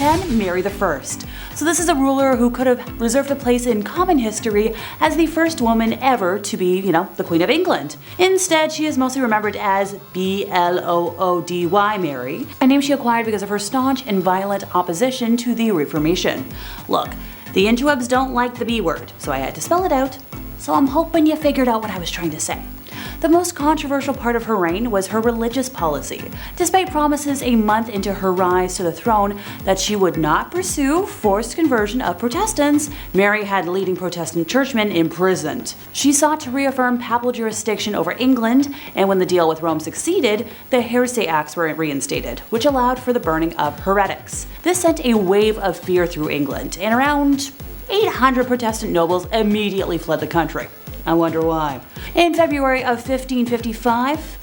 Number 10, Mary I. So this is a ruler who could have reserved a place in common history as the first woman ever to be, the Queen of England. Instead, she is mostly remembered as Bloody Mary, a name she acquired because of her staunch and violent opposition to the Reformation. Look, the interwebs don't like the B word, so I had to spell it out. So I'm hoping you figured out what I was trying to say. The most controversial part of her reign was her religious policy. Despite promises a month into her rise to the throne that she would not pursue forced conversion of Protestants, Mary had leading Protestant churchmen imprisoned. She sought to reaffirm papal jurisdiction over England, and when the deal with Rome succeeded, the Heresy Acts were reinstated, which allowed for the burning of heretics. This sent a wave of fear through England, and around 800 Protestant nobles immediately fled the country. I wonder why. In February of 1555,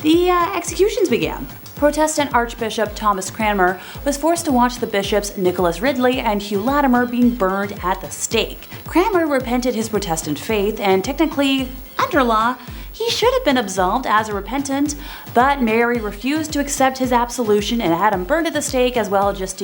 the executions began. Protestant Archbishop Thomas Cranmer was forced to watch the bishops Nicholas Ridley and Hugh Latimer being burned at the stake. Cranmer repented his Protestant faith, and technically, under law, he should have been absolved as a repentant, but Mary refused to accept his absolution and had him burned at the stake as well, just,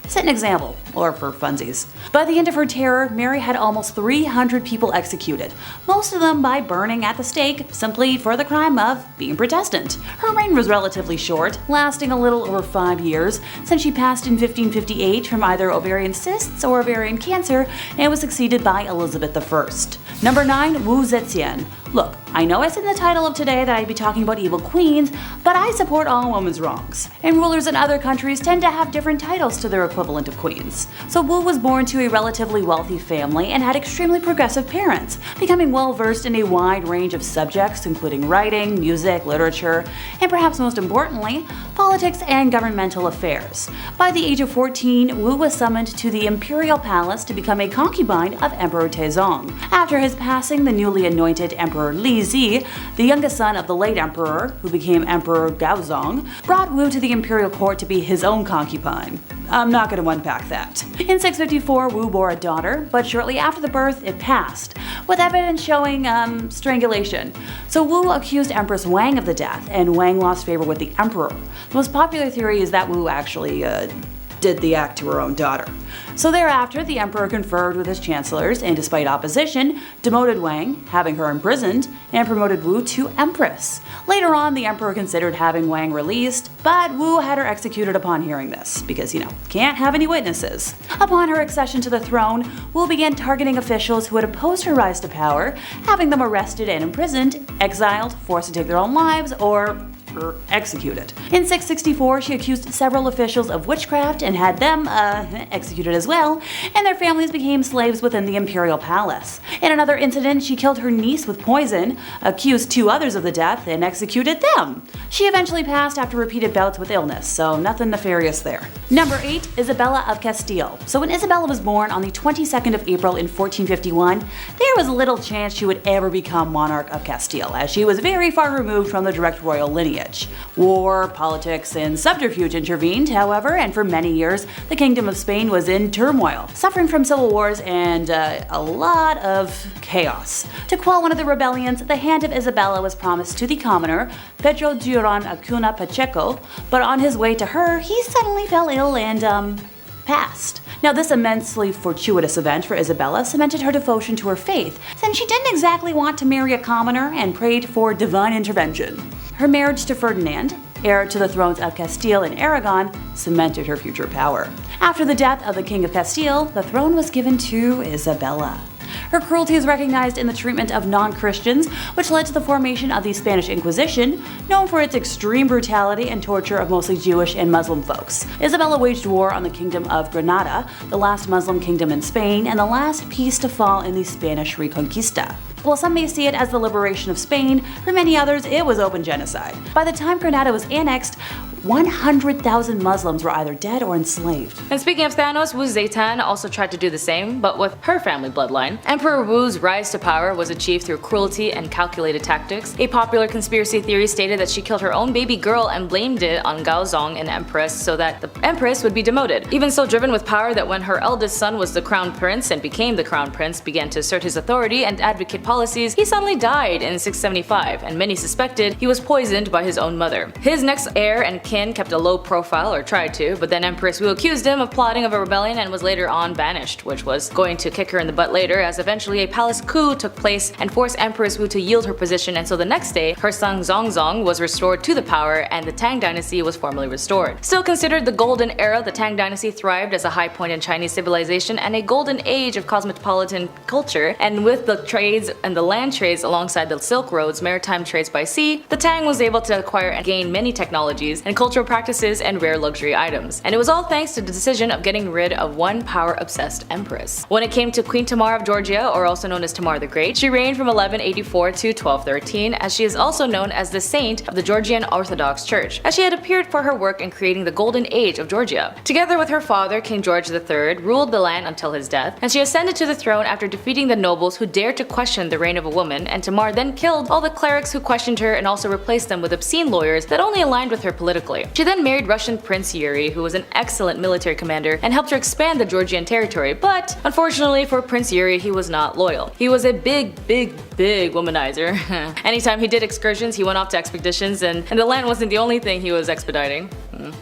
set an example, or for funsies. By the end of her terror, Mary had almost 300 people executed, most of them by burning at the stake simply for the crime of being Protestant. Her reign was relatively short, lasting a little over 5 years, since she passed in 1558 from either ovarian cysts or ovarian cancer and was succeeded by Elizabeth I. Number 9, Wu Zetian. Look, I know I said in the title of today that I'd be talking about evil queens, but I support all women's wrongs. And rulers in other countries tend to have different titles to their equivalent of queens. So Wu was born to a relatively wealthy family and had extremely progressive parents, becoming well versed in a wide range of subjects including writing, music, literature, and perhaps most importantly, politics and governmental affairs. By the age of 14, Wu was summoned to the imperial palace to become a concubine of Emperor Taizong. After his passing, the newly anointed Emperor Lizzie, the youngest son of the late emperor, who became Emperor Gaozong, brought Wu to the imperial court to be his own concubine. I'm not going to unpack that. In 654, Wu bore a daughter, but shortly after the birth, it passed, with evidence showing strangulation. So Wu accused Empress Wang of the death, and Wang lost favor with the emperor. The most popular theory is that Wu actually did the act to her own daughter. So thereafter, the emperor conferred with his chancellors and, despite opposition, demoted Wang, having her imprisoned, and promoted Wu to empress. Later on, the emperor considered having Wang released, but Wu had her executed upon hearing this, because, can't have any witnesses. Upon her accession to the throne, Wu began targeting officials who had opposed her rise to power, having them arrested and imprisoned, exiled, forced to take their own lives, or executed. In 664, she accused several officials of witchcraft and had them executed as well, and their families became slaves within the imperial palace. In another incident, she killed her niece with poison, accused 2 others of the death, and executed them. She eventually passed after repeated bouts with illness, so nothing nefarious there. Number 8, Isabella of Castile. So when Isabella was born on the 22nd of April in 1451, there was little chance she would ever become monarch of Castile, as she was very far removed from the direct royal lineage. War, politics, and subterfuge intervened, however, and for many years, the Kingdom of Spain was in turmoil, suffering from civil wars and a lot of chaos. To quell one of the rebellions, the hand of Isabella was promised to the commoner, Pedro Duran Acuna Pacheco, but on his way to her, he suddenly fell ill and, passed. Now, this immensely fortuitous event for Isabella cemented her devotion to her faith, since she didn't exactly want to marry a commoner and prayed for divine intervention. Her marriage to Ferdinand, heir to the thrones of Castile and Aragon, cemented her future power. After the death of the King of Castile, the throne was given to Isabella. Her cruelty is recognized in the treatment of non-Christians, which led to the formation of the Spanish Inquisition, known for its extreme brutality and torture of mostly Jewish and Muslim folks. Isabella waged war on the Kingdom of Granada, the last Muslim kingdom in Spain, and the last piece to fall in the Spanish Reconquista. While some may see it as the liberation of Spain, for many others it was open genocide. By the time Granada was annexed, 100,000 Muslims were either dead or enslaved. And speaking of Thanos, Wu Zetan also tried to do the same, but with her family bloodline. Emperor Wu's rise to power was achieved through cruelty and calculated tactics. A popular conspiracy theory stated that she killed her own baby girl and blamed it on Gaozong, an empress, so that the empress would be demoted. Even so driven with power that when her eldest son was the crown prince and became the crown prince, began to assert his authority and advocate policies, he suddenly died in 675, and many suspected he was poisoned by his own mother. His next heir and kin kept a low profile, or tried to, but then Empress Wu accused him of plotting of a rebellion and was later on banished, which was going to kick her in the butt later, as eventually a palace coup took place and forced Empress Wu to yield her position, and so the next day, her son Zongzong was restored to the power and the Tang dynasty was formally restored. Still considered the golden era, the Tang dynasty thrived as a high point in Chinese civilization and a golden age of cosmopolitan culture, and with the trades and the land trades alongside the Silk Roads, maritime trades by sea, the Tang was able to acquire and gain many technologies and cultural practices and rare luxury items. And it was all thanks to the decision of getting rid of one power-obsessed empress. When it came to Queen Tamar of Georgia, or also known as Tamar the Great, she reigned from 1184 to 1213, as she is also known as the saint of the Georgian Orthodox Church, as she had appeared for her work in creating the Golden Age of Georgia. Together with her father, King George III, ruled the land until his death, and she ascended to the throne after defeating the nobles who dared to question the reign of a woman, and Tamar then killed all the clerics who questioned her and also replaced them with obscene lawyers that only aligned with her politically. She then married Russian Prince Yuri, who was an excellent military commander and helped her expand the Georgian territory, but unfortunately for Prince Yuri, he was not loyal. He was a big womanizer. Anytime he did excursions, he went off to expeditions, and the land wasn't the only thing he was expediting.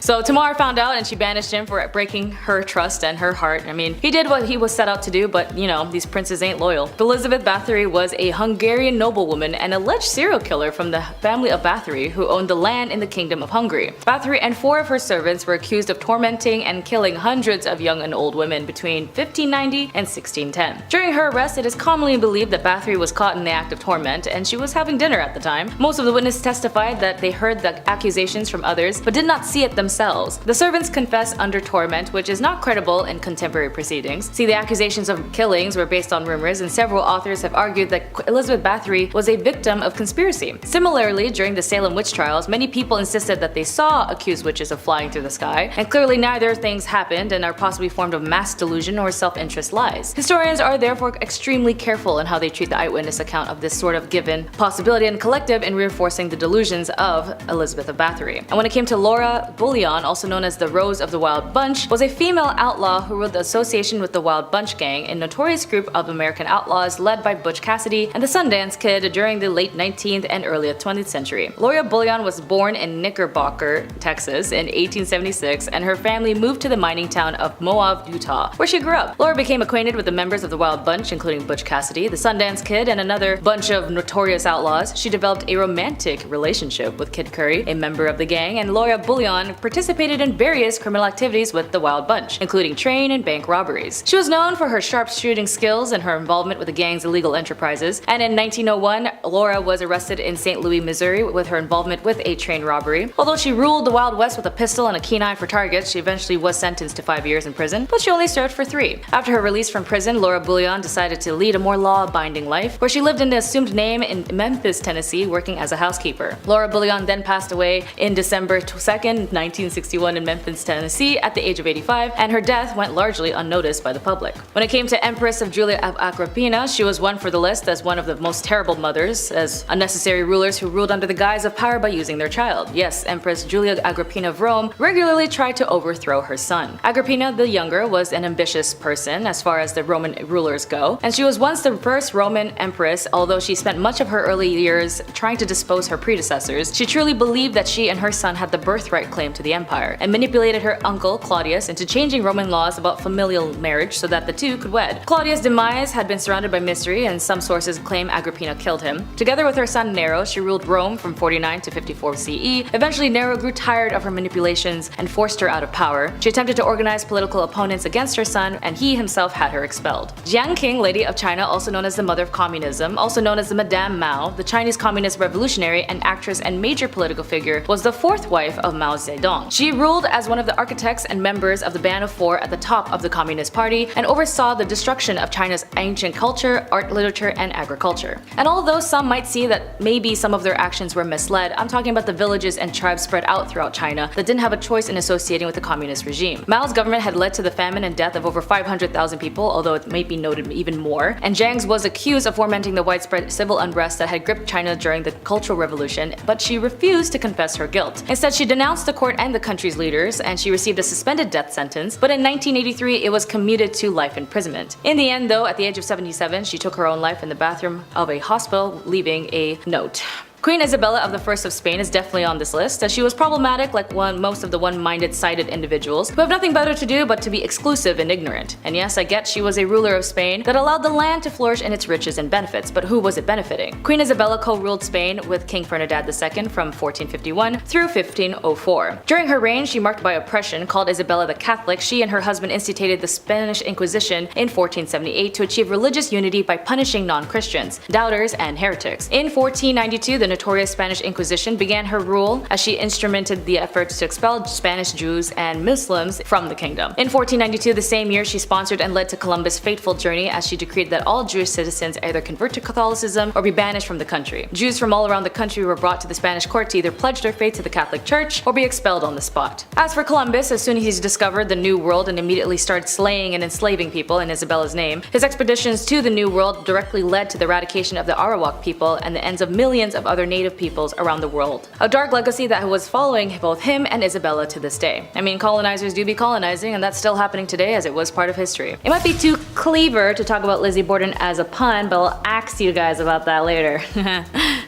So Tamar found out and she banished him for breaking her trust and her heart. I mean, he did what he was set out to do, but you know, these princes ain't loyal. Elizabeth Bathri was a Hungarian noblewoman and alleged serial killer from the family of Bathri, who owned the land in the Kingdom of Hungary. Bathri and 4 of her servants were accused of tormenting and killing hundreds of young and old women between 1590 and 1610. During her arrest, it is commonly believed that Bathri was caught in the act of torment, and she was having dinner at the time. Most of the witnesses testified that they heard the accusations from others, but did not see it themselves. The servants confessed under torment, which is not credible in contemporary proceedings. See, the accusations of killings were based on rumors, and several authors have argued that Elizabeth Bathri was a victim of conspiracy. Similarly, during the Salem witch trials, many people insisted that they saw accused witches of flying through the sky, and clearly neither things happened and are possibly formed of mass delusion or self-interest lies. Historians are therefore extremely careful in how they treat the eyewitness account of this sort of given possibility and collective in reinforcing the delusions of Elizabeth of Bathri. And when it came to Laura Bullion, also known as the Rose of the Wild Bunch, was a female outlaw who ruled the association with the Wild Bunch Gang, a notorious group of American outlaws led by Butch Cassidy and the Sundance Kid during the late 19th and early 20th century. Laura Bullion was born in Knickerbocker, Texas in 1876, and her family moved to the mining town of Moab, Utah, where she grew up. Laura became acquainted with the members of the Wild Bunch, including Butch Cassidy, the Sundance Kid, and another bunch of notorious outlaws. She developed a romantic relationship with Kid Curry, a member of the gang, and Laura Bullion participated in various criminal activities with the Wild Bunch, including train and bank robberies. She was known for her sharp shooting skills and her involvement with the gang's illegal enterprises, and in 1901, Laura was arrested in St. Louis, Missouri with her involvement with a train robbery. Although she ruled the Wild West with a pistol and a keen eye for targets, she eventually was sentenced to 5 years in prison, but she only served for 3. After her release from prison, Laura Bullion decided to lead a more law-abiding life, where she lived in the assumed name in Memphis, Tennessee, working as a housekeeper. Laura Bullion then passed away in December 2nd, 1961 in Memphis, Tennessee at the age of 85, and her death went largely unnoticed by the public. When it came to Empress of Julia of Agrippina, she was one for the list as one of the most terrible mothers, as unnecessary rulers who ruled under the guise of power by using their child. Yes, Empress Julia Agrippina of Rome regularly tried to overthrow her son. Agrippina the Younger was an ambitious person as far as the Roman rulers go, and she was once the first Roman empress. Although she spent much of her early years trying to dispose her predecessors, she truly believed that she and her son had the birthright claim to the empire, and manipulated her uncle Claudius into changing Roman laws about familial marriage so that the two could wed. Claudius' demise had been surrounded by mystery, and some sources claim Agrippina killed him. Together with her son Nero, she ruled Rome from 49 to 54 CE. Eventually, Nero grew tired of her manipulations and forced her out of power. She attempted to organize political opponents against her son, and he himself had her expelled. Jiang Qing, Lady of China, also known as the Mother of Communism, also known as the Madame Mao, the Chinese Communist revolutionary and actress and major political figure, was the 4th wife of Mao Zedong. She ruled as one of the architects and members of the Band of Four at the top of the Communist Party, and oversaw the destruction of China's ancient culture, art, literature, and agriculture. And although some might see that maybe some of their actions were misled, I'm talking about the villages and tribes spread out throughout China that didn't have a choice in associating with the communist regime. Mao's government had led to the famine and death of over 500,000 people, although it may be noted even more, and Jiang's was accused of fomenting the widespread civil unrest that had gripped China during the Cultural Revolution, but she refused to confess her guilt. Instead, she denounced the court and the country's leaders, and she received a suspended death sentence, but in 1983 it was commuted to life imprisonment. In the end though, at the age of 77, she took her own life in the bathroom of a hospital, leaving a note. Queen Isabella of the I of Spain is definitely on this list, as she was problematic like most of the one-minded sighted individuals who have nothing better to do but to be exclusive and ignorant. And yes, I get she was a ruler of Spain that allowed the land to flourish in its riches and benefits, but who was it benefiting? Queen Isabella co-ruled Spain with King Fernandez II from 1451 through 1504. During her reign, she marked by oppression. Called Isabella the Catholic, she and her husband instituted the Spanish Inquisition in 1478 to achieve religious unity by punishing non-Christians, doubters, and heretics. In 1492, the notorious Spanish Inquisition began her rule as she instrumented the efforts to expel Spanish Jews and Muslims from the kingdom. In 1492, the same year, she sponsored and led to Columbus' fateful journey as she decreed that all Jewish citizens either convert to Catholicism or be banished from the country. Jews from all around the country were brought to the Spanish court to either pledge their faith to the Catholic Church or be expelled on the spot. As for Columbus, as soon as he discovered the New World and immediately started slaying and enslaving people in Isabella's name, his expeditions to the New World directly led to the eradication of the Arawak people and the ends of millions of other native peoples around the world. A dark legacy that was following both him and Isabella to this day. I mean, colonizers do be colonizing, and that's still happening today as it was part of history. It might be too clever to talk about Lizzie Bordon as a pun, but I'll ask you guys about that later.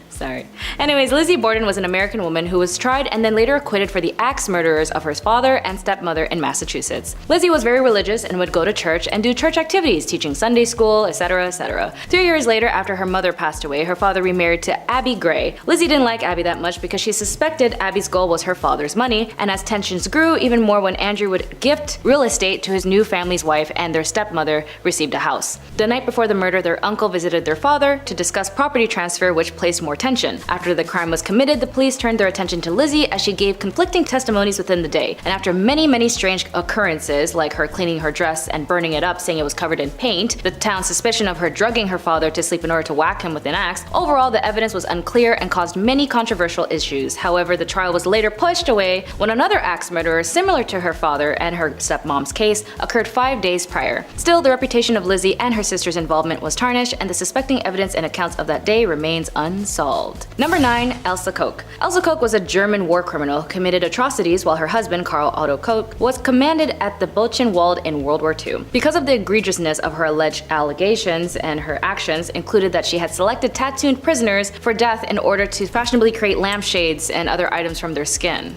Sorry. Anyways, Lizzie Bordon was an American woman who was tried and then later acquitted for the axe murderers of her father and stepmother in Massachusetts. Lizzie was very religious and would go to church and do church activities, teaching Sunday school, etc., etc. 3 years later, after her mother passed away, her father remarried to Abby Gray. Lizzie didn't like Abby that much because she suspected Abby's goal was her father's money, and as tensions grew even more when Andrew would gift real estate to his new family's wife and their stepmother received a house. The night before the murder, their uncle visited their father to discuss property transfer, which placed more tension. After the crime was committed, the police turned their attention to Lizzie as she gave conflicting testimonies within the day, and after many strange occurrences like her cleaning her dress and burning it up saying it was covered in paint, the town's suspicion of her drugging her father to sleep in order to whack him with an axe, overall the evidence was unclear and caused many controversial issues. However, the trial was later pushed away when another axe murderer similar to her father and her stepmom's case occurred 5 days prior. Still, the reputation of Lizzie and her sister's involvement was tarnished, and the suspecting evidence and accounts of that day remains unsolved. Number 9. Elsa Coke. Elsa Coke was a German war criminal who committed atrocities while her husband, Karl Otto Coke, was commanded at the Buchenwald in World War II. Because of the egregiousness of her alleged allegations, and her actions included that she had selected tattooed prisoners for death in order to fashionably create lampshades and other items from their skin.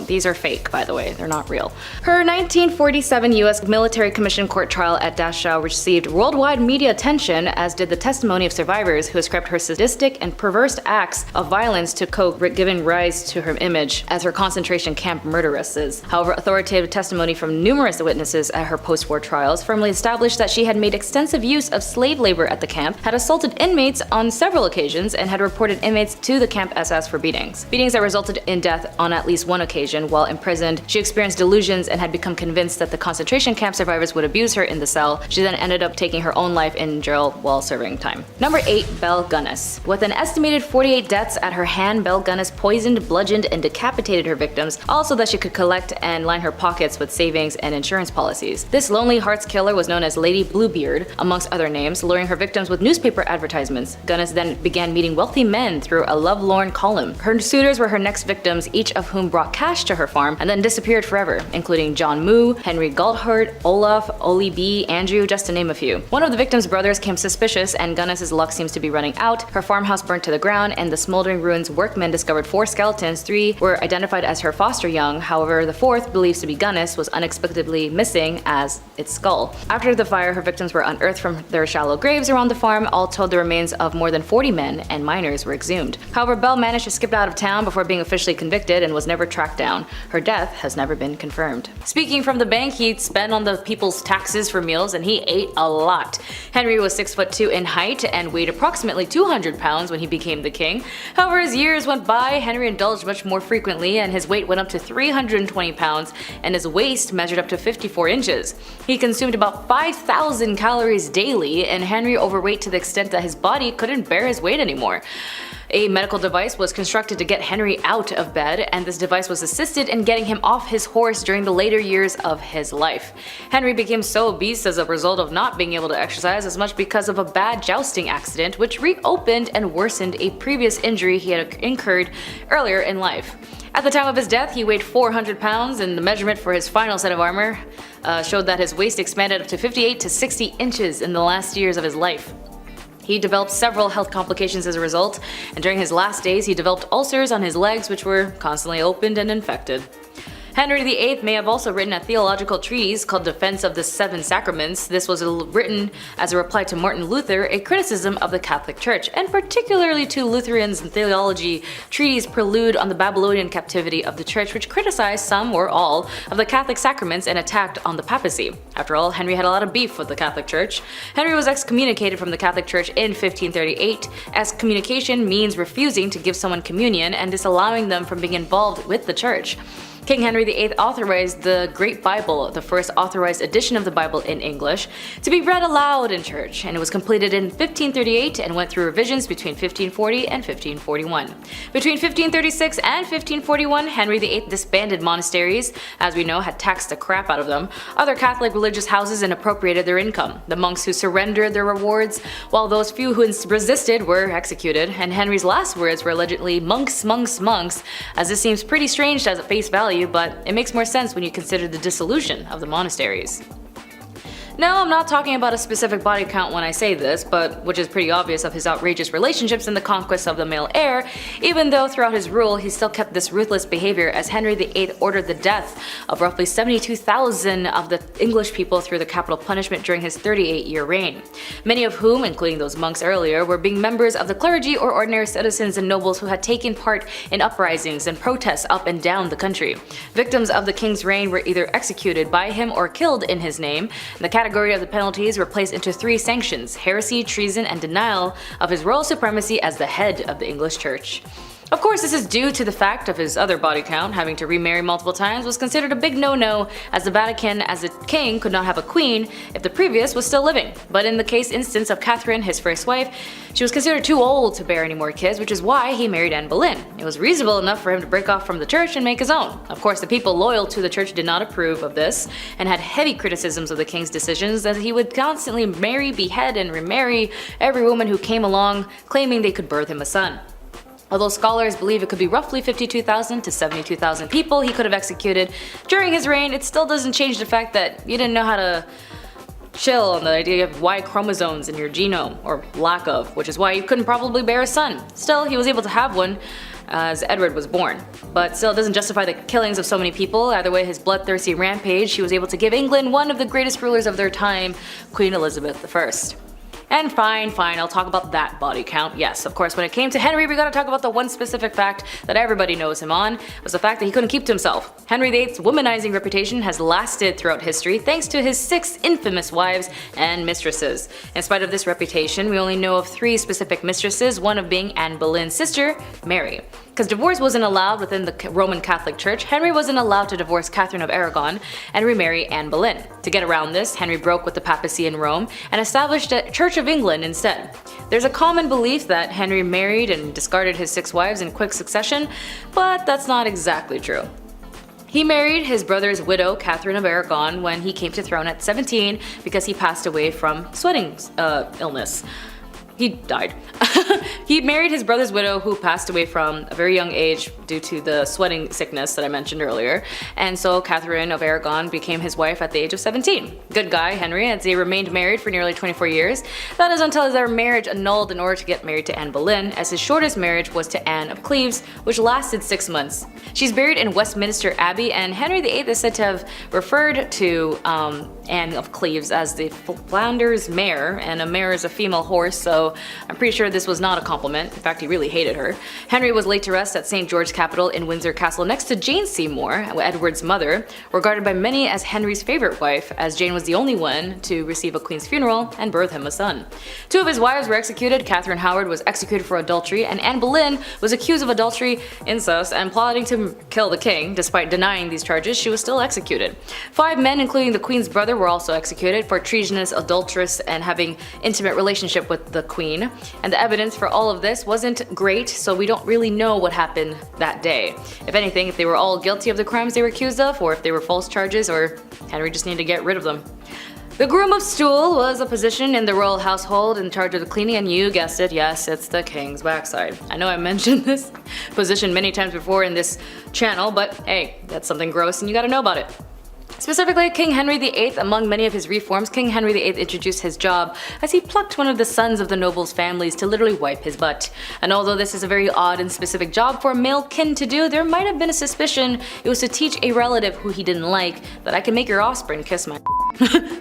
These are fake, by the way, they're not real. Her 1947 U.S. Military Commission Court trial at Dachau received worldwide media attention, as did the testimony of survivors who ascribed her sadistic and perverse acts of violence to Coke, giving rise to her image as her concentration camp murderesses. However, authoritative testimony from numerous witnesses at her post-war trials firmly established that she had made extensive use of slave labor at the camp, had assaulted inmates on several occasions, and had reported inmates to the camp SS for beatings. Beatings that resulted in death on at least one occasion. While imprisoned, she experienced delusions and had become convinced that the concentration camp survivors would abuse her in the cell. She then ended up taking her own life in jail while serving time. Number 8. Bel Gunnis. With an estimated 48 deaths at her hand, Bel Gunnis poisoned, bludgeoned, and decapitated her victims, all so that she could collect and line her pockets with savings and insurance policies. This lonely hearts killer was known as Lady Bluebeard, amongst other names, luring her victims with newspaper advertisements. Gunnis then began meeting wealthy men through a lovelorn column. Her suitors were her next victims, each of whom brought cash to her farm and then disappeared forever, including John Moo, Henry Galthart, Olaf, Oli B, Andrew, just to name a few. One of the victims' brothers came suspicious, and Gunnis's luck seems to be running out. Her farmhouse burnt to the ground, and the smoldering ruins workmen discovered 4 skeletons. 3 were identified as her foster young. However, the 4th, believed to be Gunnis, was unexpectedly missing as its skull. After the fire, her victims were unearthed from their shallow graves around the farm. All told, the remains of more than 40 men and minors were exhumed. However, Bel managed to skip out of town before being officially convicted and was never tracked down. Her death has never been confirmed. Speaking from the bank, he'd spend on the people's taxes for meals, and he ate a lot. Henry was 6'2" in height and weighed approximately 200 pounds when he became the king. However, as years went by, Henry indulged much more frequently, and his weight went up to 320 pounds, and his waist measured up to 54 inches. He consumed about 5,000 calories daily, and Henry overweight to the extent that his body couldn't bear his weight anymore. A medical device was constructed to get Henry out of bed, and this device was assisted in getting him off his horse during the later years of his life. Henry became so obese as a result of not being able to exercise as much because of a bad jousting accident, which reopened and worsened a previous injury he had incurred earlier in life. At the time of his death, he weighed 400 pounds, and the measurement for his final set of armor showed that his waist expanded up to 58 to 60 inches in the last years of his life. He developed several health complications as a result, and during his last days he developed ulcers on his legs which were constantly opened and infected. Henry VIII may have also written a theological treatise called Defense of the Seven Sacraments. This was written as a reply to Martin Luther, a criticism of the Catholic Church, and particularly to Lutherans' theology treatise Prelude on the Babylonian Captivity of the Church, which criticized some or all of the Catholic sacraments and attacked on the papacy. After all, Henry had a lot of beef with the Catholic Church. Henry was excommunicated from the Catholic Church in 1538. Excommunication means refusing to give someone communion and disallowing them from being involved with the Church. King Henry VIII authorized the Great Bible, the first authorized edition of the Bible in English, to be read aloud in church, and it was completed in 1538 and went through revisions between 1540 and 1541. Between 1536 and 1541, Henry VIII disbanded monasteries, as we know had taxed the crap out of them, other Catholic religious houses, and appropriated their income. The monks who surrendered their rewards, while those few who resisted were executed, and Henry's last words were allegedly monks, monks, monks, as this seems pretty strange as at face value, but it makes more sense when you consider the dissolution of the monasteries. Now, I'm not talking about a specific body count when I say this, but which is pretty obvious of his outrageous relationships and the conquest of the male heir, even though throughout his rule he still kept this ruthless behavior, as Henry VIII ordered the death of roughly 72,000 of the English people through the capital punishment during his 38-year reign. Many of whom, including those monks earlier, were being members of the clergy or ordinary citizens and nobles who had taken part in uprisings and protests up and down the country. Victims of the king's reign were either executed by him or killed in his name. The category of the penalties were placed into three sanctions: heresy, treason, and denial of his royal supremacy as the head of the English Church. Of course, this is due to the fact of his other body count. Having to remarry multiple times was considered a big no-no, as the Vatican as a king could not have a queen if the previous was still living. But in the case instance of Catherine, his first wife, she was considered too old to bear any more kids, which is why he married Anne Boleyn. It was reasonable enough for him to break off from the church and make his own. Of course, the people loyal to the church did not approve of this, and had heavy criticisms of the king's decisions, as he would constantly marry, behead, and remarry every woman who came along, claiming they could birth him a son. Although scholars believe it could be roughly 52,000 to 72,000 people he could have executed during his reign, it still doesn't change the fact that you didn't know how to chill on the idea of Y chromosomes in your genome, or lack of, which is why you couldn't probably bear a son. Still, he was able to have one as Edward was born. But still, it doesn't justify the killings of so many people. Either way, his bloodthirsty rampage, he was able to give England one of the greatest rulers of their time, Queen Elizabeth I. And fine, I'll talk about that body count. Yes, of course, when it came to Henry, we gotta talk about the one specific fact that everybody knows him on, was the fact that he couldn't keep to himself. Henry VIII's womanizing reputation has lasted throughout history thanks to his 6 infamous wives and mistresses. In spite of this reputation, we only know of 3 specific mistresses, one of being Anne Boleyn's sister, Mary. Because divorce wasn't allowed within the Roman Catholic Church, Henry wasn't allowed to divorce Catherine of Aragon and remarry Anne Boleyn. To get around this, Henry broke with the papacy in Rome and established a Church of England instead. There's a common belief that Henry married and discarded his 6 wives in quick succession, but that's not exactly true. He married his brother's widow, Catherine of Aragon, when he came to throne at 17 because he passed away from sweating illness. He died. He married his brother's widow, who passed away from a very young age due to the sweating sickness that I mentioned earlier, and so Catherine of Aragon became his wife at the age of 17. Good guy, Henry, as they remained married for nearly 24 years. That is until their marriage annulled in order to get married to Anne Boleyn, as his shortest marriage was to Anne of Cleves, which lasted 6 months. She's buried in Westminster Abbey, and Henry VIII is said to have referred to Anne of Cleves as the Flanders mare, and a mare is a female horse, so I'm pretty sure this was not a compliment. In fact, he really hated her. Henry was laid to rest at St. George's Capital in Windsor Castle next to Jane Seymour, Edward's mother, regarded by many as Henry's favorite wife, as Jane was the only one to receive a queen's funeral and birth him a son. 2 of his wives were executed. Catherine Howard was executed for adultery, and Anne Boleyn was accused of adultery, incest, and plotting to kill the king. Despite denying these charges, she was still executed. 5 men, including the queen's brother, were also executed for treasonous, adulterous, and having intimate relationship with the queen. And the evidence for all of this wasn't great, so we don't really know what happened that day. If anything, if they were all guilty of the crimes they were accused of, or if they were false charges, or Henry just needed to get rid of them. The groom of stool was a position in the royal household in charge of the cleaning, and you guessed it, yes, it's the king's backside. I know I mentioned this position many times before in this channel, but hey, that's something gross and you gotta know about it. Specifically, King Henry VIII, among many of his reforms, King Henry VIII introduced his job as he plucked one of the sons of the nobles' families to literally wipe his butt. And although this is a very odd and specific job for a male kin to do, there might have been a suspicion it was to teach a relative who he didn't like that I can make your offspring kiss my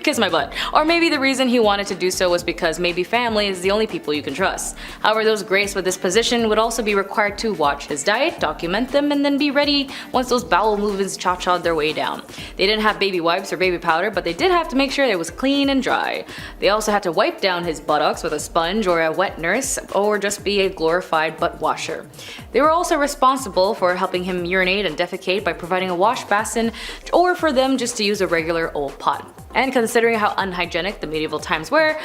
kiss my butt. Or maybe the reason he wanted to do so was because maybe family is the only people you can trust. However, those graced with this position would also be required to watch his diet, document them, and then be ready once those bowel movements cha-cha'd their way down. They didn't have baby wipes or baby powder, but they did have to make sure it was clean and dry. They also had to wipe down his buttocks with a sponge or a wet nurse, or just be a glorified butt washer. They were also responsible for helping him urinate and defecate by providing a wash basin, or for them just to use a regular old pot. And considering how unhygienic the medieval times were,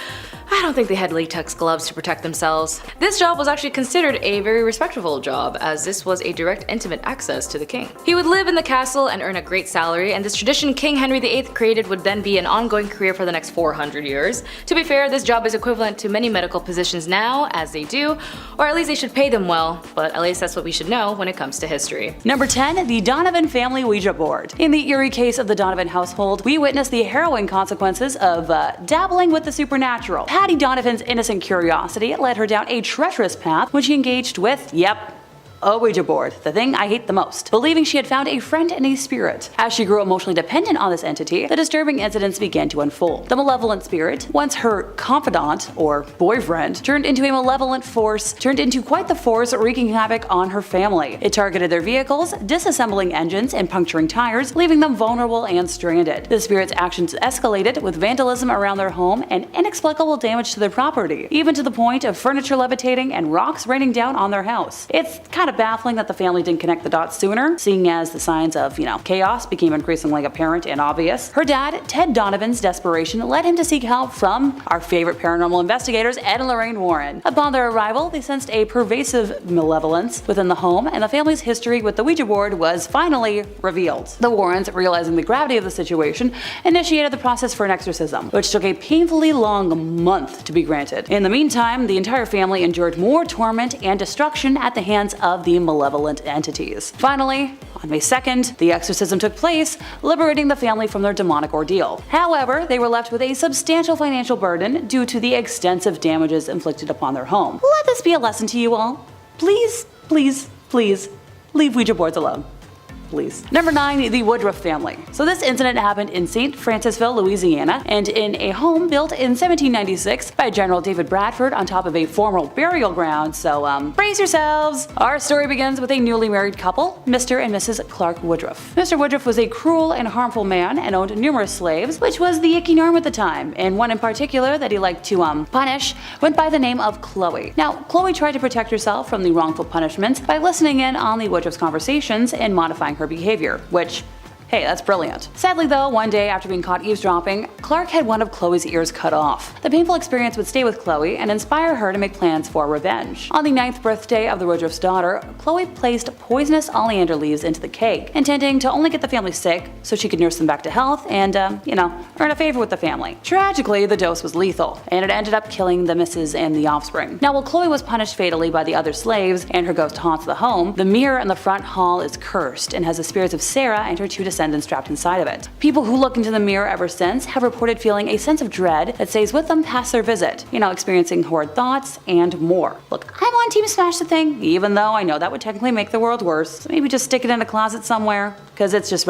I don't think they had latex gloves to protect themselves. This job was actually considered a very respectable job, as this was a direct intimate access to the king. He would live in the castle and earn a great salary, and this tradition King Henry VIII created would then be an ongoing career for the next 400 years. To be fair, this job is equivalent to many medical positions now, as they do, or at least they should pay them well, but at least that's what we should know when it comes to history. Number 10. The Donovan Family Ouija Board. In the eerie case of the Donovan household, we witness the harrowing consequences of dabbling with the supernatural. Patty Donovan's innocent curiosity led her down a treacherous path when she engaged with, yep, a Ouija board, the thing I hate the most, believing she had found a friend and a spirit. As she grew emotionally dependent on this entity, the disturbing incidents began to unfold. The malevolent spirit, once her confidant or boyfriend, turned into quite the force, wreaking havoc on her family. It targeted their vehicles, disassembling engines and puncturing tires, leaving them vulnerable and stranded. The spirit's actions escalated with vandalism around their home and inexplicable damage to their property, even to the point of furniture levitating and rocks raining down on their house. It's kind of baffling that the family didn't connect the dots sooner, seeing as the signs of, chaos became increasingly apparent and obvious. Her dad, Ted Donovan's desperation led him to seek help from our favorite paranormal investigators, Ed and Lorraine Warren. Upon their arrival, they sensed a pervasive malevolence within the home, and the family's history with the Ouija board was finally revealed. The Warrens, realizing the gravity of the situation, initiated the process for an exorcism, which took a painfully long month to be granted. In the meantime, the entire family endured more torment and destruction at the hands of the malevolent entities. Finally, on May 2nd, the exorcism took place, liberating the family from their demonic ordeal. However, they were left with a substantial financial burden due to the extensive damages inflicted upon their home. Let this be a lesson to you all. Please, please, please, leave Ouija boards alone. Please. Number 9. The Woodruff Family. So this incident happened in St. Francisville, Louisiana, and in a home built in 1796 by General David Bradford on top of a formal burial ground, so brace yourselves! Our story begins with a newly married couple, Mr. and Mrs. Clark Woodruff. Mr. Woodruff was a cruel and harmful man and owned numerous slaves, which was the icky norm at the time, and one in particular that he liked to punish went by the name of Chloe. Now, Chloe tried to protect herself from the wrongful punishments by listening in on the Woodruff's conversations and modifying her behavior, which, hey, that's brilliant. Sadly though, one day after being caught eavesdropping, Clark had one of Chloe's ears cut off. The painful experience would stay with Chloe and inspire her to make plans for revenge. On the 9th birthday of the Woodruff's daughter, Chloe placed poisonous oleander leaves into the cake, intending to only get the family sick so she could nurse them back to health and, earn a favor with the family. Tragically, the dose was lethal, and it ended up killing the missus and the offspring. Now, while Chloe was punished fatally by the other slaves and her ghost haunts the home, the mirror in the front hall is cursed and has the spirits of Sarah and her two descendants trapped inside of it. People who look into the mirror ever since have reported feeling a sense of dread that stays with them past their visit, experiencing horrid thoughts and more. Look, I'm on Team Smash the Thing, even though I know that would technically make the world worse. So maybe just stick it in a closet somewhere, because it's just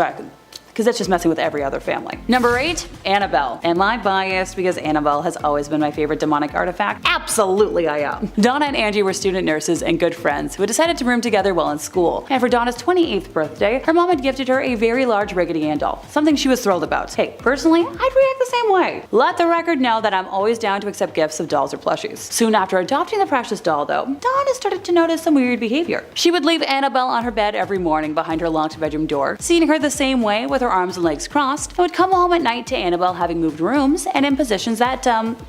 messing with every other family. Number 8. Annabelle. Am I biased because Annabelle has always been my favorite demonic artifact? Absolutely I am. Donna and Angie were student nurses and good friends who had decided to room together while in school, and for Donna's 28th birthday, her mom had gifted her a very large Raggedy Ann doll, something she was thrilled about. Hey, personally, I'd react the same way. Let the record know that I'm always down to accept gifts of dolls or plushies. Soon after adopting the precious doll though, Donna started to notice some weird behavior. She would leave Annabelle on her bed every morning behind her locked bedroom door, seeing her the same way with her arms and legs crossed, and would come home at night to Annabelle having moved rooms and in positions that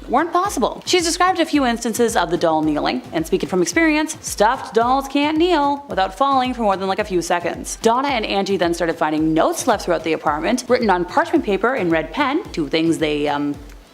weren't possible. She's described a few instances of the doll kneeling, and speaking from experience, stuffed dolls can't kneel without falling for more than a few seconds. Donna and Angie then started finding notes left throughout the apartment, written on parchment paper in red pen, two things they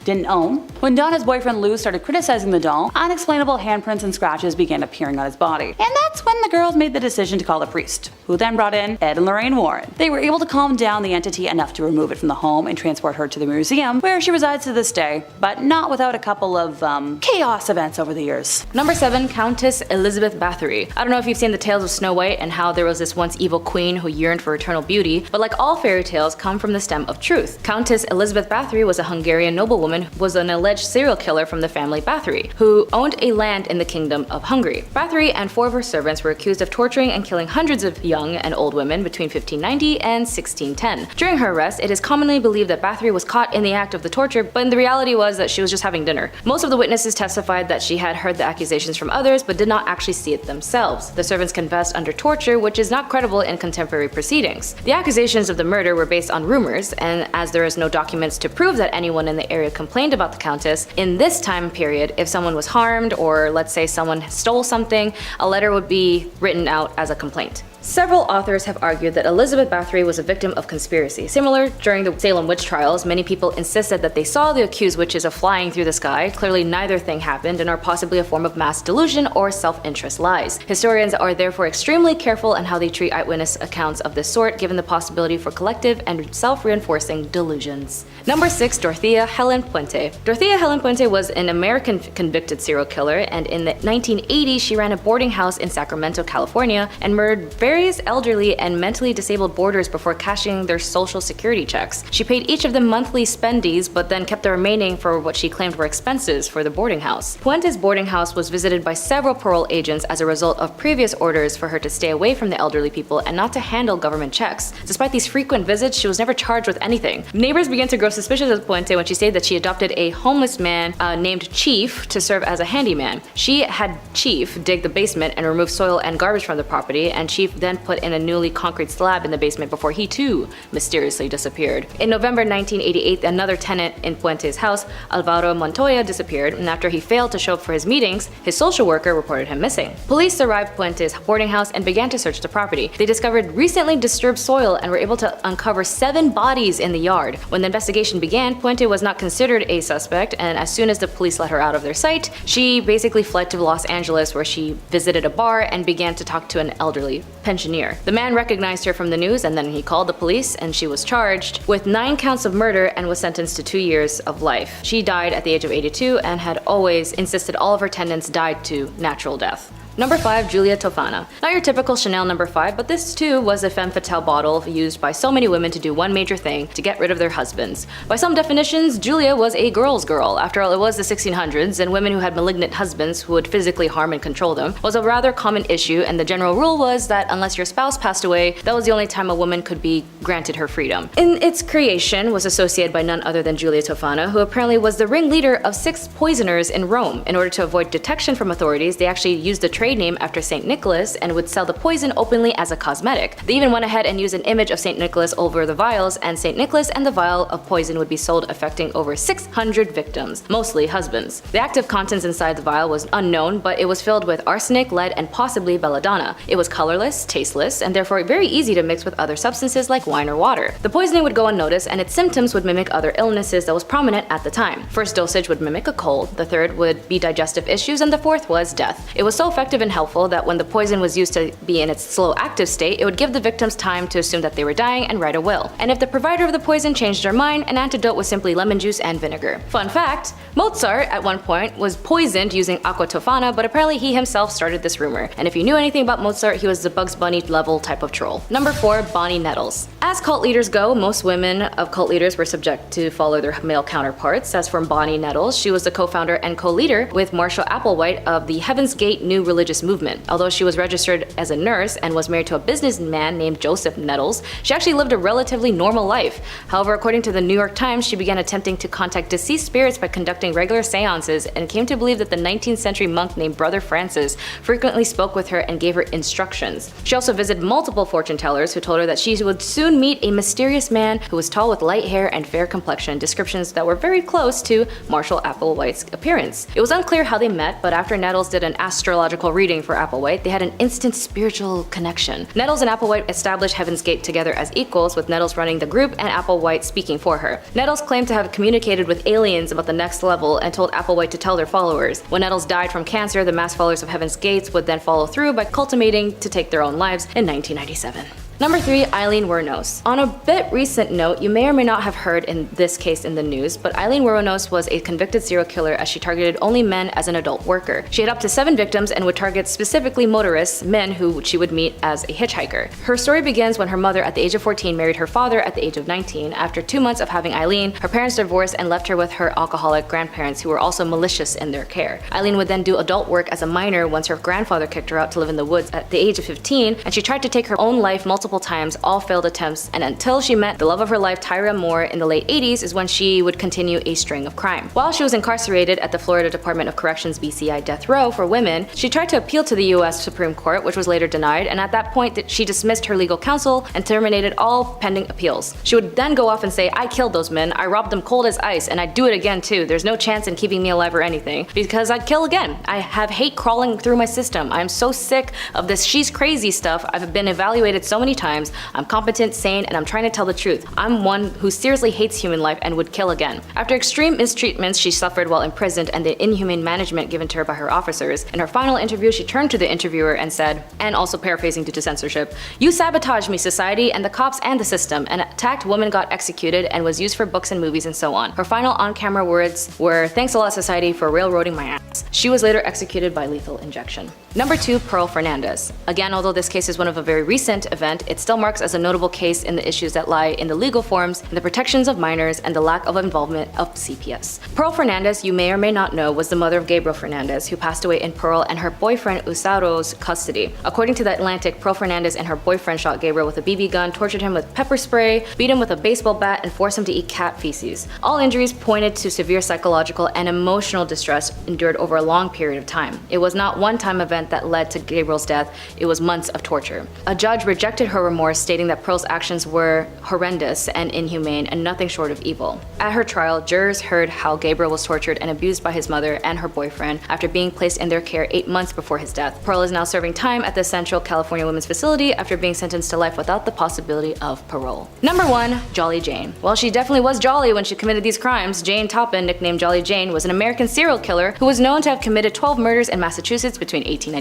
didn't own. When Donna's boyfriend Lou started criticizing the doll, unexplainable handprints and scratches began appearing on his body. And that's when the girls made the decision to call a priest, who then brought in Ed and Lorraine Warren. They were able to calm down the entity enough to remove it from the home and transport her to the museum, where she resides to this day, but not without a couple of, chaos events over the years. Number 7. Countess Elizabeth Bathri. I don't know if you've seen the tales of Snow White and how there was this once evil queen who yearned for eternal beauty, but like all fairy tales come from the stem of truth. Countess Elizabeth Bathri was a Hungarian noblewoman who was an alleged serial killer from the family Bathri, who owned a land in the Kingdom of Hungary. Bathri and 4 of her servants were accused of torturing and killing hundreds of young and old women between 1590 and 1610. During her arrest, it is commonly believed that Bathri was caught in the act of the torture, but the reality was that she was just having dinner. Most of the witnesses testified that she had heard the accusations from others, but did not actually see it themselves. The servants confessed under torture, which is not credible in contemporary proceedings. The accusations of the murder were based on rumors, and as there is no documents to prove that anyone in the area complained about the Countess, in this time period, if someone was harmed or let's say someone stole something, a letter would be written out as a complaint. Several authors have argued that Elizabeth Bathri was a victim of conspiracy. Similar during the Salem witch trials, many people insisted that they saw the accused witches flying through the sky. Clearly neither thing happened and are possibly a form of mass delusion or self-interest lies. Historians are therefore extremely careful in how they treat eyewitness accounts of this sort, given the possibility for collective and self-reinforcing delusions. Number 6. Dorothea Helen Pente. Dorothea Helen Pente was an American convicted serial killer, and in the 1980s she ran a boarding house in Sacramento, California, and murdered various elderly and mentally disabled boarders before cashing their social security checks. She paid each of them monthly spendies, but then kept the remaining for what she claimed were expenses for the boarding house. Puente's boarding house was visited by several parole agents as a result of previous orders for her to stay away from the elderly people and not to handle government checks. Despite these frequent visits, she was never charged with anything. Neighbors began to grow suspicious of Puente when she stated that she adopted a homeless man named Chief to serve as a handyman. She had Chief dig the basement and remove soil and garbage from the property, and Chief then put in a newly concrete slab in the basement before he too mysteriously disappeared. In November 1988, another tenant in Puente's house, Alvaro Montoya, disappeared, and after he failed to show up for his meetings, his social worker reported him missing. Police arrived at Puente's boarding house and began to search the property. They discovered recently disturbed soil and were able to uncover 7 bodies in the yard. When the investigation began, Puente was not considered a suspect, and as soon as the police let her out of their sight, she basically fled to Los Angeles, where she visited a bar and began to talk to an elderly pensioner. The man recognized her from the news, and then he called the police, and she was charged with 9 counts of murder and was sentenced to 2 years of life. She died at the age of 82 and had always insisted all of her tenants died to natural death. Number 5. Giulia Tofana. Not your typical Chanel number 5, but this too was a femme fatale bottle used by so many women to do one major thing: to get rid of their husbands. By some definitions, Giulia was a girl's girl. After all, it was the 1600s, and women who had malignant husbands who would physically harm and control them was a rather common issue, and the general rule was that unless your spouse passed away, that was the only time a woman could be granted her freedom. In its creation was associated by none other than Giulia Tofana, who apparently was the ringleader of 6 poisoners in Rome. In order to avoid detection from authorities, they actually used the trade name after St. Nicholas and would sell the poison openly as a cosmetic. They even went ahead and used an image of St. Nicholas over the vials, and St. Nicholas and the vial of poison would be sold, affecting over 600 victims, mostly husbands. The active contents inside the vial was unknown, but it was filled with arsenic, lead, and possibly belladonna. It was colorless, tasteless, and therefore very easy to mix with other substances like wine or water. The poisoning would go unnoticed, and its symptoms would mimic other illnesses that was prominent at the time. First dosage would mimic a cold, the third would be digestive issues, and the fourth was death. It was so effective and helpful that when the poison was used to be in its slow active state, it would give the victims time to assume that they were dying and write a will. And if the provider of the poison changed their mind, an antidote was simply lemon juice and vinegar. Fun fact, Mozart at one point was poisoned using aqua tofana, but apparently he himself started this rumor. And if you knew anything about Mozart, he was the Bugs Bunny level type of troll. Number 4. Bonnie Nettles. As cult leaders go, most women of cult leaders were subject to follow their male counterparts. As for Bonnie Nettles, she was the co-founder and co-leader with Marshall Applewhite of the Heaven's Gate New Religious Movement. Although she was registered as a nurse and was married to a businessman named Joseph Nettles, she actually lived a relatively normal life. However, according to the New York Times, she began attempting to contact deceased spirits by conducting regular seances, and came to believe that the 19th century monk named Brother Francis frequently spoke with her and gave her instructions. She also visited multiple fortune tellers who told her that she would soon soon meet a mysterious man who was tall with light hair and fair complexion, descriptions that were very close to Marshall Applewhite's appearance. It was unclear how they met, but after Nettles did an astrological reading for Applewhite, they had an instant spiritual connection. Nettles and Applewhite established Heaven's Gate together as equals, with Nettles running the group and Applewhite speaking for her. Nettles claimed to have communicated with aliens about the next level and told Applewhite to tell their followers. When Nettles died from cancer, the mass followers of Heaven's Gates would then follow through by culminating to take their own lives in 1997. Number 3. Eileen Woos. On a bit recent note, you may or may not have heard in this case in the news, but Eileen Woos was a convicted serial killer as she targeted only men as an adult worker. She had up to 7 victims and would target specifically motorists, men who she would meet as a hitchhiker. Her story begins when her mother at the age of 14 married her father at the age of 19. After 2 months of having Eileen, her parents divorced and left her with her alcoholic grandparents who were also malicious in their care. Eileen would then do adult work as a minor once her grandfather kicked her out to live in the woods at the age of 15, and she tried to take her own life multiple times, all failed attempts, and until she met the love of her life, Tyra Moore, in the late 80s is when she would continue a string of crime. While she was incarcerated at the Florida Department of Corrections BCI death row for women, she tried to appeal to the US Supreme Court, which was later denied, and at that point she dismissed her legal counsel and terminated all pending appeals. She would then go off and say, "I killed those men, I robbed them cold as ice, and I'd do it again too. There's no chance in keeping me alive or anything, because I'd kill again. I have hate crawling through my system. I'm so sick of this she's crazy stuff. I've been evaluated so many times. I'm competent, sane, and I'm trying to tell the truth. I'm one who seriously hates human life and would kill again." After extreme mistreatments she suffered while imprisoned and the inhumane management given to her by her officers, in her final interview she turned to the interviewer and said, and also paraphrasing due to censorship, "You sabotaged me, society, and the cops and the system. An attacked woman got executed and was used for books and movies and so on." Her final on-camera words were, "Thanks a lot, society, for railroading my ass." She was later executed by lethal injection. Number 2. Pearl Fernandez. Again, although this case is one of a very recent event, it still marks as a notable case in the issues that lie in the legal forms, and the protections of minors, and the lack of involvement of CPS. Pearl Fernandez, you may or may not know, was the mother of Gabriel Fernandez, who passed away in Pearl and her boyfriend Usaro's custody. According to The Atlantic, Pearl Fernandez and her boyfriend shot Gabriel with a BB gun, tortured him with pepper spray, beat him with a baseball bat, and forced him to eat cat feces. All injuries pointed to severe psychological and emotional distress endured over a long period of time. It was not one-time event that led to Gabriel's death, it was months of torture. A judge rejected her remorse, stating that Pearl's actions were horrendous and inhumane and nothing short of evil. At her trial, jurors heard how Gabriel was tortured and abused by his mother and her boyfriend after being placed in their care 8 months before his death. Pearl is now serving time at the Central California Women's Facility after being sentenced to life without the possibility of parole. Number 1. Jolly Jane. Well, she definitely was jolly when she committed these crimes. Jane Toppin, nicknamed Jolly Jane, was an American serial killer who was known to have committed 12 murders in Massachusetts between 1895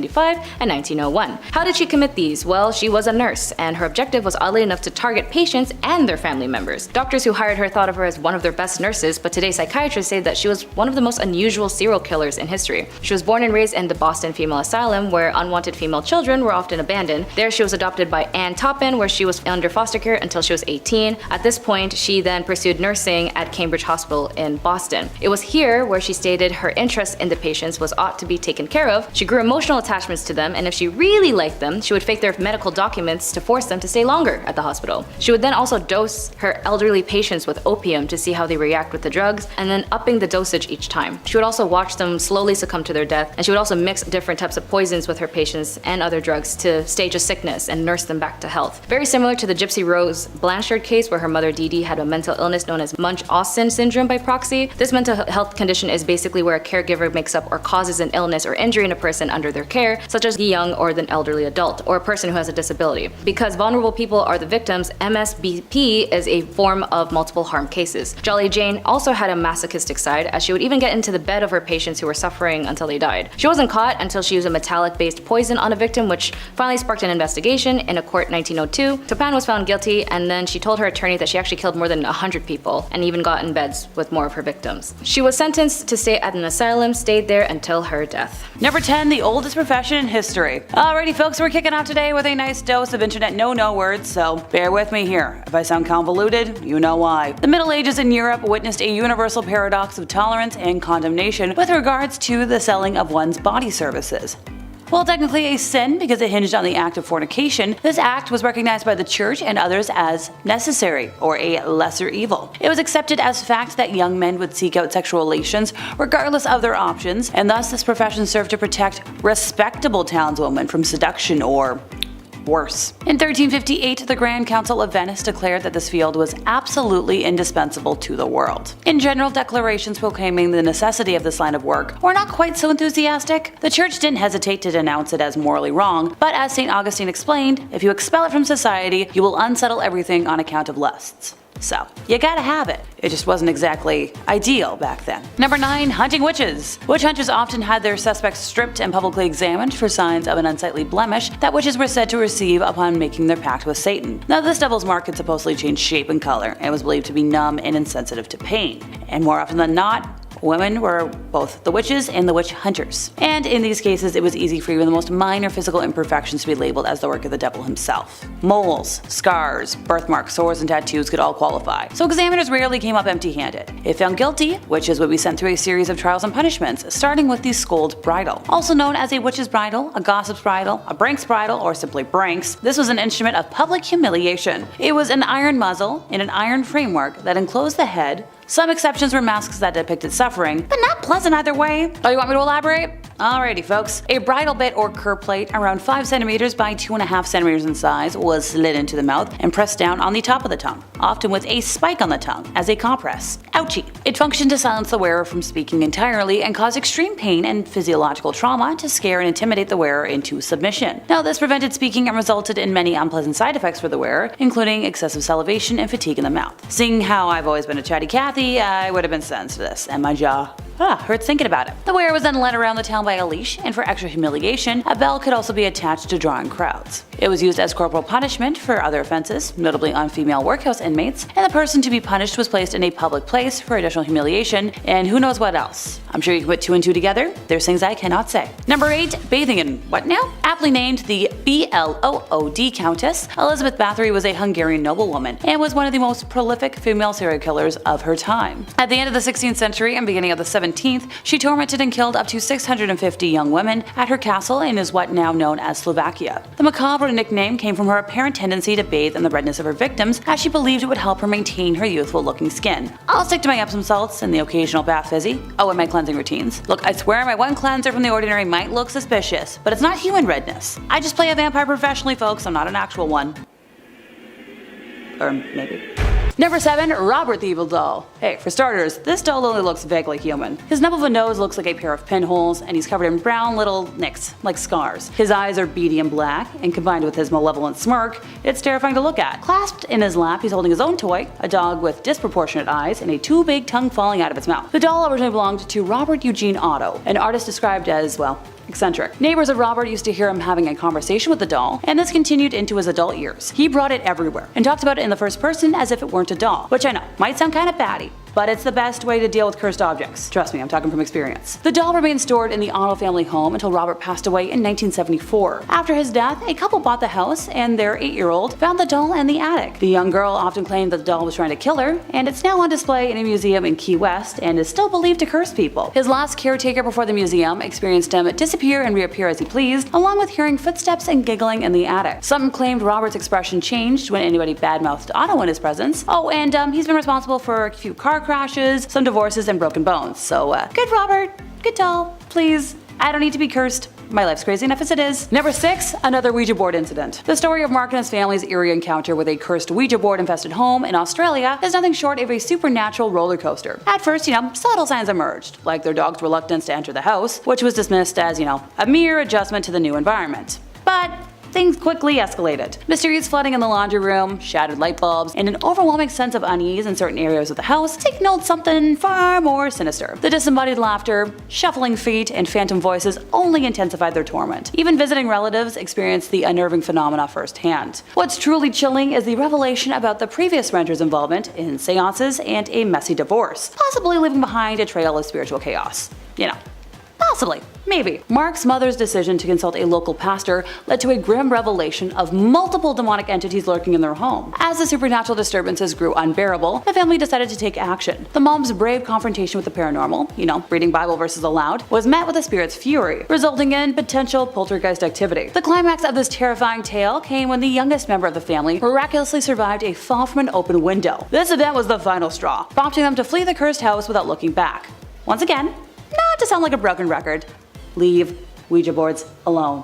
and 1901. How did she commit these? Well, she was a nurse, and her objective was oddly enough to target patients and their family members. Doctors who hired her thought of her as one of their best nurses, but today psychiatrists say that she was one of the most unusual serial killers in history. She was born and raised in the Boston Female Asylum, where unwanted female children were often abandoned. There she was adopted by Ann Toppin, where she was under foster care until she was 18. At this point, she then pursued nursing at Cambridge Hospital in Boston. It was here where she stated her interest in the patients was ought to be taken care of. She grew emotional attachments to them, and if she really liked them, she would fake their medical documents to force them to stay longer at the hospital. She would then also dose her elderly patients with opium to see how they react with the drugs, and then upping the dosage each time. She would also watch them slowly succumb to their death, and she would also mix different types of poisons with her patients and other drugs to stage a sickness and nurse them back to health. Very similar to the Gypsy Rose Blanchard case, where her mother Dee Dee had a mental illness known as Munch-Austin syndrome by proxy. This mental health condition is basically where a caregiver makes up or causes an illness or injury in a person under their care, such as the young or the elderly adult, or a person who has a disability. Because vulnerable people are the victims, MSBP is a form of multiple harm cases. Jolly Jane also had a masochistic side, as she would even get into the bed of her patients who were suffering until they died. She wasn't caught until she used a metallic-based poison on a victim, which finally sparked an investigation. In a court 1902, Toppin was found guilty, and then she told her attorney that she actually killed more than 100 people and even got in beds with more of her victims. She was sentenced to stay at an asylum, stayed there until her death. Number 10, the oldest profession in history. Alrighty folks, we're kicking off today with a nice dose of internet no words, so bear with me here. If I sound convoluted, you know why. The Middle Ages in Europe witnessed a universal paradox of tolerance and condemnation with regards to the selling of one's body services. While technically a sin because it hinged on the act of fornication, this act was recognized by the church and others as necessary, or a lesser evil. It was accepted as fact that young men would seek out sexual relations regardless of their options, and thus this profession served to protect respectable townswomen from seduction or worse. In 1358, the Grand Council of Venice declared that this field was absolutely indispensable to the world. In general, declarations proclaiming the necessity of this line of work were not quite so enthusiastic. The church didn't hesitate to denounce it as morally wrong, but as St. Augustine explained, if you expel it from society, you will unsettle everything on account of lusts. So, you gotta have it. It just wasn't exactly ideal back then. Number 9. Hunting witches. Witch hunters often had their suspects stripped and publicly examined for signs of an unsightly blemish that witches were said to receive upon making their pact with Satan. Now, this devil's mark could supposedly change shape and color, and was believed to be numb and insensitive to pain. And more often than not, women were both the witches and the witch hunters. And in these cases, it was easy for even the most minor physical imperfections to be labeled as the work of the devil himself. Moles, scars, birthmarks, sores, and tattoos could all qualify, so examiners rarely came up empty-handed. If found guilty, witches would be sent through a series of trials and punishments, starting with the scold bridle. Also known as a witch's bridle, a gossip's bridle, a brank's bridle, or simply branks, this was an instrument of public humiliation. It was an iron muzzle in an iron framework that enclosed the head. Some exceptions were masks that depicted suffering, but not pleasant either way. Oh, you want me to elaborate? Alrighty folks, a bridle bit or cur plate around 5 cm by 2.5 cm in size was slid into the mouth and pressed down on the top of the tongue, often with a spike on the tongue as a compress. Ouchie. It functioned to silence the wearer from speaking entirely and cause extreme pain and physiological trauma to scare and intimidate the wearer into submission. Now, this prevented speaking and resulted in many unpleasant side effects for the wearer, including excessive salivation and fatigue in the mouth. Seeing how I've always been a chatty Cathy, I would have been sentenced to this, and my jaw hurts thinking about it. The wearer was then led around the town by a leash, and for extra humiliation, a bell could also be attached to drawing crowds. It was used as corporal punishment for other offenses, notably on female workhouse inmates, and the person to be punished was placed in a public place for additional humiliation, and who knows what else. I'm sure you can put 2 and 2 together. There's things I cannot say. Number 8. Bathing in what now? Aptly named the Bodd Countess, Elizabeth Bathri was a Hungarian noblewoman and was one of the most prolific female serial killers of her time. At the end of the 16th century and beginning of the 17th, she tormented and killed up to 650 young women at her castle in what now known as Slovakia. The macabre nickname came from her apparent tendency to bathe in the redness of her victims, as she believed it would help her maintain her youthful looking skin. I'll stick to my Epsom salts and the occasional bath fizzy. Oh, and my cleansing routines. Look, I swear my one cleanser from the ordinary might look suspicious, but it's not human redness. I just play a vampire professionally, folks. I'm not an actual one. Or maybe. Number 7. Robert the Evil Doll. Hey, for starters, this doll only looks vaguely human. His nub of a nose looks like a pair of pinholes, and he's covered in brown little nicks, like scars. His eyes are beady and black, and combined with his malevolent smirk, it's terrifying to look at. Clasped in his lap, he's holding his own toy, a dog with disproportionate eyes and a too big tongue falling out of its mouth. The doll originally belonged to Robert Eugene Otto, an artist described as, well, eccentric. Neighbors of Robert used to hear him having a conversation with the doll, and this continued into his adult years. He brought it everywhere, and talked about it in the first person as if it weren't a doll, which I know, might sound kinda batty, but it's the best way to deal with cursed objects. Trust me, I'm talking from experience. The doll remained stored in the Otto family home until Robert passed away in 1974. After his death, a couple bought the house, and their 8-year-old found the doll in the attic. The young girl often claimed that the doll was trying to kill her, and it's now on display in a museum in Key West and is still believed to curse people. His last caretaker before the museum experienced him disappear and reappear as he pleased, along with hearing footsteps and giggling in the attic. Some claimed Robert's expression changed when anybody badmouthed Otto in his presence. Oh, and he's been responsible for a few car crashes, some divorces, and broken bones. So, good Robert, good doll, please. I don't need to be cursed. My life's crazy enough as it is. Number 6. Another Ouija board incident. The story of Mark and his family's eerie encounter with a cursed Ouija board infested home in Australia is nothing short of a supernatural roller coaster. At first, subtle signs emerged, like their dog's reluctance to enter the house, which was dismissed as, a mere adjustment to the new environment. But things quickly escalated. Mysterious flooding in the laundry room, shattered light bulbs, and an overwhelming sense of unease in certain areas of the house signaled something far more sinister. The disembodied laughter, shuffling feet, and phantom voices only intensified their torment. Even visiting relatives experienced the unnerving phenomena firsthand. What's truly chilling is the revelation about the previous renter's involvement in seances and a messy divorce, possibly leaving behind a trail of spiritual chaos. Possibly. Maybe. Mark's mother's decision to consult a local pastor led to a grim revelation of multiple demonic entities lurking in their home. As the supernatural disturbances grew unbearable, the family decided to take action. The mom's brave confrontation with the paranormal, reading Bible verses aloud, was met with the spirit's fury, resulting in potential poltergeist activity. The climax of this terrifying tale came when the youngest member of the family miraculously survived a fall from an open window. This event was the final straw, prompting them to flee the cursed house without looking back. Once again, not to sound like a broken record, leave Ouija boards alone.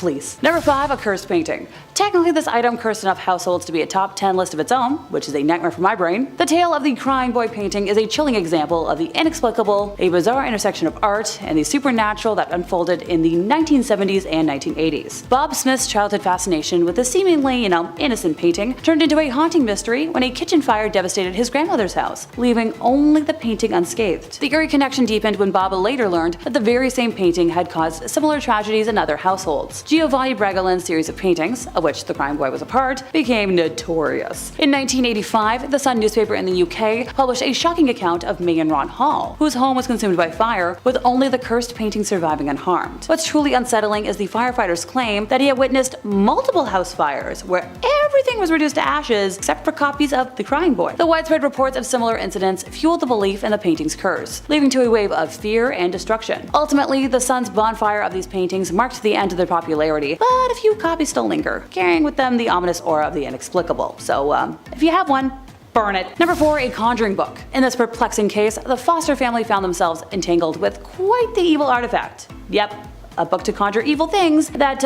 please. Number 5, a cursed painting. Technically, this item cursed enough households to be a top 10 list of its own, which is a nightmare for my brain. The tale of the crying boy painting is a chilling example of the inexplicable, a bizarre intersection of art and the supernatural that unfolded in the 1970s and 1980s. Bob Smith's childhood fascination with the seemingly, innocent painting turned into a haunting mystery when a kitchen fire devastated his grandmother's house, leaving only the painting unscathed. The eerie connection deepened when Bob later learned that the very same painting had caused similar tragedies in other households. Giovanni Bregolin's series of paintings, of which the crying boy was a part, became notorious. In 1985, the Sun newspaper in the UK published a shocking account of May and Ron Hall, whose home was consumed by fire, with only the cursed painting surviving unharmed. What's truly unsettling is the firefighters' claim that he had witnessed multiple house fires where everything was reduced to ashes except for copies of The Crying Boy. The widespread reports of similar incidents fueled the belief in the painting's curse, leading to a wave of fear and destruction. Ultimately, the Sun's bonfire of these paintings marked the end of their popularity, but a few copies still linger, carrying with them the ominous aura of the inexplicable. So, if you have one, burn it. Number 4, a Conjuring Book. In this perplexing case, the Foster family found themselves entangled with quite the evil artifact. Yep, a book to conjure evil things that,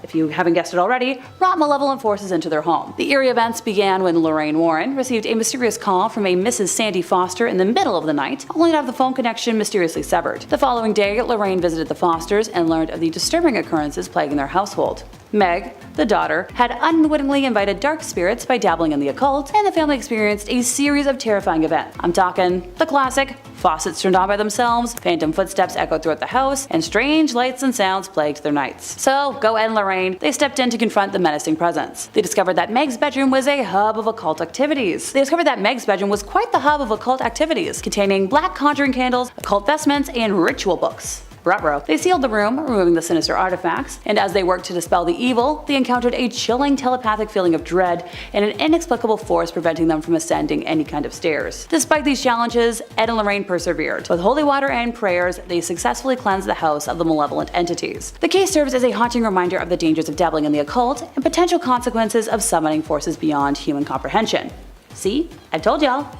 if you haven't guessed it already, brought malevolent forces into their home. The eerie events began when Lorraine Warren received a mysterious call from a Mrs. Sandy Foster in the middle of the night, only to have the phone connection mysteriously severed. The following day, Lorraine visited the Fosters and learned of the disturbing occurrences plaguing their household. Meg, the daughter, had unwittingly invited dark spirits by dabbling in the occult, and the family experienced a series of terrifying events. I'm talking the classic: faucets turned on by themselves, phantom footsteps echoed throughout the house, and strange lights and sounds plagued their nights. So, go Ed and Lorraine, they stepped in to confront the menacing presence. They discovered that Meg's bedroom was a hub of occult activities. Quite the hub of occult activities, containing black conjuring candles, occult vestments, and ritual books. Ruh-roh. They sealed the room, removing the sinister artifacts, and as they worked to dispel the evil, they encountered a chilling telepathic feeling of dread and an inexplicable force preventing them from ascending any kind of stairs. Despite these challenges, Ed and Lorraine persevered. With holy water and prayers, they successfully cleansed the house of the malevolent entities. The case serves as a haunting reminder of the dangers of dabbling in the occult and potential consequences of summoning forces beyond human comprehension. See? I told y'all.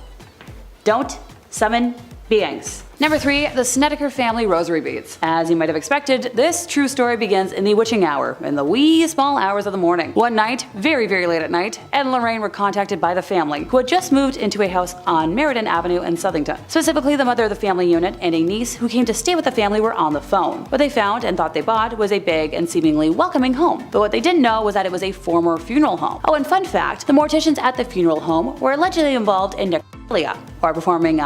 Don't summon beings. Number 3, the Snedeker family rosary beads. As you might have expected, this true story begins in the witching hour, in the wee small hours of the morning. One night, very late at night, Ed and Lorraine were contacted by the family, who had just moved into a house on Meriden Avenue in Southington. Specifically, the mother of the family unit and a niece who came to stay with the family were on the phone. What they found and thought they bought was a big and seemingly welcoming home. But what they didn't know was that it was a former funeral home. Oh, and fun fact, the morticians at the funeral home were allegedly involved in necrophilia, or performing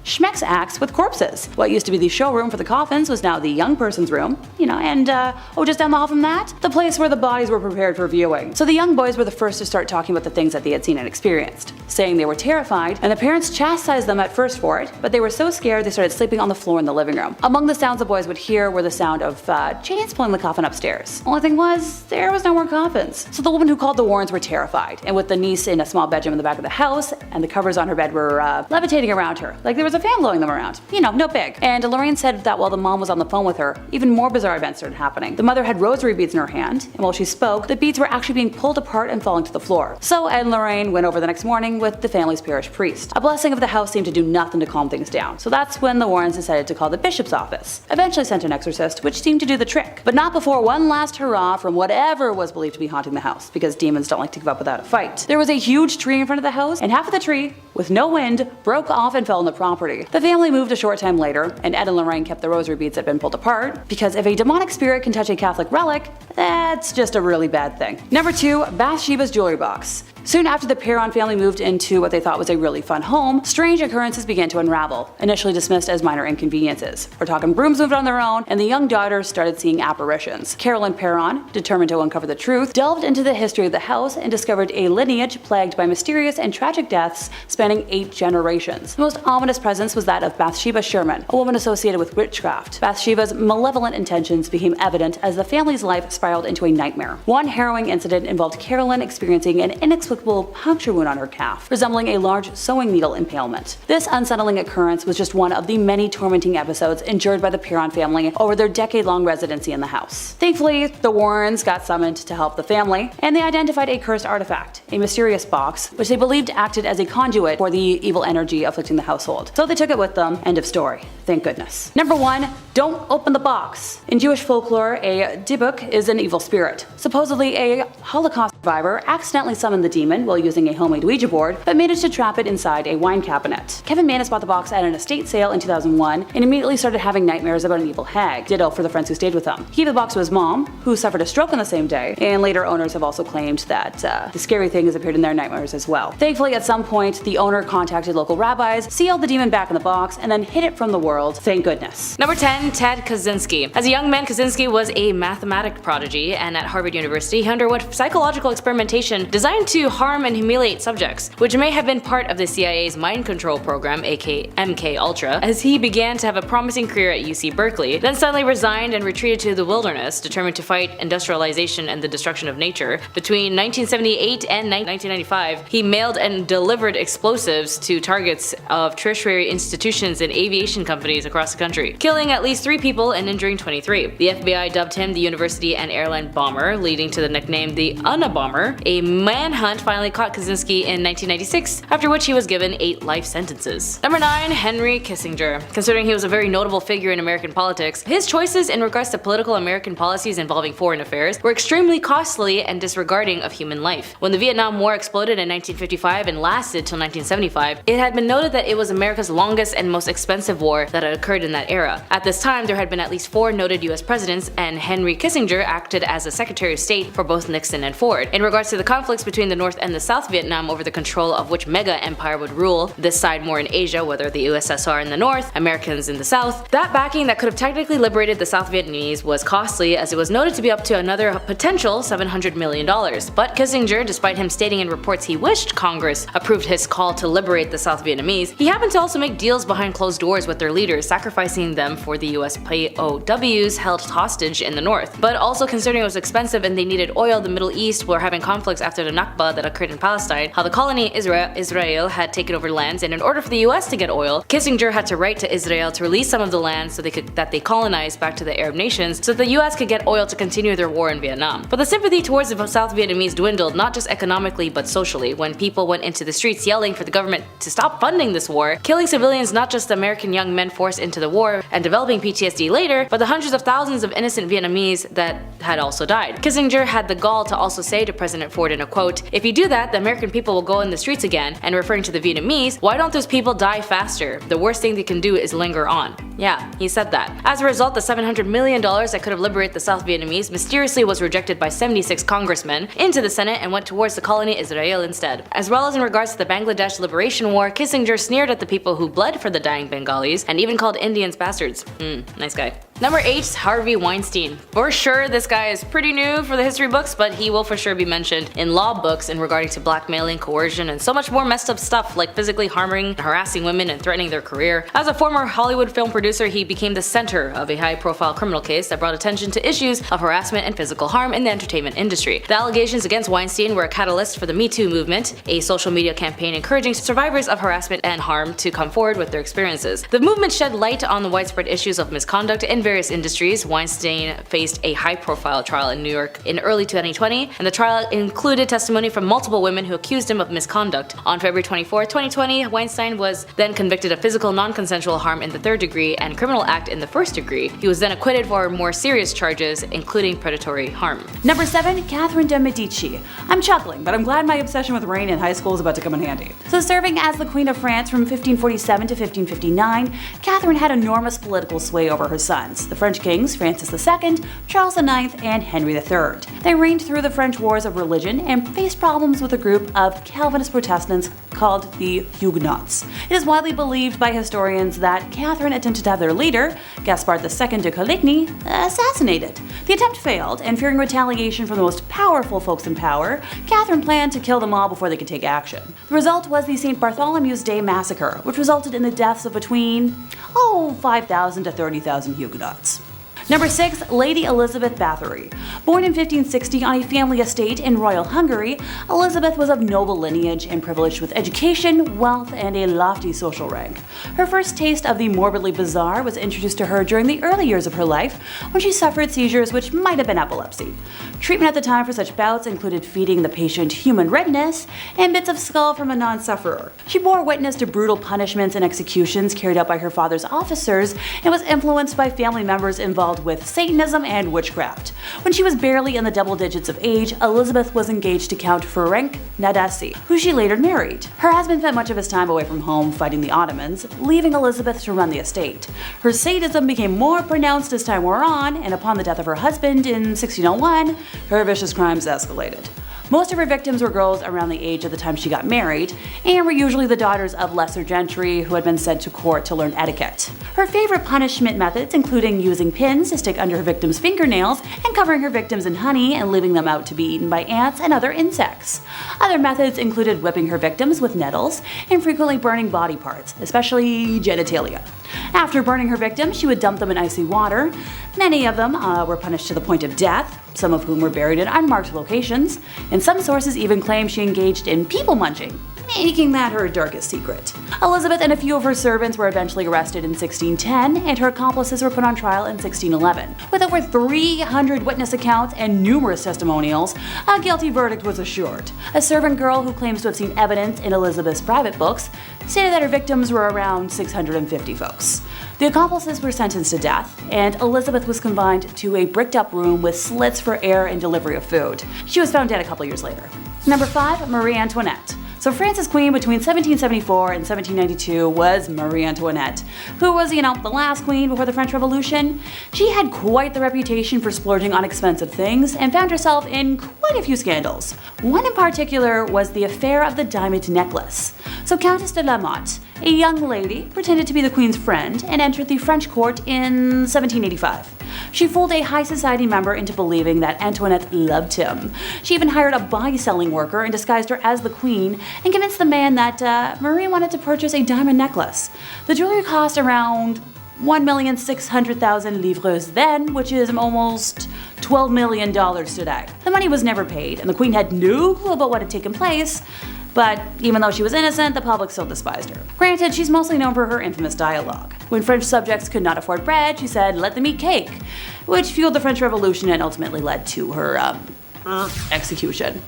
schmex acts with corpses. What used to be the showroom for the coffins was now the young person's room, and just down the hall from that, the place where the bodies were prepared for viewing. So the young boys were the first to start talking about the things that they had seen and experienced, saying they were terrified, and the parents chastised them at first for it, but they were so scared they started sleeping on the floor in the living room. Among the sounds the boys would hear were the sound of chains pulling the coffin upstairs. Only thing was, there was no more coffins. So the woman who called the Warrens were terrified, and with the niece in a small bedroom in the back of the house, and the covers on her bed were levitating around her, like there was a fan blowing them around. No big. And Lorraine said that while the mom was on the phone with her, even more bizarre events started happening. The mother had rosary beads in her hand, and while she spoke, the beads were actually being pulled apart and falling to the floor. So Ed and Lorraine went over the next morning with the family's parish priest. A blessing of the house seemed to do nothing to calm things down, so that's when the Warrens decided to call the bishop's office. Eventually sent an exorcist, which seemed to do the trick. But not before one last hurrah from whatever was believed to be haunting the house, because demons don't like to give up without a fight. There was a huge tree in front of the house, and half of the tree, with no wind, broke off and fell on the property. The family moved a short time later, and Ed and Lorraine kept the rosary beads that had been pulled apart, because if a demonic spirit can touch a Catholic relic, that's just a really bad thing. Number 2, Bathshebas Jewelry Box. Soon after the Perron family moved into what they thought was a really fun home, strange occurrences began to unravel, initially dismissed as minor inconveniences. We're talking brooms moved on their own, and the young daughters started seeing apparitions. Carolyn Perron, determined to uncover the truth, delved into the history of the house and discovered a lineage plagued by mysterious and tragic deaths spanning 8 generations. The most ominous presence was that of Bathsheba Sherman, a woman associated with witchcraft. Bathsheba's malevolent intentions became evident as the family's life spiraled into a nightmare. One harrowing incident involved Carolyn experiencing an inexplicable puncture wound on her calf, resembling a large sewing needle impalement. This unsettling occurrence was just one of the many tormenting episodes endured by the Perron family over their decade-long residency in the house. Thankfully, the Warrens got summoned to help the family, and they identified a cursed artifact, a mysterious box, which they believed acted as a conduit conduit for the evil energy afflicting the household. So they took it with them. End of story. Thank goodness. Number 1. Don't open the box. In Jewish folklore, a dibuk is an evil spirit. Supposedly, a Holocaust survivor accidentally summoned the demon while using a homemade Ouija board, but managed to trap it inside a wine cabinet. Kevin Mannis bought the box at an estate sale in 2001 and immediately started having nightmares about an evil hag. Ditto for the friends who stayed with him. He gave the box to his mom, who suffered a stroke on the same day, and later owners have also claimed that the scary thing has appeared in their nightmares as well. Thankfully, at some point, the owner contacted local rabbis, sealed the demon back in the box, and then hid it from the world. Thank goodness. Number 10. Ted Kazinski. As a young man, Kazinski was a mathematic prodigy, and at Harvard University, he underwent psychological experimentation designed to harm and humiliate subjects, which may have been part of the CIA's mind control program, aka MK Ultra, as he began to have a promising career at UC Berkeley, then suddenly resigned and retreated to the wilderness, determined to fight industrialization and the destruction of nature. Between 1978 and 1995, he mailed and delivered explosives to targets of tertiary institutions and aviation companies across the country, killing at least 3 people and injuring 23. The FBI dubbed him the University and Airline Bomber, leading to the nickname the Unabomber. A manhunt finally caught Kazinski in 1996, after which he was given 8 life sentences. Number 9. Henry Kissinger. Considering he was a very notable figure in American politics, his choices in regards to political American policies involving foreign affairs were extremely costly and disregarding of human life. When the Vietnam War exploded in 1955 and lasted till 1975, it had been noted that it was America's longest and most expensive war that had occurred in that era. At this time, there had been at least 4 noted US presidents, and Henry Kissinger acted as a Secretary of State for both Nixon and Ford. In regards to the conflicts between the North and the South Vietnam over the control of which mega empire would rule, this side more in Asia, whether the USSR in the North, Americans in the South, that backing that could have technically liberated the South Vietnamese was costly, as it was noted to be up to another potential $700 million. But Kissinger, despite him stating in reports he wished Congress approved his call to liberate the South Vietnamese, he happened to also make deals behind closed doors with their leaders, sacrificing them for the US POWs held hostage in the North. But also considering it was expensive and they needed oil, the Middle East were having conflicts after the Nakba that occurred in Palestine, how the colony Israel had taken over lands, and in order for the US to get oil, Kissinger had to write to Israel to release some of the land so that they colonized back to the Arab nations so that the US could get oil to continue their war in Vietnam. But the sympathy towards the South Vietnamese dwindled, not just economically but socially, when people went into the streets yelling for the government to stop funding this war, killing civilians, not just American young men forced into the war and developing PTSD later, but the hundreds of thousands of innocent Vietnamese that had also died. Kissinger had the gall to also say to President Ford in a quote, "If you do that, the American people will go in the streets again," and referring to the Vietnamese, "Why don't those people die faster? The worst thing they can do is linger on." Yeah, he said that. As a result, the $700 million that could have liberated the South Vietnamese mysteriously was rejected by 76 congressmen into the Senate and went towards the colony Israel instead. As well as in regards to the Bangladesh Liberation War, Kissinger sneered at the people who bled for the dying Bengalis and even called Indians bastards. Nice guy. Number 8. Harvey Weinstein. For sure, this guy is pretty new for the history books, but he will for sure be mentioned in law books in regarding to blackmailing, coercion, and so much more messed up stuff like physically harming and harassing women and threatening their career. As a former Hollywood film producer, he became the center of a high-profile criminal case that brought attention to issues of harassment and physical harm in the entertainment industry. The allegations against Weinstein were a catalyst for the Me Too movement, a social media campaign encouraging survivors of harassment and harm to come forward with their experiences. The movement shed light on the widespread issues of misconduct in various industries. Weinstein faced a high-profile trial in New York in early 2020, and the trial included testimony from multiple women who accused him of misconduct. On February 24, 2020, Weinstein was then convicted of physical non-consensual harm in the 3rd degree and criminal act in the 1st degree. He was then acquitted for more serious charges, including predatory harm. Number 7. Catherine de Medici. I'm chuckling, but I'm glad my obsession with rain in high school is about to come in handy. So serving as the Queen of France from 1547 to 1559, Catherine had enormous political sway over her sons, the French kings Francis II, Charles IX, and Henry III. They reigned through the French wars of religion and faced problems with a group of Calvinist Protestants called the Huguenots. It is widely believed by historians that Catherine attempted to have their leader, Gaspard II de Coligny, assassinated. The attempt failed, and fearing retaliation from the most powerful folks in power, Catherine planned to kill them all before they could take action. The result was the St. Bartholomew's Day Massacre, which resulted in the deaths of between 5,000 to 30,000 Huguenots. Number 6. Lady Elizabeth Bathri. Born in 1560 on a family estate in royal Hungary, Elizabeth was of noble lineage and privileged with education, wealth, and a lofty social rank. Her first taste of the morbidly bizarre was introduced to her during the early years of her life when she suffered seizures which might have been epilepsy. Treatment at the time for such bouts included feeding the patient human redness and bits of skull from a non-sufferer. She bore witness to brutal punishments and executions carried out by her father's officers and was influenced by family members involved with Satanism and witchcraft. When she was barely in the double digits of age, Elizabeth was engaged to Count Ferenc Nadasdy, who she later married. Her husband spent much of his time away from home fighting the Ottomans, leaving Elizabeth to run the estate. Her sadism became more pronounced as time wore on, and upon the death of her husband in 1601, her vicious crimes escalated. Most of her victims were girls around the age of the time she got married, and were usually the daughters of lesser gentry who had been sent to court to learn etiquette. Her favorite punishment methods including using pins to stick under her victims' fingernails and covering her victims in honey and leaving them out to be eaten by ants and other insects. Other methods included whipping her victims with nettles and frequently burning body parts, especially genitalia. After burning her victims, she would dump them in icy water. Many of them were punished to the point of death, some of whom were buried in unmarked locations, and some sources even claim she engaged in people munching, making that her darkest secret. Elizabeth and a few of her servants were eventually arrested in 1610, and her accomplices were put on trial in 1611. With over 300 witness accounts and numerous testimonials, a guilty verdict was assured. A servant girl who claims to have seen evidence in Elizabeth's private books stated that her victims were around 650 folks. The accomplices were sentenced to death, and Elizabeth was confined to a bricked-up room with slits for air and delivery of food. She was found dead a couple years later. Number 5. Marie Antoinette. So France's queen between 1774 and 1792 was Marie Antoinette, who was, the last queen before the French Revolution. She had quite the reputation for splurging on expensive things and found herself in quite a few scandals. One in particular was the affair of the diamond necklace. So Countess de la Motte, a young lady, pretended to be the queen's friend and entered the French court in 1785. She fooled a high society member into believing that Antoinette loved him. She even hired a buy-selling worker and disguised her as the queen and convinced the man that Marie wanted to purchase a diamond necklace. The jewelry cost around 1,600,000 livres then, which is almost $12 million today. The money was never paid, and the queen had no clue about what had taken place. But even though she was innocent, the public still despised her. Granted, she's mostly known for her infamous dialogue. When French subjects could not afford bread, she said, "Let them eat cake," which fueled the French Revolution and ultimately led to her execution.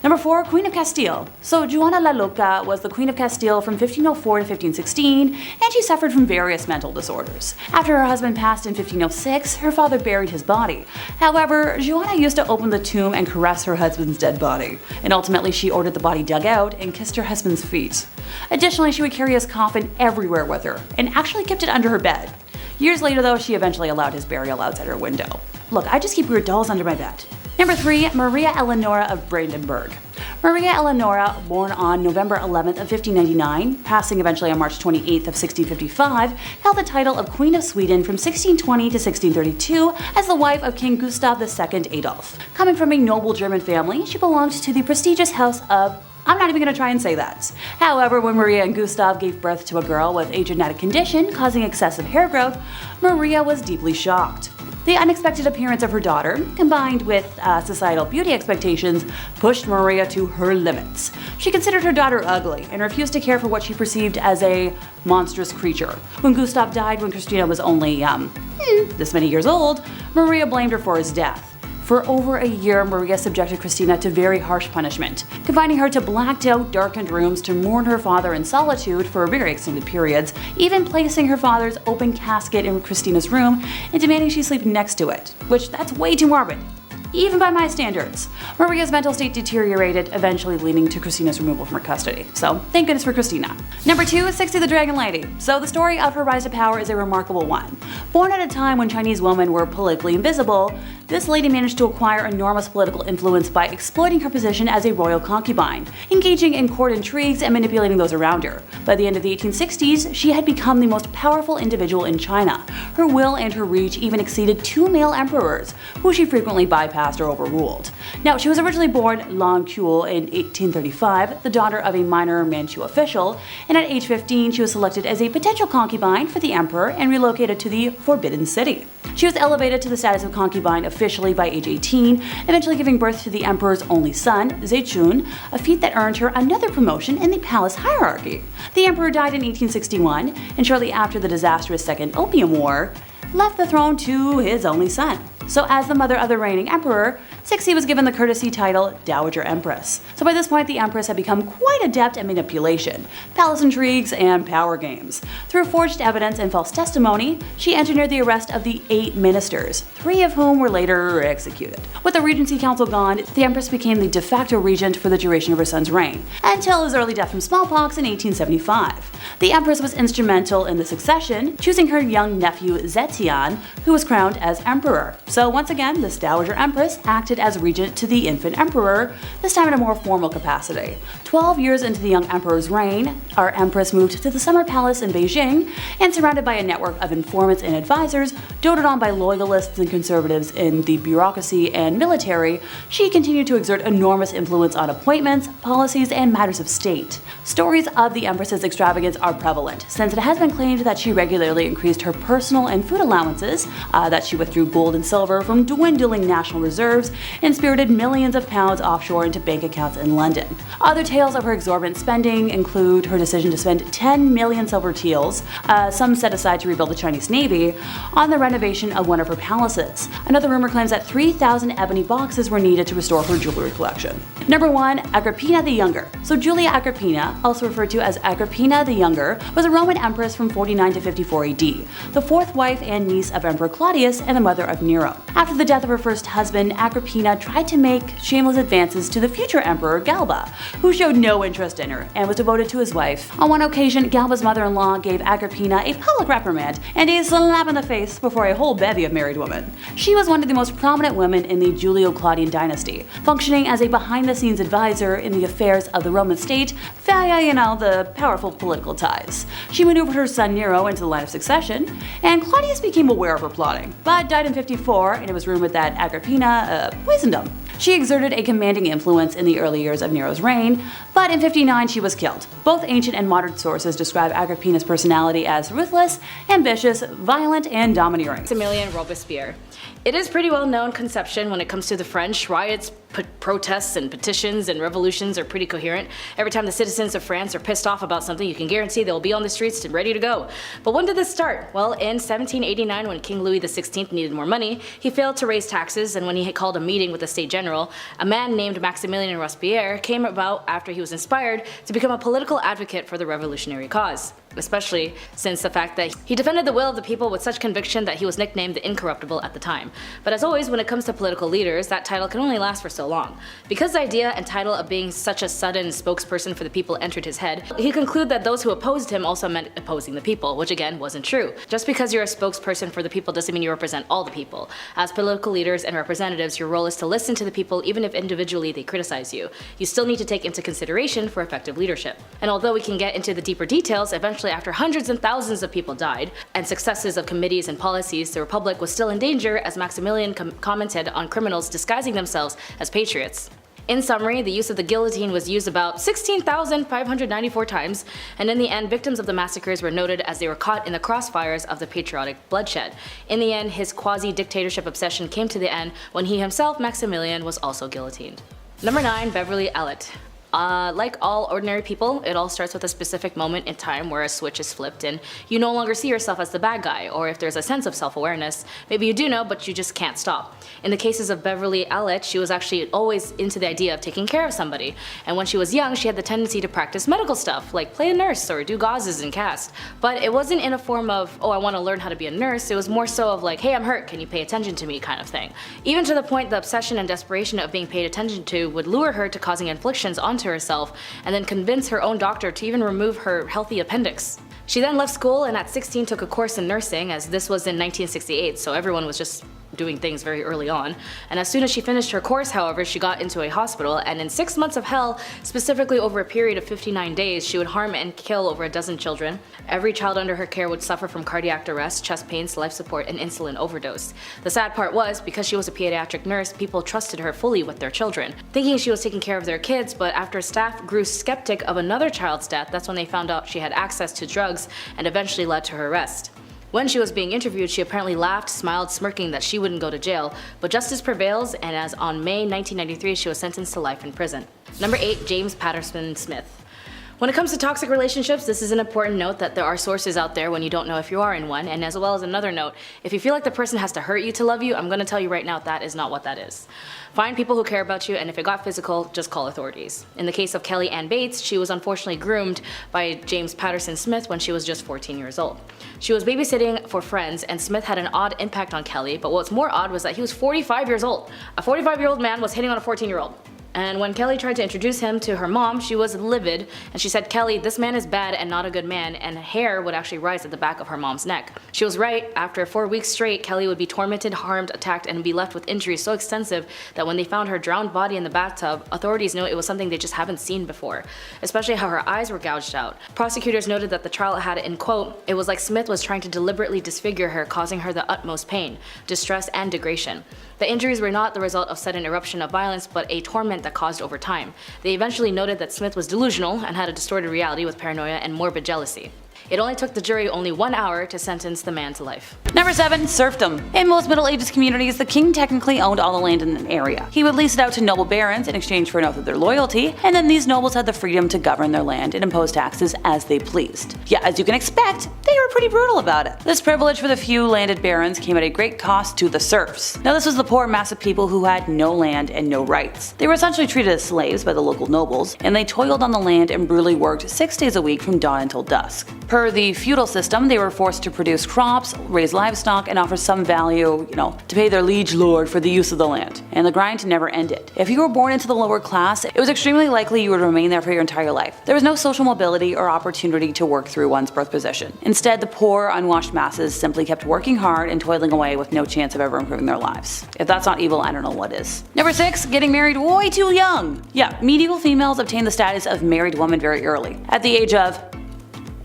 Number 4. Queen of Castile. So Juana la Loca was the Queen of Castile from 1504 to 1516, and she suffered from various mental disorders. After her husband passed in 1506, her father buried his body. However, Juana used to open the tomb and caress her husband's dead body, and ultimately she ordered the body dug out and kissed her husband's feet. Additionally, she would carry his coffin everywhere with her, and actually kept it under her bed. Years later though, she eventually allowed his burial outside her window. Look, I just keep weird dolls under my bed. Number 3. Maria Eleonora of Brandenburg. Maria Eleonora, born on November 11th of 1599, passing eventually on March 28th of 1655, held the title of Queen of Sweden from 1620 to 1632 as the wife of King Gustav II Adolf. Coming from a noble German family, she belonged to the prestigious house of... I'm not even going to try and say that. However, when Maria and Gustav gave birth to a girl with a genetic condition causing excessive hair growth, Maria was deeply shocked. The unexpected appearance of her daughter, combined with societal beauty expectations, pushed Maria to her limits. She considered her daughter ugly and refused to care for what she perceived as a monstrous creature. When Gustav died when Christina was only, this many years old, Maria blamed her for his death. For over a year, Maria subjected Christina to very harsh punishment, confining her to blacked-out, darkened rooms to mourn her father in solitude for very extended periods, even placing her father's open casket in Christina's room and demanding she sleep next to it, which that's way too morbid, even by my standards. Maria's mental state deteriorated, eventually leading to Christina's removal from her custody. So, thank goodness for Christina. Number 2 is Sixty the Dragon Lady. So the story of her rise to power is a remarkable one. Born at a time when Chinese women were politically invisible, this lady managed to acquire enormous political influence by exploiting her position as a royal concubine, engaging in court intrigues and manipulating those around her. By the end of the 1860s, she had become the most powerful individual in China. Her will and her reach even exceeded 2 male emperors, who she frequently bypassed or overruled. Now, she was originally born Lan Kuo in 1835, the daughter of a minor Manchu official, and at age 15 she was selected as a potential concubine for the emperor and relocated to the Forbidden City. She was elevated to the status of concubine officially by age 18, eventually giving birth to the emperor's only son, Zetan, a feat that earned her another promotion in the palace hierarchy. The emperor died in 1861, and shortly after the disastrous Second Opium War, left the throne to his only son. So as the mother of the reigning emperor, Cixi was given the courtesy title Dowager Empress. So by this point, the empress had become quite adept at manipulation, palace intrigues, and power games. Through forged evidence and false testimony, she engineered the arrest of the 8 ministers, 3 of whom were later executed. With the regency council gone, the empress became the de facto regent for the duration of her son's reign, until his early death from smallpox in 1875. The empress was instrumental in the succession, choosing her young nephew Zetan, who was crowned as emperor. So once again, this Dowager Empress acted as regent to the infant emperor, this time in a more formal capacity. 12 years into the young emperor's reign, our empress moved to the summer palace in Beijing, and surrounded by a network of informants and advisors, doted on by loyalists and conservatives in the bureaucracy and military, she continued to exert enormous influence on appointments, policies, and matters of state. Stories of the empress's extravagance are prevalent, since it has been claimed that she regularly increased her personal and food allowances, that she withdrew gold and silver from dwindling national reserves, and spirited millions of pounds offshore into bank accounts in London. Other tales of her exorbitant spending include her decision to spend 10 million silver taels, some set aside to rebuild the Chinese Navy, on the renovation of one of her palaces. Another rumor claims that 3,000 ebony boxes were needed to restore her jewelry collection. Number 1. Agrippina the Younger. So Julia Agrippina, also referred to as Agrippina the Younger, was a Roman empress from 49 to 54 AD, the 4th wife and niece of Emperor Claudius and the mother of Nero. After the death of her first husband, Agrippina tried to make shameless advances to the future emperor Galba, who showed no interest in her and was devoted to his wife. On one occasion, Galba's mother-in-law gave Agrippina a public reprimand and a slap in the face before a whole bevy of married women. She was one of the most prominent women in the Julio-Claudian dynasty, functioning as a behind-the-scenes advisor in the affairs of the Roman state via, the powerful political ties. She maneuvered her son Nero into the line of succession, and Claudius became aware of her plotting, but died in 54, and it was rumored that Agrippina poisoned him. She exerted a commanding influence in the early years of Nero's reign, but in 59 she was killed. Both ancient and modern sources describe Agrippina's personality as ruthless, ambitious, violent, and domineering. Maximillian Robespierre. It is pretty well known conception when it comes to the French. Riots, protests, and petitions and revolutions are pretty coherent. Every time the citizens of France are pissed off about something, you can guarantee they'll be on the streets and ready to go. But when did this start? Well, in 1789, when King Louis XVI needed more money, he failed to raise taxes, and when he had called a meeting with the State General, a man named Maximillian Rosier came about after he was inspired to become a political advocate for the revolutionary cause, especially since the fact that he defended the will of the people with such conviction that he was nicknamed the Incorruptible at the time. But as always, when it comes to political leaders, that title can only last for so long. Because the idea and title of being such a sudden spokesperson for the people entered his head, he concluded that those who opposed him also meant opposing the people, which again wasn't true. Just because you're a spokesperson for the people doesn't mean you represent all the people. As political leaders and representatives, your role is to listen to the people even if individually they criticize you. You still need to take into consideration for effective leadership. And although we can get into the deeper details, eventually after hundreds and thousands of people died, and successes of committees and policies, the Republic was still in danger as Maximilian commented on criminals disguising themselves as patriots. In summary, the use of the guillotine was used about 16,594 times, and in the end, victims of the massacres were noted as they were caught in the crossfires of the patriotic bloodshed. In the end, his quasi-dictatorship obsession came to the end when he himself, Maximilian, was also guillotined. Number 9. Beverly Ellett. Like all ordinary people, it all starts with a specific moment in time where a switch is flipped and you no longer see yourself as the bad guy, or if there's a sense of self-awareness, maybe you do know but you just can't stop. In the cases of Beverly Ellett, she was actually always into the idea of taking care of somebody, and when she was young she had the tendency to practice medical stuff, like play a nurse or do gauzes and cast. But it wasn't in a form of, oh I want to learn how to be a nurse, it was more so of like, hey I'm hurt, can you pay attention to me kind of thing. Even to the point the obsession and desperation of being paid attention to would lure her to causing inflictions onto herself and then convince her own doctor to even remove her healthy appendix. She then left school and at 16 took a course in nursing, as this was in 1968, so everyone was just doing things very early on. And as soon as she finished her course, however, she got into a hospital, and in 6 months of hell, specifically over a period of 59 days, she would harm and kill over a dozen children. Every child under her care would suffer from cardiac arrest, chest pains, life support, and insulin overdose. The sad part was, because she was a pediatric nurse, people trusted her fully with their children, thinking she was taking care of their kids, but after staff grew skeptic of another child's death, that's when they found out she had access to drugs and eventually led to her arrest. When she was being interviewed, she apparently laughed, smiled, smirking that she wouldn't go to jail, but justice prevails, and as on May 1993, she was sentenced to life in prison. Number 8. James Patterson Smith. When it comes to toxic relationships, this is an important note that there are sources out there when you don't know if you are in one, and as well as another note, if you feel like the person has to hurt you to love you, I'm going to tell you right now that is not what that is. Find people who care about you, and if it got physical, just call authorities. In the case of Kelly Ann Bates, she was unfortunately groomed by James Patterson Smith when she was just 14 years old. She was babysitting for friends, and Smith had an odd impact on Kelly, but what's more odd was that he was 45 years old. A 45-year-old man was hitting on a 14-year-old. And when Kelly tried to introduce him to her mom, she was livid, and she said, "Kelly, this man is bad and not a good man," and hair would actually rise at the back of her mom's neck. She was right. After 4 weeks straight, Kelly would be tormented, harmed, attacked, and be left with injuries so extensive that when they found her drowned body in the bathtub, authorities knew it was something they just haven't seen before, especially how her eyes were gouged out. Prosecutors noted that the trial had, in quote, "It was like Smith was trying to deliberately disfigure her, causing her the utmost pain, distress, and degradation. The injuries were not the result of sudden eruption of violence, but a torment that caused over time." They eventually noted that Smith was delusional and had a distorted reality with paranoia and morbid jealousy. It only took the jury only 1 hour to sentence the man to life. Number 7. Serfdom. In most Middle Ages communities, the king technically owned all the land in an area. He would lease it out to noble barons in exchange for an oath of their loyalty, and then these nobles had the freedom to govern their land and impose taxes as they pleased. Yeah, as you can expect, they were pretty brutal about it. This privilege for the few landed barons came at a great cost to the serfs. Now this was the poor mass of people who had no land and no rights. They were essentially treated as slaves by the local nobles, and they toiled on the land and brutally worked 6 days a week from dawn until dusk. Per the feudal system, they were forced to produce crops, raise livestock, and offer some value, to pay their liege lord for the use of the land. And the grind never ended. If you were born into the lower class, it was extremely likely you would remain there for your entire life. There was no social mobility or opportunity to work through one's birth position. Instead, the poor, unwashed masses simply kept working hard and toiling away with no chance of ever improving their lives. If that's not evil, I don't know what is. Number 6. Getting married way too young. Yeah, medieval females obtained the status of married woman very early. At the age of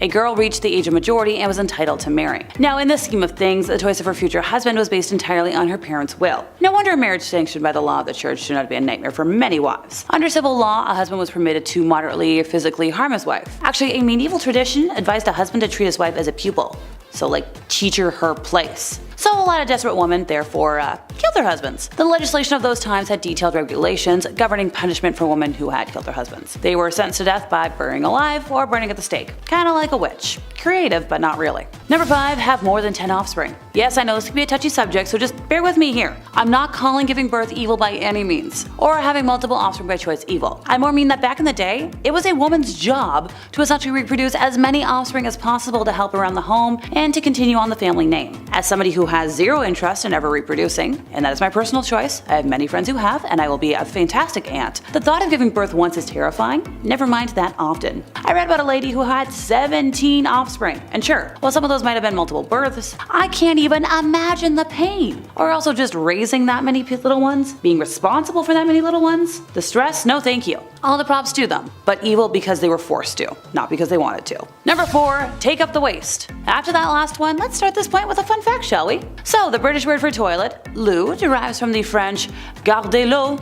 a girl reached the age of majority and was entitled to marry. Now, in this scheme of things, the choice of her future husband was based entirely on her parents' will. No wonder a marriage sanctioned by the law of the church turned out to be a nightmare for many wives. Under civil law, a husband was permitted to moderately physically harm his wife. Actually, a medieval tradition advised a husband to treat his wife as a pupil. So teach her place. So a lot of desperate women, therefore, killed their husbands. The legislation of those times had detailed regulations governing punishment for women who had killed their husbands. They were sentenced to death by burning alive or burning at the stake. Kinda like a witch. Creative, but not really. Number 5. Have more than 10 offspring. Yes, I know this can be a touchy subject, so just bear with me here. I'm not calling giving birth evil by any means, or having multiple offspring by choice evil. I more mean that back in the day, it was a woman's job to essentially reproduce as many offspring as possible to help around the home and to continue on the family name. As somebody who has zero interest in ever reproducing, and that is my personal choice, I have many friends who have, and I will be a fantastic aunt. The thought of giving birth once is terrifying, never mind that often. I read about a lady who had 17 offspring, and sure, while some of those might have been multiple births, I can't even imagine the pain. Or also just raising that many little ones, being responsible for that many little ones. The stress, no thank you. All the props to them, but evil because they were forced to, not because they wanted to. Number 4, take up the waist. After that last one, let's start this point with a fun fact, shall we? So the British word for toilet, loo, derives from the French gardez l'eau,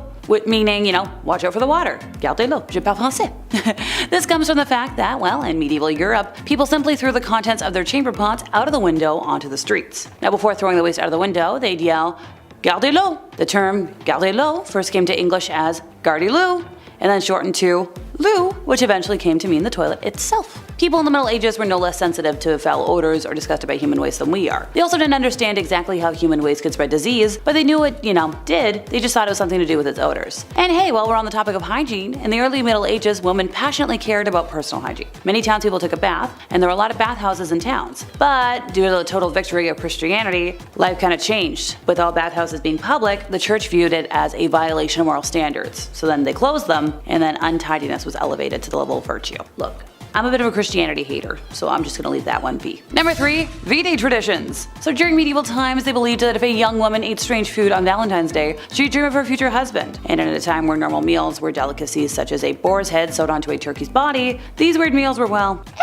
meaning, watch out for the water. Gardez l'eau, je parle français. This comes from the fact that, in medieval Europe, people simply threw the contents of their chamber pots out of the window onto the streets. Now before throwing the waste out of the window, they'd yell, gardez l'eau. The term gardez l'eau first came to English as gardy-loo, and then shortened to loo, which eventually came to mean the toilet itself. People in the Middle Ages were no less sensitive to foul odors or disgusted by human waste than we are. They also didn't understand exactly how human waste could spread disease, but they knew it, did. They just thought it was something to do with its odors. And hey, while we're on the topic of hygiene, in the early Middle Ages, women passionately cared about personal hygiene. Many townspeople took a bath, and there were a lot of bathhouses in towns. But due to the total victory of Christianity, life kind of changed. With all bathhouses being public, the church viewed it as a violation of moral standards. So then they closed them, and then untidiness was elevated to the level of virtue. Look, I'm a bit of a Christianity hater, so I'm just gonna leave that one be. Number 3, V-Day traditions. So during medieval times, they believed that if a young woman ate strange food on Valentine's Day, she'd dream of her future husband. And at a time where normal meals were delicacies such as a boar's head sewed onto a turkey's body, these weird meals were,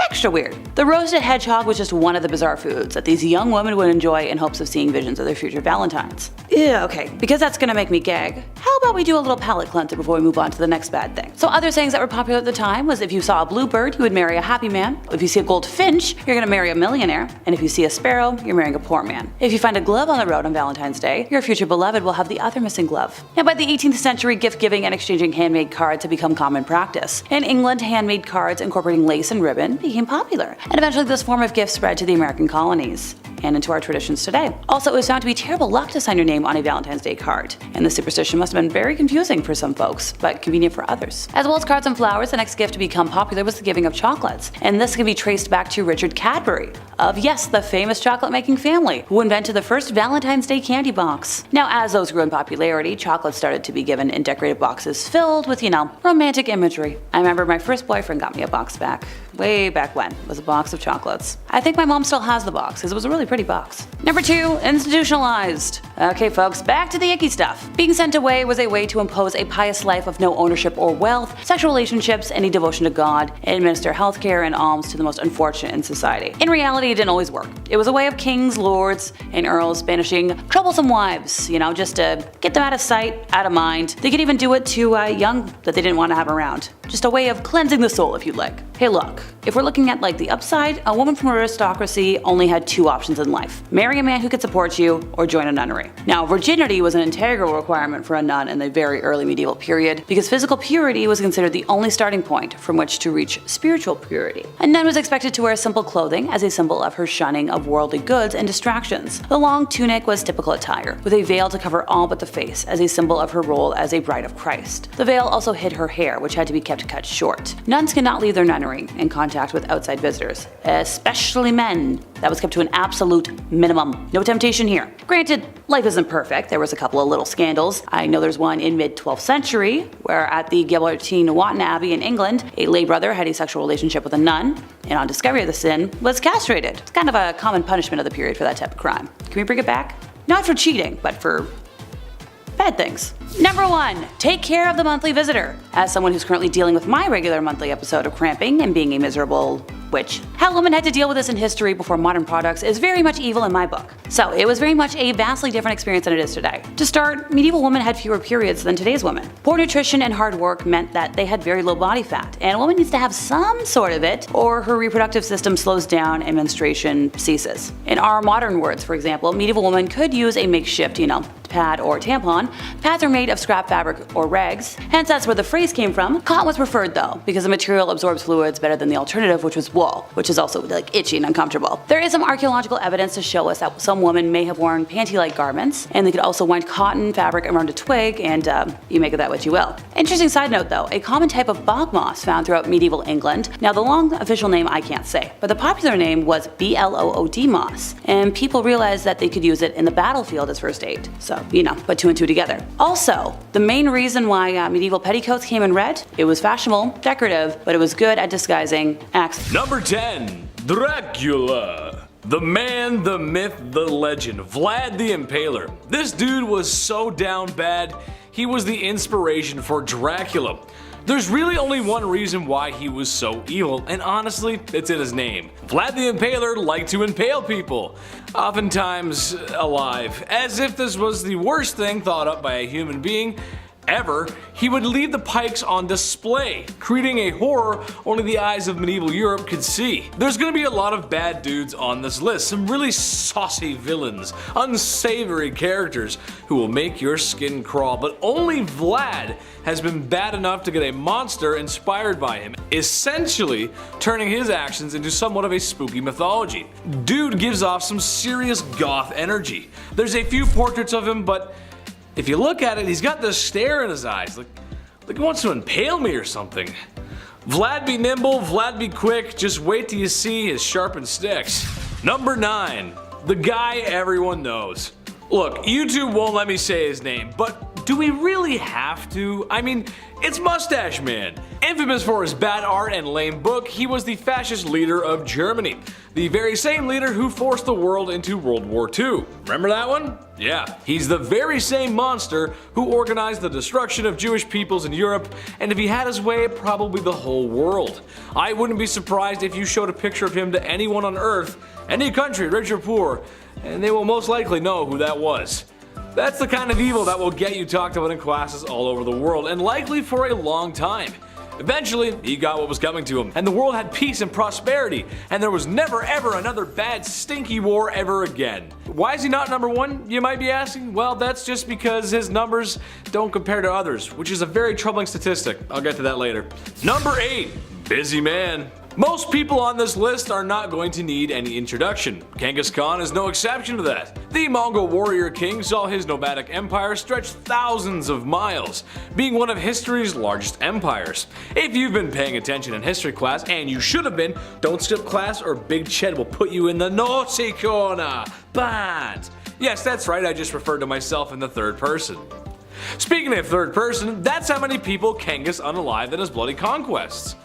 extra weird. The roasted hedgehog was just one of the bizarre foods that these young women would enjoy in hopes of seeing visions of their future Valentines. Yeah, okay, because that's gonna make me gag, how about we do a little palate cleanser before we move on to the next bad thing? So other sayings that were popular at the time was if you saw a bluebird, you would marry marry a happy man. If you see a goldfinch, you're gonna marry a millionaire. And if you see a sparrow, you're marrying a poor man. If you find a glove on the road on Valentine's Day, your future beloved will have the other missing glove. Now by the 18th century, gift giving and exchanging handmade cards had become common practice. In England, handmade cards incorporating lace and ribbon became popular, and eventually this form of gift spread to the American colonies and into our traditions today. Also, it was found to be terrible luck to sign your name on a Valentine's Day card, and the superstition must have been very confusing for some folks, but convenient for others. As well as cards and flowers, the next gift to become popular was the giving of chocolates, and this can be traced back to Richard Cadbury, of yes, the famous chocolate making family, who invented the first Valentine's Day candy box. Now as those grew in popularity, chocolates started to be given in decorated boxes filled with, romantic imagery. I remember my first boyfriend got me a box back, way back when, it was a box of chocolates. I think my mom still has the box, because it was a really pretty box. Number 2, institutionalized. Okay folks, back to the icky stuff. Being sent away was a way to impose a pious life of no ownership or wealth, sexual relationships, any devotion to God, and administer healthcare and alms to the most unfortunate in society. In reality, it didn't always work. It was a way of kings, lords, and earls banishing troublesome wives, just to get them out of sight, out of mind. They could even do it to young that they didn't want to have around. Just a way of cleansing the soul, if you like. Hey look, if we're looking at the upside, a woman from aristocracy only had 2 options in life. Marry a man who could support you, or join a nunnery. Now, virginity was an integral requirement for a nun in the very early medieval period, because physical purity was considered the only starting point from which to reach spiritual purity. A nun was expected to wear simple clothing as a symbol of her shunning of worldly goods and distractions. The long tunic was typical attire, with a veil to cover all but the face as a symbol of her role as a bride of Christ. The veil also hid her hair, which had to be kept cut short. Nuns could not leave their nunnery in contact with outside visitors, especially men. That was kept to an absolute minimum. No temptation here. Granted, life isn't perfect. There was a couple of little scandals. I know there's one in mid-12th century, where at the Gilbertine Wotton Abbey in England, a lay brother had a sexual relationship with a nun, and on discovery of the sin, was castrated. It's kind of a common punishment of the period for that type of crime. Can we bring it back? Not for cheating, but for bad things. Number 1, take care of the monthly visitor. As someone who's currently dealing with my regular monthly episode of cramping and being a miserable witch, how women had to deal with this in history before modern products is very much evil in my book. So it was very much a vastly different experience than it is today. To start, medieval women had fewer periods than today's women. Poor nutrition and hard work meant that they had very low body fat, and a woman needs to have some sort of it, or her reproductive system slows down and menstruation ceases. In our modern words, for example, medieval women could use a makeshift, pad or tampon. Pads are made of scrap fabric or rags, hence that's where the phrase came from. Cotton was preferred though, because the material absorbs fluids better than the alternative, which was wool, which is also itchy and uncomfortable. There is some archaeological evidence to show us that some women may have worn panty-like garments, and they could also wind cotton fabric around a twig, and you make of that what you will. Interesting side note though, a common type of bog moss found throughout medieval England. Now the long official name I can't say, but the popular name was Blood moss, and people realized that they could use it in the battlefield as first aid. So, put 2 and 2 together. Also, the main reason why medieval petticoats came in red, it was fashionable, decorative, but it was good at disguising acts. Number 10, Dracula. The man, the myth, the legend, Vlad the Impaler. This dude was so down bad, he was the inspiration for Dracula. There's really only one reason why he was so evil, and honestly, it's in his name. Vlad the Impaler liked to impale people, oftentimes alive. As if this was the worst thing thought up by a human being ever, he would leave the pikes on display, creating a horror only the eyes of medieval Europe could see. There's gonna be a lot of bad dudes on this list, some really saucy villains, unsavory characters who will make your skin crawl, but only Vlad has been bad enough to get a monster inspired by him, essentially turning his actions into somewhat of a spooky mythology. Dude gives off some serious goth energy. There's a few portraits of him, but if you look at it, he's got this stare in his eyes, like he wants to impale me or something. Vlad be nimble, Vlad be quick, just wait till you see his sharpened sticks. Number 9, the guy everyone knows. Look, YouTube won't let me say his name, but do we really have to? I mean, it's Mustache Man. Infamous for his bad art and lame book, he was the fascist leader of Germany. The very same leader who forced the world into World War II. Remember that one? Yeah, he's the very same monster who organized the destruction of Jewish peoples in Europe, and if he had his way, probably the whole world. I wouldn't be surprised if you showed a picture of him to anyone on Earth, any country, rich or poor, and they will most likely know who that was. That's the kind of evil that will get you talked about in classes all over the world, and likely for a long time. Eventually, he got what was coming to him, and the world had peace and prosperity, and there was never ever another bad stinky war ever again. Why is he not number 1, you might be asking? Well, that's just because his numbers don't compare to others, which is a very troubling statistic. I'll get to that later. Number 8. Busy man. Most people on this list are not going to need any introduction. Genghis Khan is no exception to that. The Mongol warrior king saw his nomadic empire stretch thousands of miles, being one of history's largest empires. If you've been paying attention in history class, and you should have been, don't skip class or Big Ched will put you in the naughty corner. Bad. Yes, that's right, I just referred to myself in the third person. Speaking of third person, that's how many people Genghis unalived in his bloody conquests.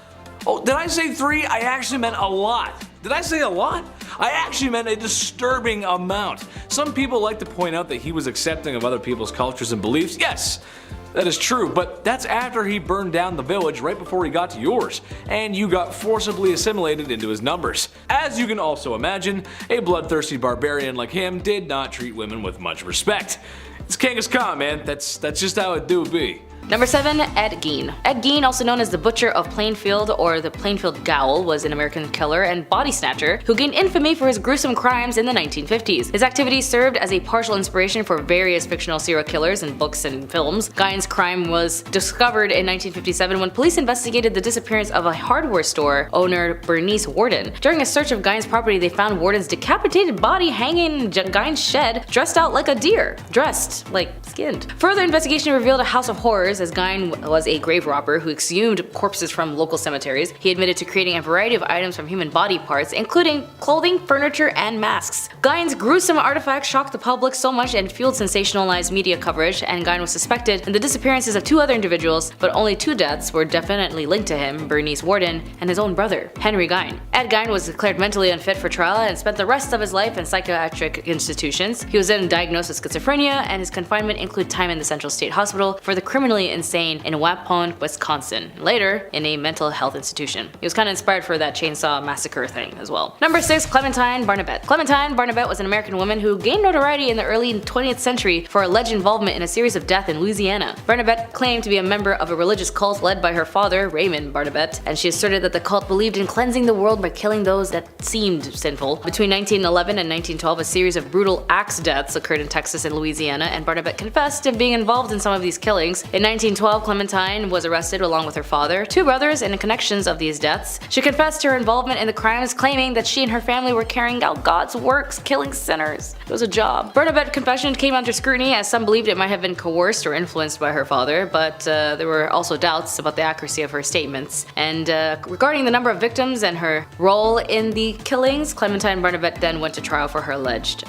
Oh, did I say 3? I actually meant a lot. Did I say a lot? I actually meant a disturbing amount. Some people like to point out that he was accepting of other people's cultures and beliefs. Yes, that is true, but that's after he burned down the village right before he got to yours, and you got forcibly assimilated into his numbers. As you can also imagine, a bloodthirsty barbarian like him did not treat women with much respect. It's Genghis Khan, man. That's just how it do be. Number 7. Ed Gein. Ed Gein, also known as the Butcher of Plainfield or the Plainfield Gowl, was an American killer and body snatcher who gained infamy for his gruesome crimes in the 1950s. His activities served as a partial inspiration for various fictional serial killers in books and films. Gein's crime was discovered in 1957 when police investigated the disappearance of a hardware store owner, Bernice Warden. During a search of Gein's property, they found Warden's decapitated body hanging in Gein's shed, dressed out like a deer. Dressed, like skinned. Further investigation revealed a house of horrors, as Gein was a grave robber who exhumed corpses from local cemeteries. He admitted to creating a variety of items from human body parts, including clothing, furniture, and masks. Gein's gruesome artifacts shocked the public so much and fueled sensationalized media coverage, and Gein was suspected in the disappearances of 2 other individuals, but only 2 deaths were definitely linked to him, Bernice Warden and his own brother, Henry Gein. Ed Gein was declared mentally unfit for trial and spent the rest of his life in psychiatric institutions. He was then diagnosed with schizophrenia, and his confinement included time in the Central State Hospital for the criminally insane in Waupun, Wisconsin, later in a mental health institution. He was kind of inspired for that chainsaw massacre thing as well. Number 6. Clementine Barnabette. Clementine Barnabette was an American woman who gained notoriety in the early 20th century for alleged involvement in a series of deaths in Louisiana. Barnabette claimed to be a member of a religious cult led by her father, Raymond Barnabette, and she asserted that the cult believed in cleansing the world by killing those that seemed sinful. Between 1911 and 1912, a series of brutal axe deaths occurred in Texas and Louisiana, and Barnabette confessed to being involved in some of these killings. In 1912, Clementine was arrested along with her father, 2 brothers, in the connections of these deaths. She confessed to her involvement in the crimes, claiming that she and her family were carrying out God's works, killing sinners. It was a job. Bernabette's confession came under scrutiny, as some believed it might have been coerced or influenced by her father, but there were also doubts about the accuracy of her statements. And regarding the number of victims and her role in the killings, Clementine Barnabette then went to trial for her alleged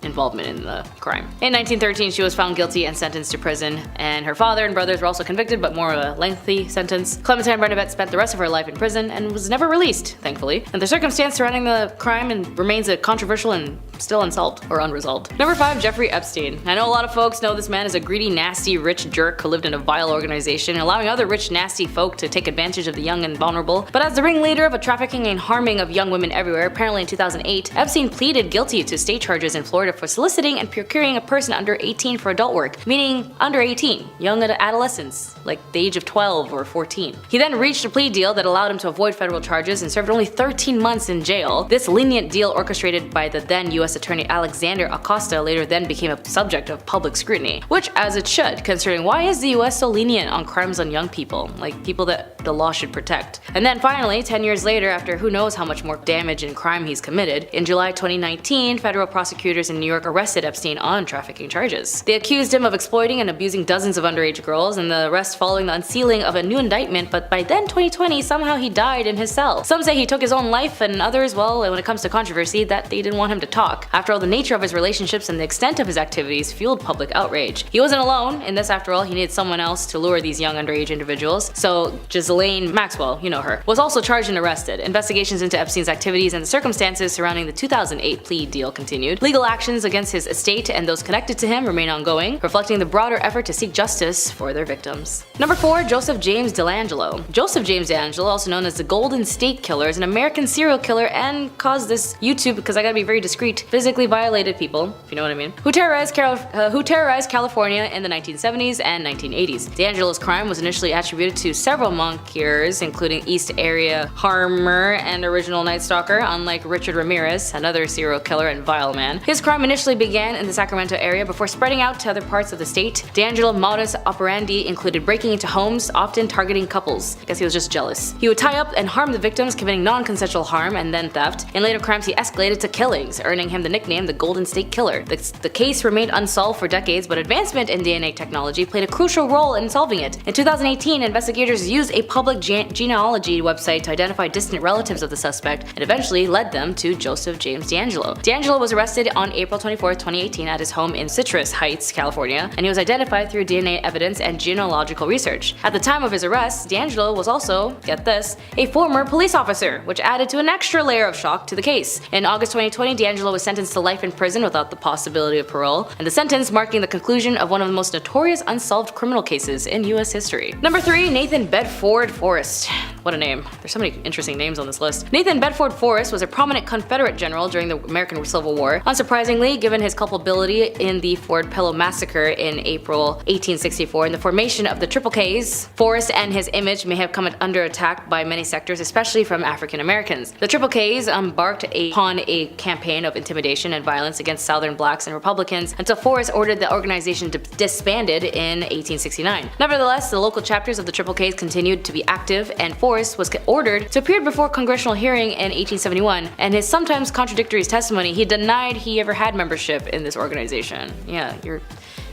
involvement in the crime. In 1913, she was found guilty and sentenced to prison, and her father and brothers were also convicted, but more of a lengthy sentence. Clementine Barnabette spent the rest of her life in prison and was never released, thankfully. And the circumstance surrounding the crime remains a controversial and still unsolved or unresolved. Number 5. Jeffrey Epstein. I know a lot of folks know this man as a greedy, nasty, rich jerk who lived in a vile organization, allowing other rich, nasty folk to take advantage of the young and vulnerable. But as the ringleader of a trafficking and harming of young women everywhere, apparently in 2008, Epstein pleaded guilty to state charges in Florida for soliciting and procuring a person under 18 for adult work, meaning under 18, young adolescents, like the age of 12 or 14. He then reached a plea deal that allowed him to avoid federal charges and served only 13 months in jail. This lenient deal, orchestrated by the then U.S. Attorney Alexander Acosta, later then became a subject of public scrutiny, which as it should, considering why is the U.S. so lenient on crimes on young people, like people that the law should protect. And then finally, 10 years later, after who knows how much more damage and crime he's committed, in July 2019, federal prosecutors in New York arrested Epstein on trafficking charges. They accused him of exploiting and abusing dozens of underage girls, and the rest following the unsealing of a new indictment, but by then 2020, somehow he died in his cell. Some say he took his own life, and others, well, when it comes to controversy, that they didn't want him to talk. After all, the nature of his relationships and the extent of his activities fueled public outrage. He wasn't alone in this, after all, he needed someone else to lure these young underage individuals, so Ghislaine Maxwell, you know her, was also charged and arrested. Investigations into Epstein's activities and the circumstances surrounding the 2008 plea deal continued. Legal actions against his estate and those connected to him remain ongoing, reflecting the broader effort to seek justice for their victims. Number 4. Joseph James DeLangelo. Joseph James DeLangelo, also known as the Golden State Killer, is an American serial killer and caused this YouTube, because I gotta be very discreet, physically violated people, if you know what I mean, who terrorized California in the 1970s and 1980s. D'Angelo's crime was initially attributed to several monikers, including East Area Harmer and original Night Stalker. Unlike Richard Ramirez, another serial killer and vile man, his crime initially began in the Sacramento area before spreading out to other parts of the state. D'Angelo's modus operandi included breaking into homes, often targeting couples. I guess he was just jealous. He would tie up and harm the victims, committing non-consensual harm and then theft. In later crimes, he escalated to killings, earning him the nickname the Golden State Killer. The case remained unsolved for decades, but advancement in DNA technology played a crucial role in solving it. In 2018, investigators used a public genealogy website to identify distant relatives of the suspect and eventually led them to Joseph James D'Angelo. D'Angelo was arrested on April 24, 2018 at his home in Citrus Heights, California, and he was identified through DNA evidence and genealogical research. At the time of his arrest, D'Angelo was also, get this, a former police officer, which added to an extra layer of shock to the case. In August 2020, D'Angelo was sentenced to life in prison without the possibility of parole, and the sentence marking the conclusion of one of the most notorious unsolved criminal cases in US history. Number 3, Nathan Bedford Forrest. What a name. There's so many interesting names on this list. Nathan Bedford Forrest was a prominent Confederate general during the American Civil War. Unsurprisingly, given his culpability in the Fort Pillow Massacre in April 1864 and the formation of the Triple Ks, Forrest and his image may have come under attack by many sectors, especially from African Americans. The Triple Ks embarked upon a campaign of intimidation and violence against Southern blacks and Republicans until Forrest ordered the organization disbanded in 1869. Nevertheless, the local chapters of the Triple Ks continued to be active, and Forrest was ordered to appear before a congressional hearing in 1871, and his sometimes contradictory testimony, he denied he ever had membership in this organization. Yeah,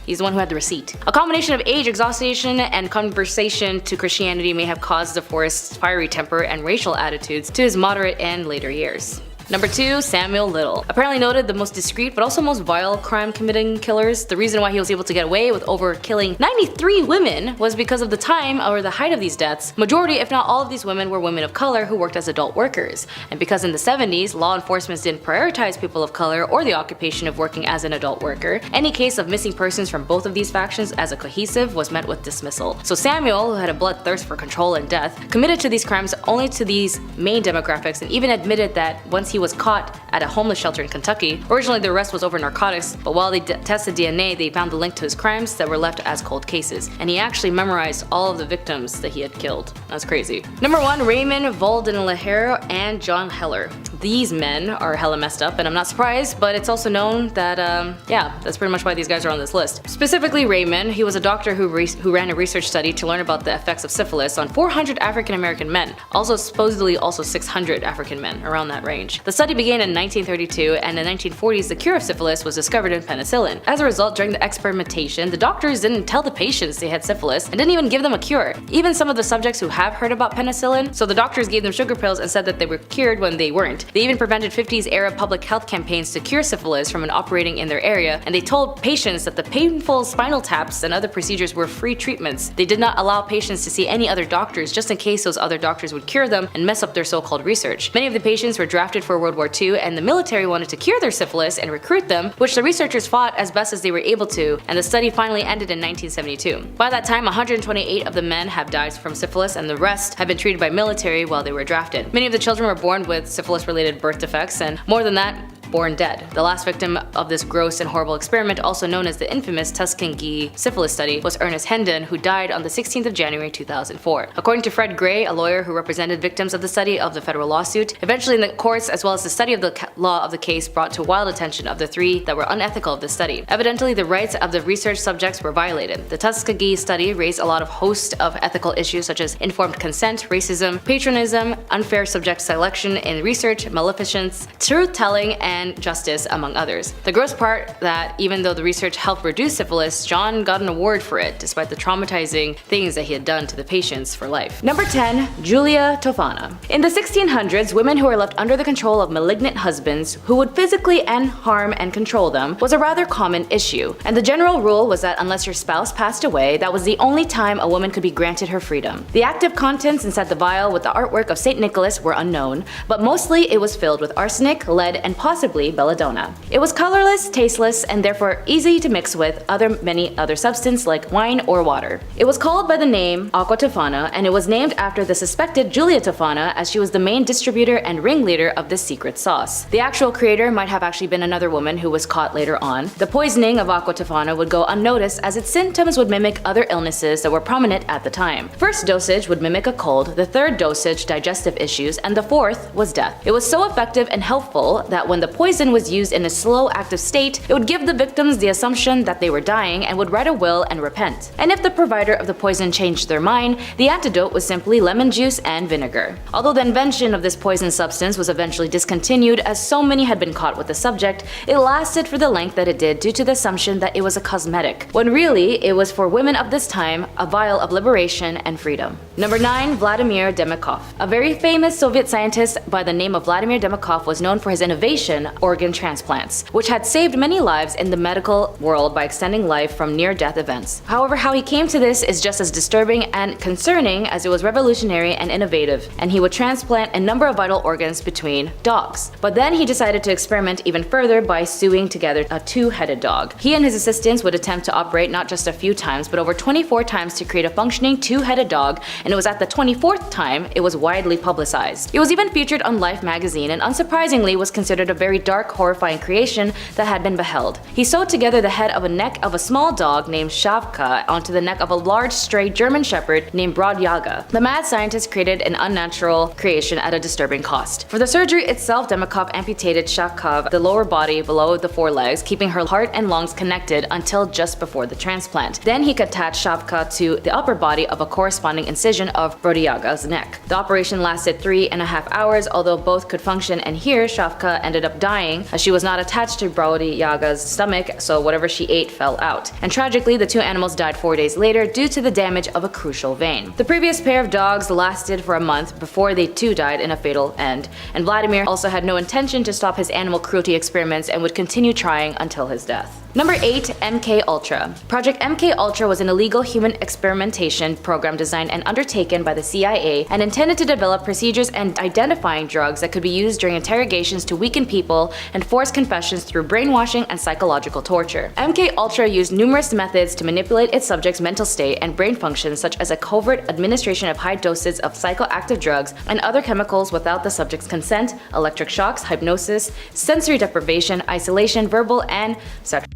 he's the one who had the receipt. A combination of age, exhaustion, and conversion to Christianity may have caused the Forrest's fiery temper and racial attitudes to his moderate and later years. Number 2, Samuel Little. Apparently noted the most discreet but also most vile crime-committing killers. The reason why he was able to get away with over killing 93 women was because of the time or the height of these deaths. Majority, if not all of these women, were women of color who worked as adult workers. And because in the 70s, law enforcement didn't prioritize people of color or the occupation of working as an adult worker, any case of missing persons from both of these factions as a cohesive was met with dismissal. So Samuel, who had a bloodthirst for control and death, committed to these crimes only to these main demographics and even admitted that once he was caught at a homeless shelter in Kentucky. Originally the arrest was over narcotics, but while they tested DNA, they found the link to his crimes that were left as cold cases. And he actually memorized all of the victims that he had killed. That's crazy. Number 1, Raymond Valdenlehare and John Heller. These men are hella messed up, and I'm not surprised, but it's also known that, yeah, that's pretty much why these guys are on this list. Specifically Raymond, he was a doctor who ran a research study to learn about the effects of syphilis on 400 African American men, also supposedly also 600 African men, around that range. The study began in 1932, and in the 1940s the cure of syphilis was discovered in penicillin. As a result, during the experimentation, the doctors didn't tell the patients they had syphilis and didn't even give them a cure. Even some of the subjects who have heard about penicillin, so the doctors gave them sugar pills and said that they were cured when they weren't. They even prevented 50s era public health campaigns to cure syphilis from operating in their area, and they told patients that the painful spinal taps and other procedures were free treatments. They did not allow patients to see any other doctors just in case those other doctors would cure them and mess up their so-called research. Many of the patients were drafted for World War II, and the military wanted to cure their syphilis and recruit them, which the researchers fought as best as they were able to, and the study finally ended in 1972. By that time, 128 of the men have died from syphilis, and the rest have been treated by military while they were drafted. Many of the children were born with syphilis-related birth defects, and more than that, born dead. The last victim of this gross and horrible experiment, also known as the infamous Tuskegee syphilis study, was Ernest Hendon, who died on the 16th of January 2004. According to Fred Gray, a lawyer who represented victims of the study of the federal lawsuit, eventually in the courts as well as the study of the law of the case brought to wild attention of the three that were unethical of the study. Evidently, the rights of the research subjects were violated. The Tuskegee study raised a lot of host of ethical issues such as informed consent, racism, patronism, unfair subject selection in research, maleficence, truth-telling, and justice, among others. The gross part that even though the research helped reduce syphilis, John got an award for it despite the traumatizing things that he had done to the patients for life. Number 10, Julia Tofana. In the 1600s, women who were left under the control of malignant husbands who would physically harm and control them was a rather common issue, and the general rule was that unless your spouse passed away, that was the only time a woman could be granted her freedom. The active contents inside the vial with the artwork of St. Nicholas were unknown, but mostly it was filled with arsenic, lead, and possibly possibly belladonna. It was colorless, tasteless, and therefore easy to mix with many other substances like wine or water. It was called by the name Aqua Tofana, and it was named after the suspected Julia Tofana, as she was the main distributor and ringleader of this secret sauce. The actual creator might have actually been another woman who was caught later on. The poisoning of Aqua Tofana would go unnoticed, as its symptoms would mimic other illnesses that were prominent at the time. First dosage would mimic a cold, the third dosage digestive issues, and the fourth was death. It was so effective and helpful that when the poison was used in a slow active state, it would give the victims the assumption that they were dying and would write a will and repent. And if the provider of the poison changed their mind, the antidote was simply lemon juice and vinegar. Although the invention of this poison substance was eventually discontinued as so many had been caught with the subject, it lasted for the length that it did due to the assumption that it was a cosmetic, when really it was for women of this time a vial of liberation and freedom. Number 9. Vladimir Demikov. A very famous Soviet scientist by the name of Vladimir Demikov was known for his innovation, organ transplants, which had saved many lives in the medical world by extending life from near-death events. However, how he came to this is just as disturbing and concerning as it was revolutionary and innovative, and he would transplant a number of vital organs between dogs. But then he decided to experiment even further by sewing together a two-headed dog. He and his assistants would attempt to operate not just a few times, but over 24 times to create a functioning two-headed dog, and it was at the 24th time it was widely publicized. It was even featured on Life magazine, and unsurprisingly was considered a very dark, horrifying creation that had been beheld. He sewed together the head of a neck of a small dog named Shavka onto the neck of a large stray German shepherd named Brodyaga. The mad scientist created an unnatural creation at a disturbing cost. For the surgery itself, Demikov amputated Shavka the lower body below the forelegs, keeping her heart and lungs connected until just before the transplant. Then he attached Shavka to the upper body of a corresponding incision of Brodyaga's neck. The operation lasted 3.5 hours, although both could function, and here Shavka ended up dying as she was not attached to Brodyaga's stomach, so whatever she ate fell out. And tragically, the two animals died 4 days later due to the damage of a crucial vein. The previous pair of dogs lasted for a month before they too died in a fatal end, and Vladimir also had no intention to stop his animal cruelty experiments and would continue trying until his death. Number 8. MK Ultra. Project MK Ultra was an illegal human experimentation program designed and undertaken by the CIA and intended to develop procedures and identifying drugs that could be used during interrogations to weaken people and force confessions through brainwashing and psychological torture. MK Ultra used numerous methods to manipulate its subjects' mental state and brain functions, such as a covert administration of high doses of psychoactive drugs and other chemicals without the subject's consent, electric shocks, hypnosis, sensory deprivation, isolation, verbal and sexual,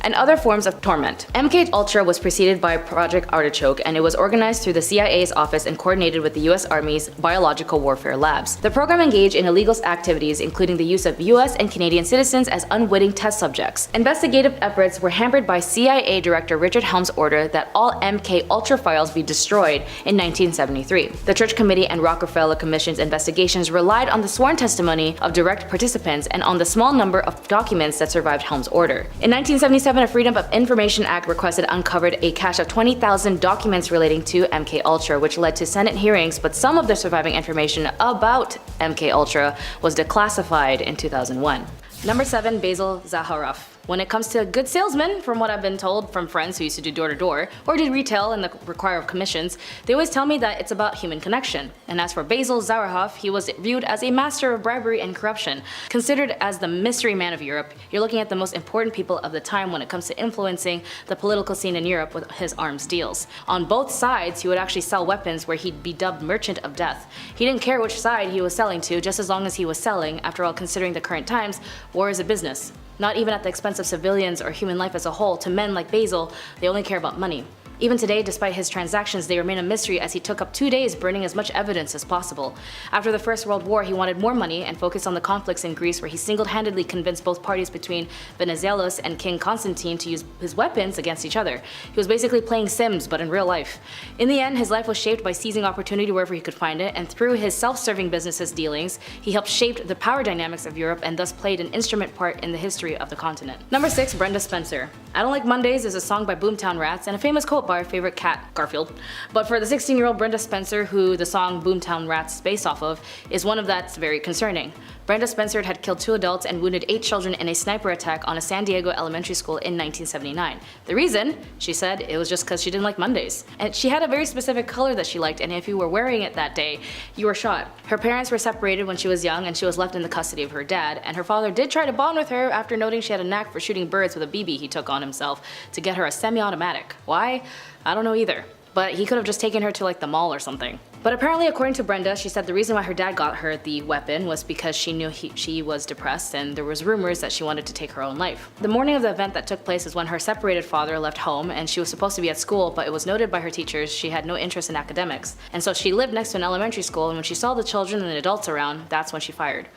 and other forms of torment. MK Ultra was preceded by Project Artichoke, and it was organized through the CIA's office and coordinated with the US Army's biological warfare labs. The program engaged in illegal activities, including the use of US and Canadian citizens as unwitting test subjects. Investigative efforts were hampered by CIA Director Richard Helm's order that all MK Ultra files be destroyed in 1973. The Church Committee and Rockefeller Commission's investigations relied on the sworn testimony of direct participants and on the small number of documents that survived Helm's order. In 1977, a Freedom of Information Act requested uncovered a cache of 20,000 documents relating to MK Ultra, which led to Senate hearings, but some of the surviving information about MK Ultra was declassified in 2001. Number 7. Basil Zaharoff. When it comes to a good salesman, from what I've been told from friends who used to do door-to-door or did retail and the require of commissions, they always tell me that it's about human connection. And as for Basil Zaharoff, he was viewed as a master of bribery and corruption. Considered as the mystery man of Europe, you're looking at the most important people of the time when it comes to influencing the political scene in Europe with his arms deals. On both sides, he would actually sell weapons where he'd be dubbed Merchant of Death. He didn't care which side he was selling to, just as long as he was selling. After all, considering the current times, war is a business. Not even at the expense of civilians or human life as a whole. To men like Basil, they only care about money. Even today, despite his transactions, they remain a mystery as he took up 2 days burning as much evidence as possible. After the First World War, he wanted more money and focused on the conflicts in Greece, where he single-handedly convinced both parties between Venizelos and King Constantine to use his weapons against each other. He was basically playing Sims, but in real life. In the end, his life was shaped by seizing opportunity wherever he could find it, and through his self-serving businesses dealings, he helped shape the power dynamics of Europe and thus played an instrument part in the history of the continent. Number 6. Brenda Spencer. I Don't Like Mondays is a song by Boomtown Rats and a famous quote by our favorite cat, Garfield. But for the 16-year-old Brenda Spencer, who the song Boomtown Rats is based off of, is one of that's very concerning. Brenda Spencer had killed 2 adults and wounded 8 children in a sniper attack on a San Diego elementary school in 1979. The reason? She said it was just because she didn't like Mondays. And she had a very specific color that she liked, and if you were wearing it that day, you were shot. Her parents were separated when she was young, and she was left in the custody of her dad, and her father did try to bond with her after noting she had a knack for shooting birds with a BB he took on himself to get her a semi-automatic. Why? I don't know either. But he could have just taken her to like the mall or something. But apparently, according to Brenda, she said the reason why her dad got her the weapon was because she knew she was depressed and there was rumors that she wanted to take her own life. The morning of the event that took place is when her separated father left home and she was supposed to be at school, but it was noted by her teachers she had no interest in academics. And so she lived next to an elementary school, and when she saw the children and adults around, that's when she fired.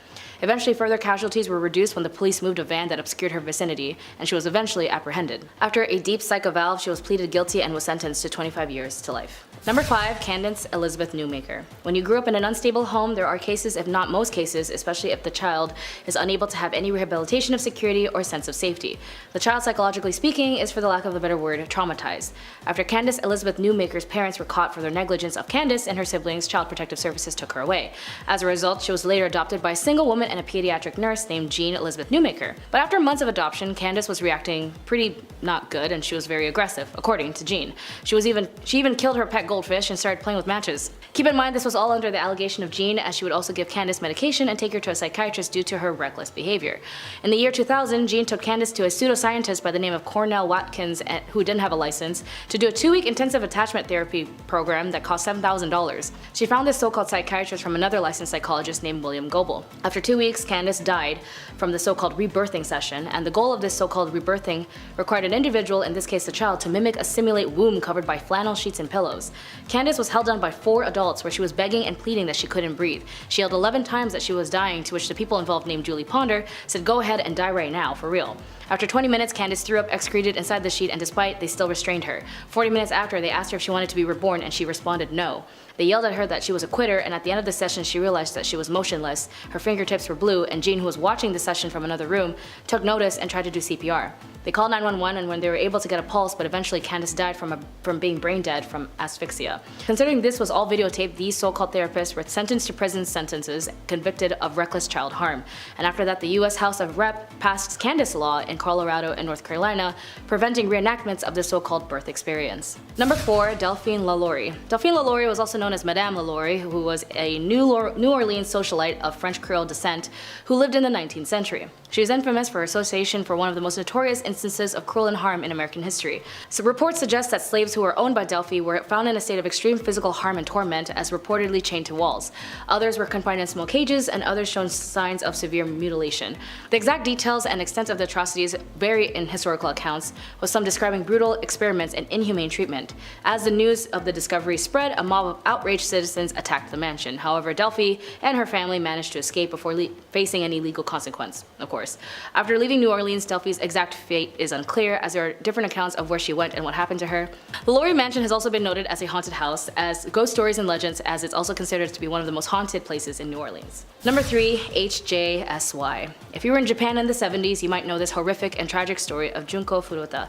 Eventually, further casualties were reduced when the police moved a van that obscured her vicinity, and she was eventually apprehended. After a deep psych valve, she was pleaded guilty and was sentenced to 25 years to life. Number 5. Candace Elizabeth Newmaker. When you grew up in an unstable home, there are cases, if not most cases, especially if the child is unable to have any rehabilitation of security or sense of safety. The child, psychologically speaking, is, for the lack of a better word, traumatized. After Candace Elizabeth Newmaker's parents were caught for their negligence of Candace and her siblings, Child Protective Services took her away. As a result, she was later adopted by a single woman and a pediatric nurse named Jean Elizabeth Newmaker. But after months of adoption, Candace was reacting pretty not good, and she was very aggressive, according to Jean. She even killed her pet goldfish and started playing with matches. Keep in mind, this was all under the allegation of Jean, as she would also give Candace medication and take her to a psychiatrist due to her reckless behavior. In the year 2000, Jean took Candace to a pseudoscientist by the name of Cornell Watkins, who didn't have a license, to do a 2-week intensive attachment therapy program that cost $7,000. She found this so-called psychiatrist from another licensed psychologist named William Goebel. After 2 weeks, Candace died from the so-called rebirthing session, and the goal of this so-called rebirthing required an individual, in this case the child, to mimic a simulate womb covered by flannel sheets and pillows. Candace was held down by 4 adults where she was begging and pleading that she couldn't breathe. She yelled 11 times that she was dying, to which the people involved, named Julie Ponder, said go ahead and die right now, for real. After 20 minutes, Candace threw up, excreted inside the sheet, and despite, they still restrained her. 40 minutes after, they asked her if she wanted to be reborn, and she responded no. They yelled at her that she was a quitter, and at the end of the session she realized that she was motionless, her fingertips were blue, and Jean, who was watching the session from another room, took notice and tried to do CPR. They called 911, and when they were able to get a pulse, but eventually Candace died from being brain dead from asphyxia. Considering this was all videotaped, these so-called therapists were sentenced to prison sentences, convicted of reckless child harm. And after that, the US House of Rep passed Candace law in Colorado and North Carolina, preventing reenactments of the so-called birth experience. Number 4. Delphine LaLaurie. Delphine LaLaurie was also known as Madame LaLaurie, who was a New Orleans socialite of French Creole descent who lived in the 19th century. She is infamous for her association for one of the most notorious instances of cruel and harm in American history. So reports suggest that slaves who were owned by Delphi were found in a state of extreme physical harm and torment, as reportedly chained to walls. Others were confined in small cages, and others shown signs of severe mutilation. The exact details and extent of the atrocities vary in historical accounts, with some describing brutal experiments and inhumane treatment. As the news of the discovery spread, a mob of outraged citizens attacked the mansion. However, Delphi and her family managed to escape before facing any legal consequence, of course. After leaving New Orleans, Delphi's exact fate is unclear, as there are different accounts of where she went and what happened to her. The LaLaurie Mansion has also been noted as a haunted house, as ghost stories and legends, as it's also considered to be one of the most haunted places in New Orleans. Number 3. HJSY. If you were in Japan in the 70s, you might know this horrific and tragic story of Junko Furuta.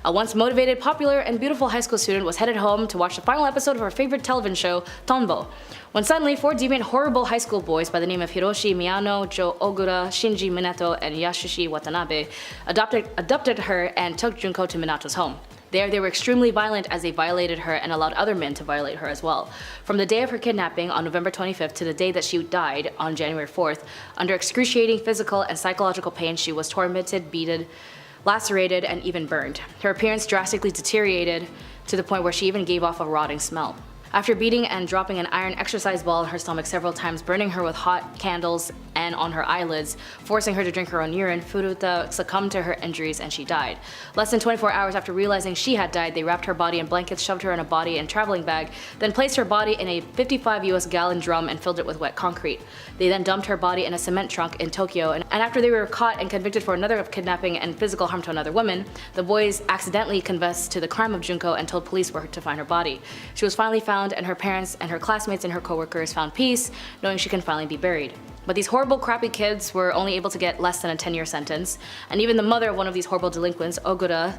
A once motivated, popular, and beautiful high school student was headed home to watch the final episode of her favorite television show, Tombo, when suddenly 4 deviant, horrible high school boys by the name of Hiroshi Miyano, Joe Ogura, Shinji Minato, and Yasushi Watanabe adopted her and took Junko to Minato's home. There, they were extremely violent, as they violated her and allowed other men to violate her as well. From the day of her kidnapping on November 25th to the day that she died on January 4th, under excruciating physical and psychological pain, she was tormented, beaten, lacerated, and even burned. Her appearance drastically deteriorated to the point where she even gave off a rotting smell. After beating and dropping an iron exercise ball in her stomach several times, burning her with hot candles and on her eyelids, forcing her to drink her own urine, Furuta succumbed to her injuries and she died. Less than 24 hours after realizing she had died, they wrapped her body in blankets, shoved her in a body and traveling bag, then placed her body in a 55 US gallon drum and filled it with wet concrete. They then dumped her body in a cement trunk in Tokyo, and after they were caught and convicted for another of kidnapping and physical harm to another woman, the boys accidentally confessed to the crime of Junko and told police where to find her body. She was finally found, and her parents and her classmates and her coworkers found peace, knowing she can finally be buried. But these horrible, crappy kids were only able to get less than a 10-year sentence, and even the mother of one of these horrible delinquents, Ogura,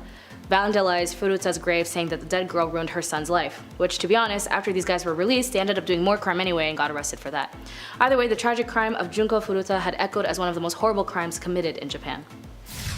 vandalized Furuta's grave, saying that the dead girl ruined her son's life. Which, to be honest, after these guys were released, they ended up doing more crime anyway and got arrested for that. Either way, the tragic crime of Junko Furuta had echoed as one of the most horrible crimes committed in Japan.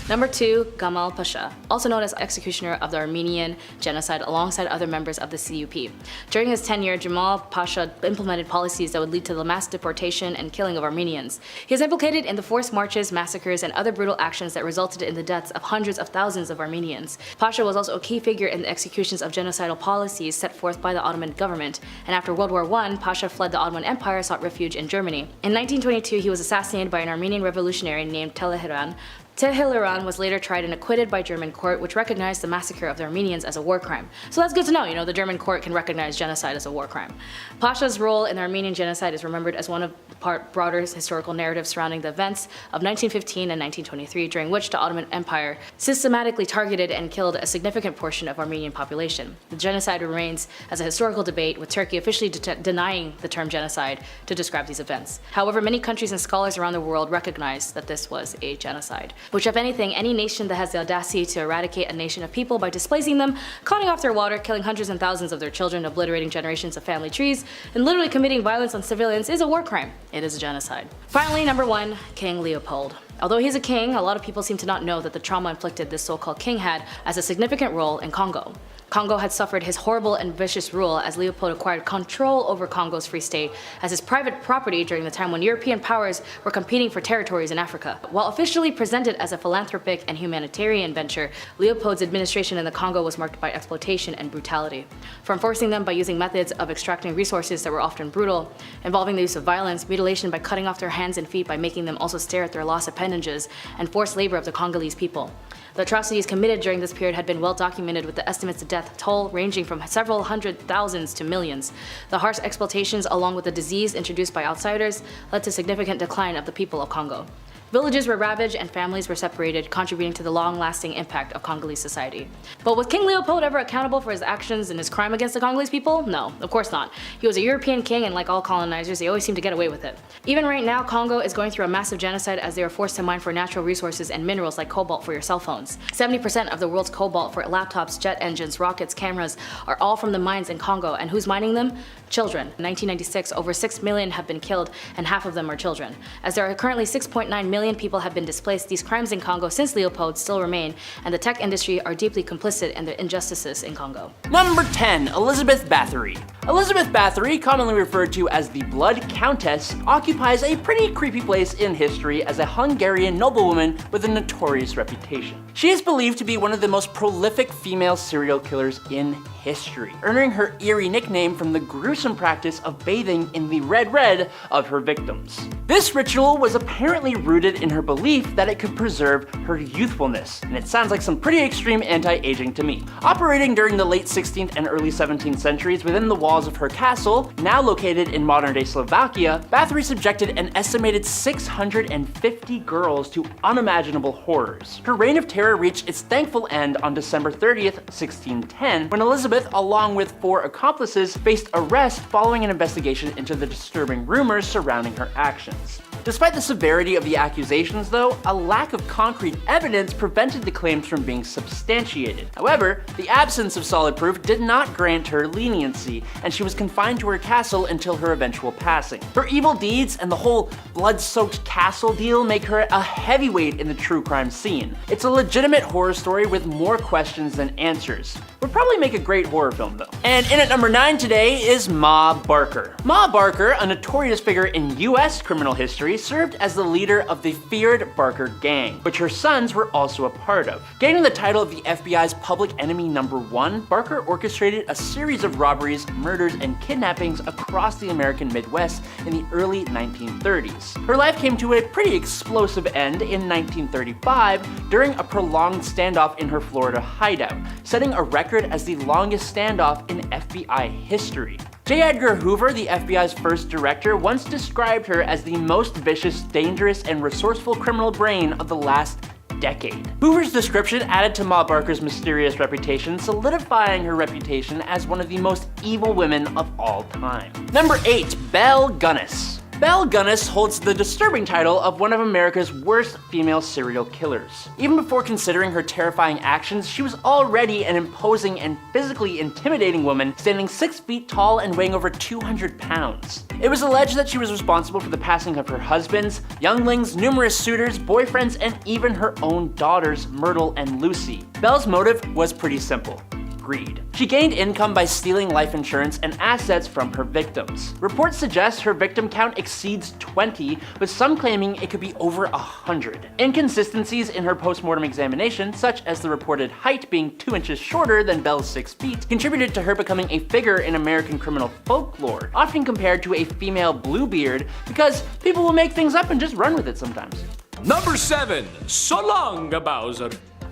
Number 2, Gamal Pasha, also known as executioner of the Armenian genocide alongside other members of the CUP. During his tenure, Gamal Pasha implemented policies that would lead to the mass deportation and killing of Armenians. He is implicated in the forced marches, massacres, and other brutal actions that resulted in the deaths of hundreds of thousands of Armenians. Pasha was also a key figure in the executions of genocidal policies set forth by the Ottoman government, and after World War I, Pasha fled the Ottoman Empire, sought refuge in Germany. In 1922, he was assassinated by an Armenian revolutionary named Teheran. Teheran was later tried and acquitted by German court, which recognized the massacre of the Armenians as a war crime. So that's good to know, the German court can recognize genocide as a war crime. Pasha's role in the Armenian genocide is remembered as one of the broader historical narratives surrounding the events of 1915 and 1923, during which the Ottoman Empire systematically targeted and killed a significant portion of Armenian population. The genocide remains as a historical debate, with Turkey officially denying the term genocide to describe these events. However, many countries and scholars around the world recognize that this was a genocide. Which, if anything, any nation that has the audacity to eradicate a nation of people by displacing them, cutting off their water, killing hundreds and thousands of their children, obliterating generations of family trees, and literally committing violence on civilians is a war crime. It is a genocide. Finally, number 1, King Leopold. Although he's a king, a lot of people seem to not know that the trauma inflicted this so-called king had as a significant role in Congo. Congo had suffered his horrible and vicious rule as Leopold acquired control over Congo's free state as his private property during the time when European powers were competing for territories in Africa. While officially presented as a philanthropic and humanitarian venture, Leopold's administration in the Congo was marked by exploitation and brutality. From forcing them by using methods of extracting resources that were often brutal, involving the use of violence, mutilation by cutting off their hands and feet by making them also stare at their lost appendages, and forced labor of the Congolese people. The atrocities committed during this period had been well documented, with the estimates of death toll ranging from several hundred thousands to millions. The harsh exploitations, along with the disease introduced by outsiders, led to significant decline of the people of Congo. Villages were ravaged and families were separated, contributing to the long-lasting impact of Congolese society. But was King Leopold ever accountable for his actions and his crime against the Congolese people? No, of course not. He was a European king, and like all colonizers, they always seem to get away with it. Even right now, Congo is going through a massive genocide as they are forced to mine for natural resources and minerals like cobalt for your cell phones. 70% of the world's cobalt for laptops, jet engines, rockets, cameras are all from the mines in Congo, and who's mining them? Children. In 1996, over 6 million have been killed, and half of them are children. As there are currently 6.9 million people have been displaced, these crimes in Congo since Leopold still remain, and the tech industry are deeply complicit in the injustices in Congo. Number 10, Elizabeth Bathri. Elizabeth Bathri, commonly referred to as the Blood Countess, occupies a pretty creepy place in history as a Hungarian noblewoman with a notorious reputation. She is believed to be one of the most prolific female serial killers in history, earning her eerie nickname from the gruesome practice of bathing in the red of her victims. This ritual was apparently rooted in her belief that it could preserve her youthfulness, and it sounds like some pretty extreme anti-aging to me. Operating during the late 16th and early 17th centuries within the walls of her castle, now located in modern-day Slovakia, Bathri subjected an estimated 650 girls to unimaginable horrors. Her reign of terror reached its thankful end on December 30th, 1610, when Elizabeth, along with 4 accomplices, faced arrest following an investigation into the disturbing rumors surrounding her actions. Despite the severity of the accusations, though, a lack of concrete evidence prevented the claims from being substantiated. However, the absence of solid proof did not grant her leniency, and she was confined to her castle until her eventual passing. Her evil deeds and the whole blood-soaked castle deal make her a heavyweight in the true crime scene. It's a legitimate horror story with more questions than answers. Would probably make a great horror film, though. And in at number 9 today is Ma Barker. Ma Barker, a notorious figure in US criminal history, served as the leader of the feared Barker gang, which her sons were also a part of. Gaining the title of the FBI's public enemy #1, Barker orchestrated a series of robberies, murders, and kidnappings across the American Midwest in the early 1930s. Her life came to a pretty explosive end in 1935 during a prolonged standoff in her Florida hideout, setting a record as the longest standoff in FBI history. J. Edgar Hoover, the FBI's first director, once described her as the most vicious, dangerous, and resourceful criminal brain of the last decade. Hoover's description added to Ma Barker's mysterious reputation, solidifying her reputation as one of the most evil women of all time. Number 8, Bel Gunnis. Bel Gunnis holds the disturbing title of one of America's worst female serial killers. Even before considering her terrifying actions, she was already an imposing and physically intimidating woman, standing 6 feet tall and weighing over 200 pounds. It was alleged that she was responsible for the passing of her husbands, younglings, numerous suitors, boyfriends, and even her own daughters, Myrtle and Lucy. Bel's motive was pretty simple: greed. She gained income by stealing life insurance and assets from her victims. Reports suggest her victim count exceeds 20, with some claiming it could be over 100. Inconsistencies in her post-mortem examination, such as the reported height being 2 inches shorter than Bel's 6 feet, contributed to her becoming a figure in American criminal folklore, often compared to a female Bluebeard, because people will make things up and just run with it sometimes. Number 7. So long, Bowser.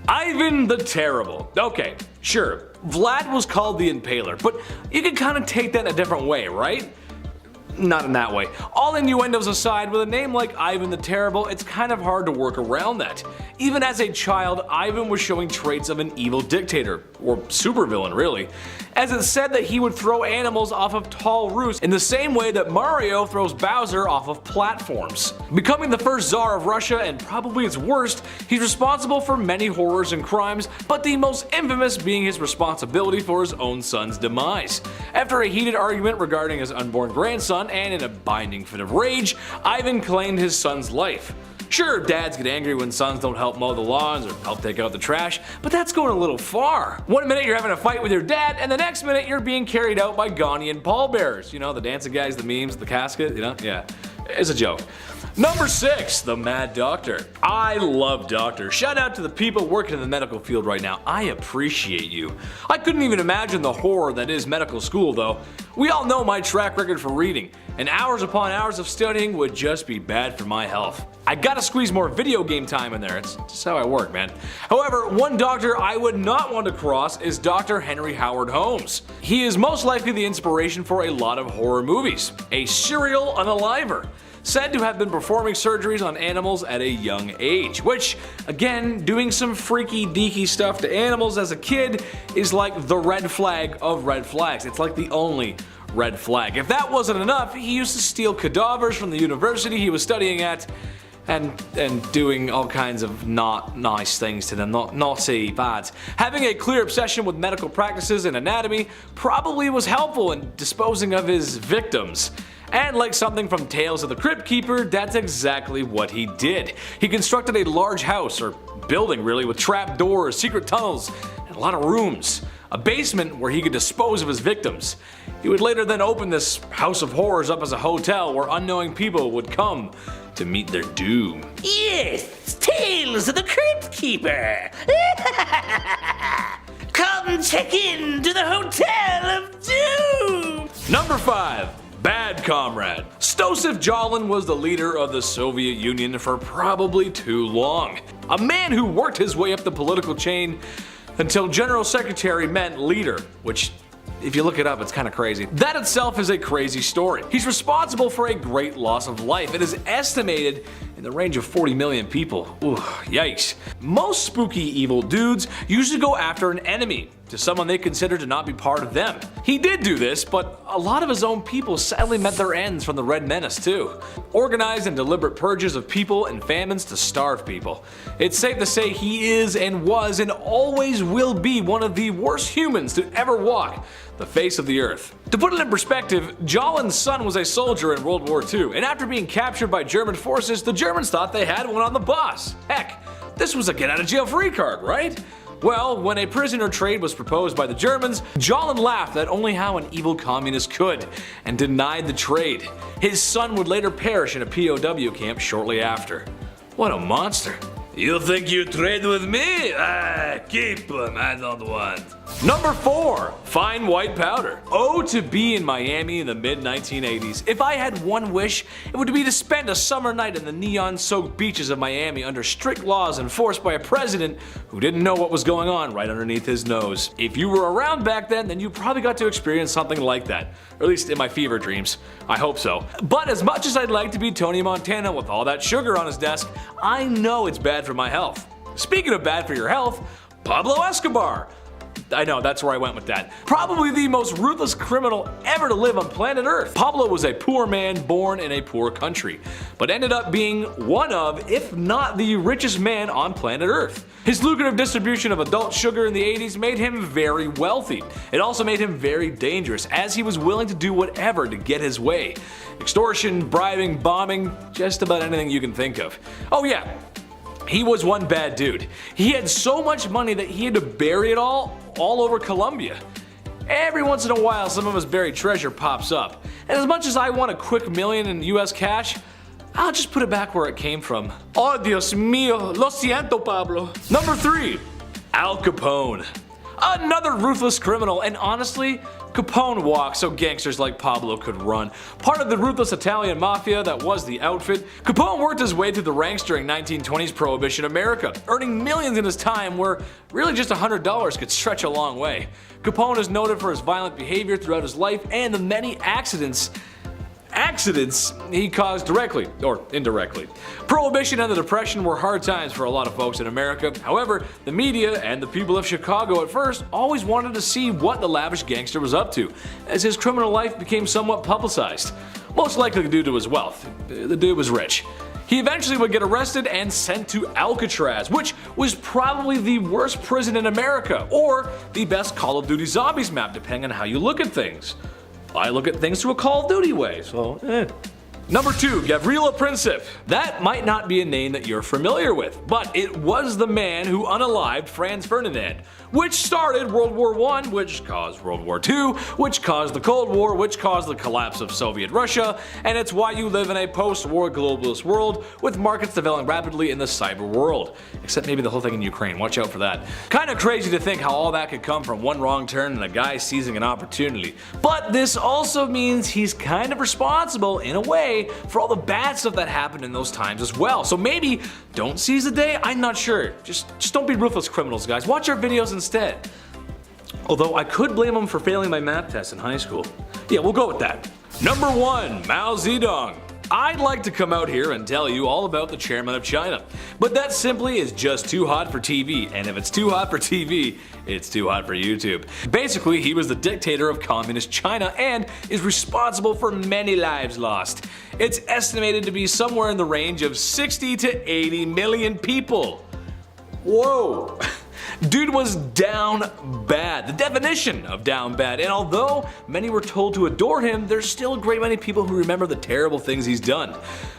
Ivan the Terrible. Okay, sure, Vlad was called the Impaler, but you can kind of take that in a different way, right? Not in that way. All innuendos aside, with a name like Ivan the Terrible, it's kind of hard to work around that. Even as a child, Ivan was showing traits of an evil dictator, or supervillain really, as it's said that he would throw animals off of tall roofs in the same way that Mario throws Bowser off of platforms. Becoming the first Tsar of Russia, and probably its worst, he's responsible for many horrors and crimes, but the most infamous being his responsibility for his own son's demise. After a heated argument regarding his unborn grandson, and in a binding fit of rage, Ivan claimed his son's life. Sure, dads get angry when sons don't help mow the lawns or help take out the trash, but that's going a little far. One minute you're having a fight with your dad, and the next minute you're being carried out by Ghanaian pallbearers. You know, the dancing guys, the memes, the casket, you know? Yeah, it's a joke. Number 6, the Mad Doctor. I love doctors. Shout out to the people working in the medical field right now. I appreciate you. I couldn't even imagine the horror that is medical school though. We all know my track record for reading, and hours upon hours of studying would just be bad for my health. I gotta squeeze more video game time in there, it's just how I work, man. However, one doctor I would not want to cross is Dr. Henry Howard Holmes. He is most likely the inspiration for a lot of horror movies. A serial unaliver, said to have been performing surgeries on animals at a young age, which, again, doing some freaky deaky stuff to animals as a kid is like the red flag of red flags. It's like the only red flag. If that wasn't enough, he used to steal cadavers from the university he was studying at and doing all kinds of not nice things to them, naughty, bad. Having a clear obsession with medical practices and anatomy probably was helpful in disposing of his victims. And like something from Tales of the Crypt Keeper, that's exactly what he did. He constructed a large house, or building really, with trap doors, secret tunnels, and a lot of rooms. A basement where he could dispose of his victims. He would later then open this house of horrors up as a hotel where unknowing people would come to meet their doom. Yes, Tales of the Crypt Keeper. Come check in to the Hotel of Doom. Number 5. Bad Comrade. Stosif Jalin was the leader of the Soviet Union for probably too long. A man who worked his way up the political chain until General Secretary meant leader, which, if you look it up, it's kind of crazy. That itself is a crazy story. He's responsible for a great loss of life. It is estimated in the range of 40 million people. Ooh, yikes. Most spooky evil dudes usually go after an enemy, to someone they consider to not be part of them. He did do this, but a lot of his own people sadly met their ends from the Red Menace too. Organized and deliberate purges of people and famines to starve people. It's safe to say he is and was and always will be one of the worst humans to ever walk the face of the earth. To put it in perspective, Jalin's son was a soldier in World War II, and after being captured by German forces, the Germans thought they had one on the boss. Heck, this was a get out of jail free card, right? Well, when a prisoner trade was proposed by the Germans, Jalin laughed at only how an evil communist could, and denied the trade. His son would later perish in a POW camp shortly after. What a monster. You think you trade with me? Keep them, I don't want. Number 4. Fine white powder. Oh, to be in Miami in the mid-1980s. If I had one wish, it would be to spend a summer night in the neon-soaked beaches of Miami under strict laws enforced by a president who didn't know what was going on right underneath his nose. If you were around back then you probably got to experience something like that. Or at least in my fever dreams. I hope so. But as much as I'd like to be Tony Montana with all that sugar on his desk, I know it's bad for my health. Speaking of bad for your health, Pablo Escobar. I know, that's where I went with that. Probably the most ruthless criminal ever to live on planet Earth. Pablo was a poor man born in a poor country, but ended up being one of, if not the richest man on planet Earth. His lucrative distribution of adult sugar in the 80s made him very wealthy. It also made him very dangerous, as he was willing to do whatever to get his way. Extortion, bribing, bombing, just about anything you can think of. Oh yeah, he was one bad dude. He had so much money that he had to bury it all over Colombia. Every once in a while some of his buried treasure pops up, and as much as I want a quick million in US cash, I'll just put it back where it came from. Oh Dios mío, lo siento Pablo. Number 3. Al Capone. Another ruthless criminal, and honestly, Capone walked so gangsters like Pablo could run. Part of the ruthless Italian mafia that was the outfit, Capone worked his way through the ranks during 1920s Prohibition America, earning millions in his time where really just $100 could stretch a long way. Capone is noted for his violent behavior throughout his life and the many accidents he caused directly or indirectly. Prohibition and the Depression were hard times for a lot of folks in America. However, the media and the people of Chicago at first always wanted to see what the lavish gangster was up to, as his criminal life became somewhat publicized. Most likely due to his wealth. The dude was rich. He eventually would get arrested and sent to Alcatraz, which was probably the worst prison in America, or the best Call of Duty Zombies map, depending on how you look at things. I look at things through a Call of Duty way, so Number 2, Gavrilo Princip. That might not be a name that you're familiar with, but it was the man who unalived Franz Ferdinand, which started World War I, which caused World War II, which caused the Cold War, which caused the collapse of Soviet Russia, and it's why you live in a post-war globalist world with markets developing rapidly in the cyber world. Except maybe the whole thing in Ukraine, watch out for that. Kinda crazy to think how all that could come from one wrong turn and a guy seizing an opportunity. But this also means he's kind of responsible, in a way, for all the bad stuff that happened in those times as well. So maybe don't seize the day, I'm not sure. Just don't be ruthless criminals, guys. Watch our videos instead. Although I could blame him for failing my math test in high school. Yeah, we'll go with that. Number 1, Mao Zedong. I'd like to come out here and tell you all about the chairman of China, but that simply is just too hot for TV, and if it's too hot for TV, it's too hot for YouTube. Basically, he was the dictator of communist China and is responsible for many lives lost. It's estimated to be somewhere in the range of 60 to 80 million people. Whoa! Dude was down bad, the definition of down bad, and although many were told to adore him, there's still a great many people who remember the terrible things he's done.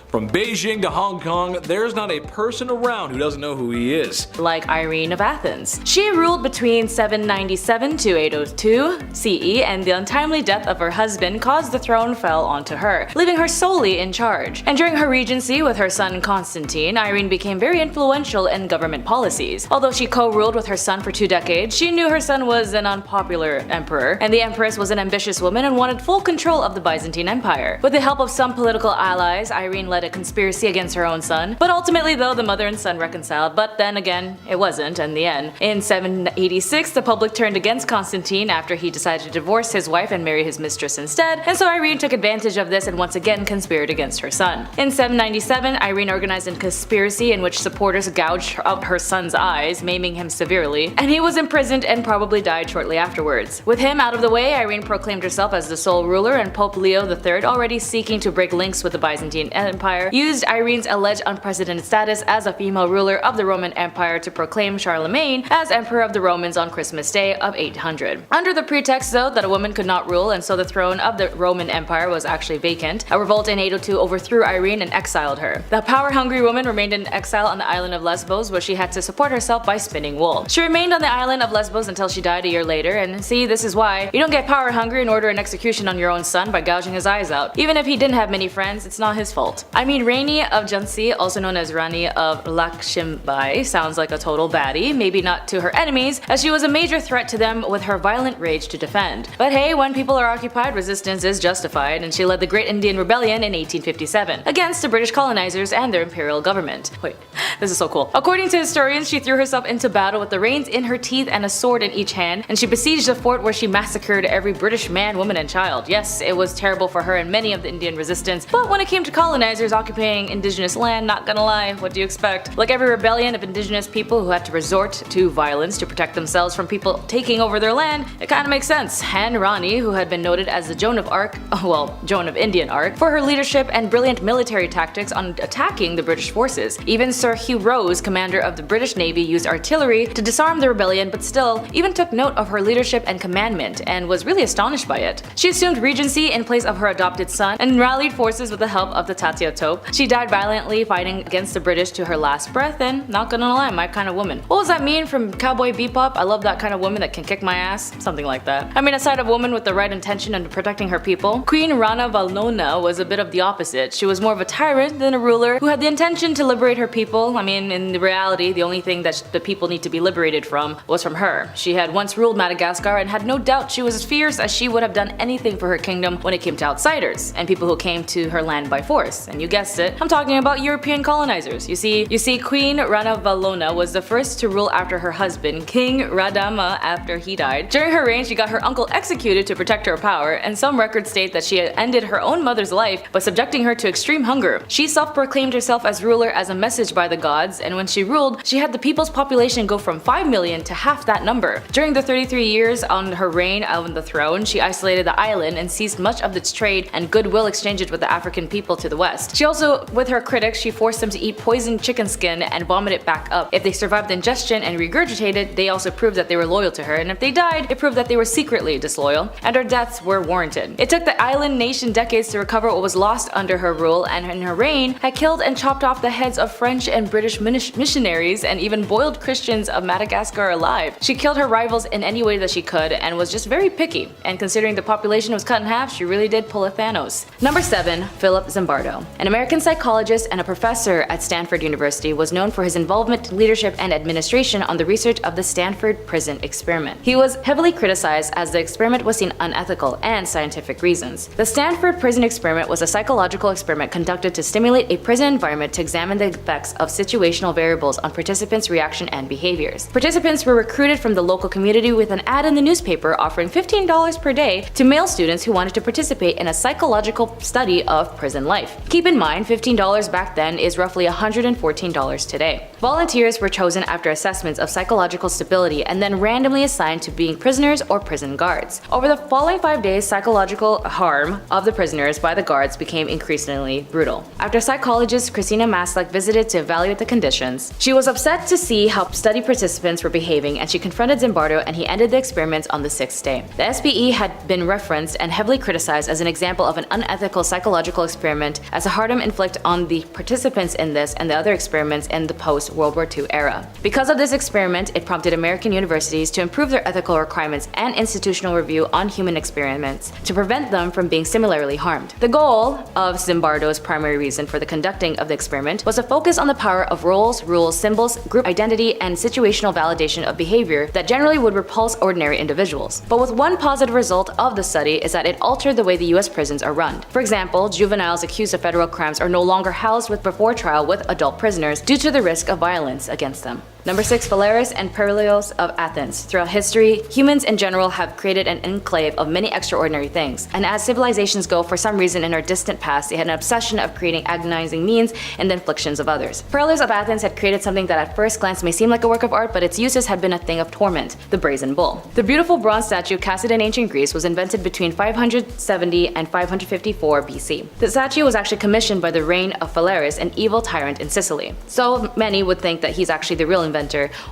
From Beijing to Hong Kong, there's not a person around who doesn't know who he is. Like Irene of Athens. She ruled between 797 to 802 CE, and the untimely death of her husband caused the throne fell onto her, leaving her solely in charge. And during her regency with her son Constantine, Irene became very influential in government policies. Although she co-ruled with her son for 2 decades, she knew her son was an unpopular emperor, and the empress was an ambitious woman and wanted full control of the Byzantine Empire. With the help of some political allies, Irene led a conspiracy against her own son, but ultimately though the mother and son reconciled, but then again it wasn't in the end. In 786 the public turned against Constantine after he decided to divorce his wife and marry his mistress instead, and so Irene took advantage of this and once again conspired against her son. In 797 Irene organized a conspiracy in which supporters gouged out her son's eyes, maiming him severely, and he was imprisoned and probably died shortly afterwards. With him out of the way, Irene proclaimed herself as the sole ruler, and Pope Leo III, already seeking to break links with the Byzantine Empire, used Irene's alleged unprecedented status as a female ruler of the Roman Empire to proclaim Charlemagne as Emperor of the Romans on Christmas Day of 800. Under the pretext though that a woman could not rule and so the throne of the Roman Empire was actually vacant, a revolt in 802 overthrew Irene and exiled her. The power-hungry woman remained in exile on the island of Lesbos, where she had to support herself by spinning wool. She remained on the island of Lesbos until she died a year later, and see, this is why you don't get power-hungry and order an execution on your own son by gouging his eyes out. Even if he didn't have many friends, it's not his fault. I mean, Rani of Jhansi, also known as Rani of Lakshmibai, sounds like a total baddie, maybe not to her enemies, as she was a major threat to them with her violent rage to defend. But hey, when people are occupied, resistance is justified, and she led the Great Indian Rebellion in 1857 against the British colonizers and their imperial government. Wait, this is so cool. According to historians, she threw herself into battle with the reins in her teeth and a sword in each hand, and she besieged a fort where she massacred every British man, woman, and child. Yes, it was terrible for her and many of the Indian resistance, but when it came to colonizers, colonizers occupying indigenous land, not gonna lie, what do you expect? Like every rebellion of indigenous people who had to resort to violence to protect themselves from people taking over their land, it kinda makes sense. And Rani, who had been noted as the Joan of Indian Arc, for her leadership and brilliant military tactics on attacking the British forces. Even Sir Hugh Rose, commander of the British Navy, used artillery to disarm the rebellion, but still even took note of her leadership and commandment and was really astonished by it. She assumed regency in place of her adopted son and rallied forces with the help of the Tatia Tope. She died valiantly fighting against the British to her last breath, and not gonna lie, my kind of woman. What was that mean from Cowboy Bebop? I love that kind of woman that can kick my ass. Something like that. I mean, aside of a woman with the right intention and protecting her people, Queen Rana Valnona was a bit of the opposite. She was more of a tyrant than a ruler who had the intention to liberate her people. I mean, in reality, the only thing that the people need to be liberated from was from her. She had once ruled Madagascar and had no doubt she was as fierce as she would have done anything for her kingdom when it came to outsiders and people who came to her land by force. And you guessed it, I'm talking about European colonizers. You see, Queen Rana Valnona was the first to rule after her husband, King Radama, after he died. During her reign, she got her uncle executed to protect her power, and some records state that she had ended her own mother's life by subjecting her to extreme hunger. She self-proclaimed herself as ruler as a message by the gods, and when she ruled, she had the people's population go from 5 million to half that number. During the 33 years on her reign on the throne, she isolated the island and seized much of its trade and goodwill exchanges with the African people to the west. She also, with her critics, she forced them to eat poisoned chicken skin and vomit it back up. If they survived the ingestion and regurgitated, they also proved that they were loyal to her, and if they died, it proved that they were secretly disloyal, and her deaths were warranted. It took the island nation decades to recover what was lost under her rule, and in her reign had killed and chopped off the heads of French and British missionaries and even boiled Christians of Madagascar alive. She killed her rivals in any way that she could and was just very picky, and considering the population was cut in half, she really did pull a Thanos. Number 7. Philip Zimbardo. An American psychologist and a professor at Stanford University, was known for his involvement, leadership, and administration on the research of the Stanford Prison Experiment. He was heavily criticized as the experiment was seen unethical and scientific reasons. The Stanford Prison Experiment was a psychological experiment conducted to stimulate a prison environment to examine the effects of situational variables on participants' reaction and behaviors. Participants were recruited from the local community with an ad in the newspaper offering $15 per day to male students who wanted to participate in a psychological study of prison life. Keep in mind, $15 back then is roughly $114 today. Volunteers were chosen after assessments of psychological stability and then randomly assigned to being prisoners or prison guards. Over the following 5 days, psychological harm of the prisoners by the guards became increasingly brutal. After psychologist Christina Maslach visited to evaluate the conditions, she was upset to see how study participants were behaving, and she confronted Zimbardo, and he ended the experiments on the 6th day. The SPE had been referenced and heavily criticized as an example of an unethical psychological experiment as a harm inflicted on the participants in this and the other experiments in the post-World War II era. Because of this experiment, it prompted American universities to improve their ethical requirements and institutional review on human experiments to prevent them from being similarly harmed. The goal of Zimbardo's primary reason for the conducting of the experiment was to focus on the power of roles, rules, symbols, group identity, and situational validation of behavior that generally would repulse ordinary individuals. But with one positive result of the study is that it altered the way the US prisons are run. For example, juveniles accused of federal crimes are no longer housed before trial with adult prisoners due to the risk of violence against them. Number 6. Phalaris and Perilios of Athens. Throughout history, humans in general have created an enclave of many extraordinary things, and as civilizations go, for some reason in our distant past, they had an obsession of creating agonizing means and the inflictions of others. Perilios of Athens had created something that at first glance may seem like a work of art, but its uses had been a thing of torment: the brazen bull. The beautiful bronze statue casted in ancient Greece was invented between 570 and 554 BC. The statue was actually commissioned by the reign of Phalaris, an evil tyrant in Sicily. So many would think that he's actually the real inventor,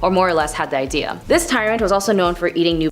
or more or less had the idea. This tyrant was also known for eating new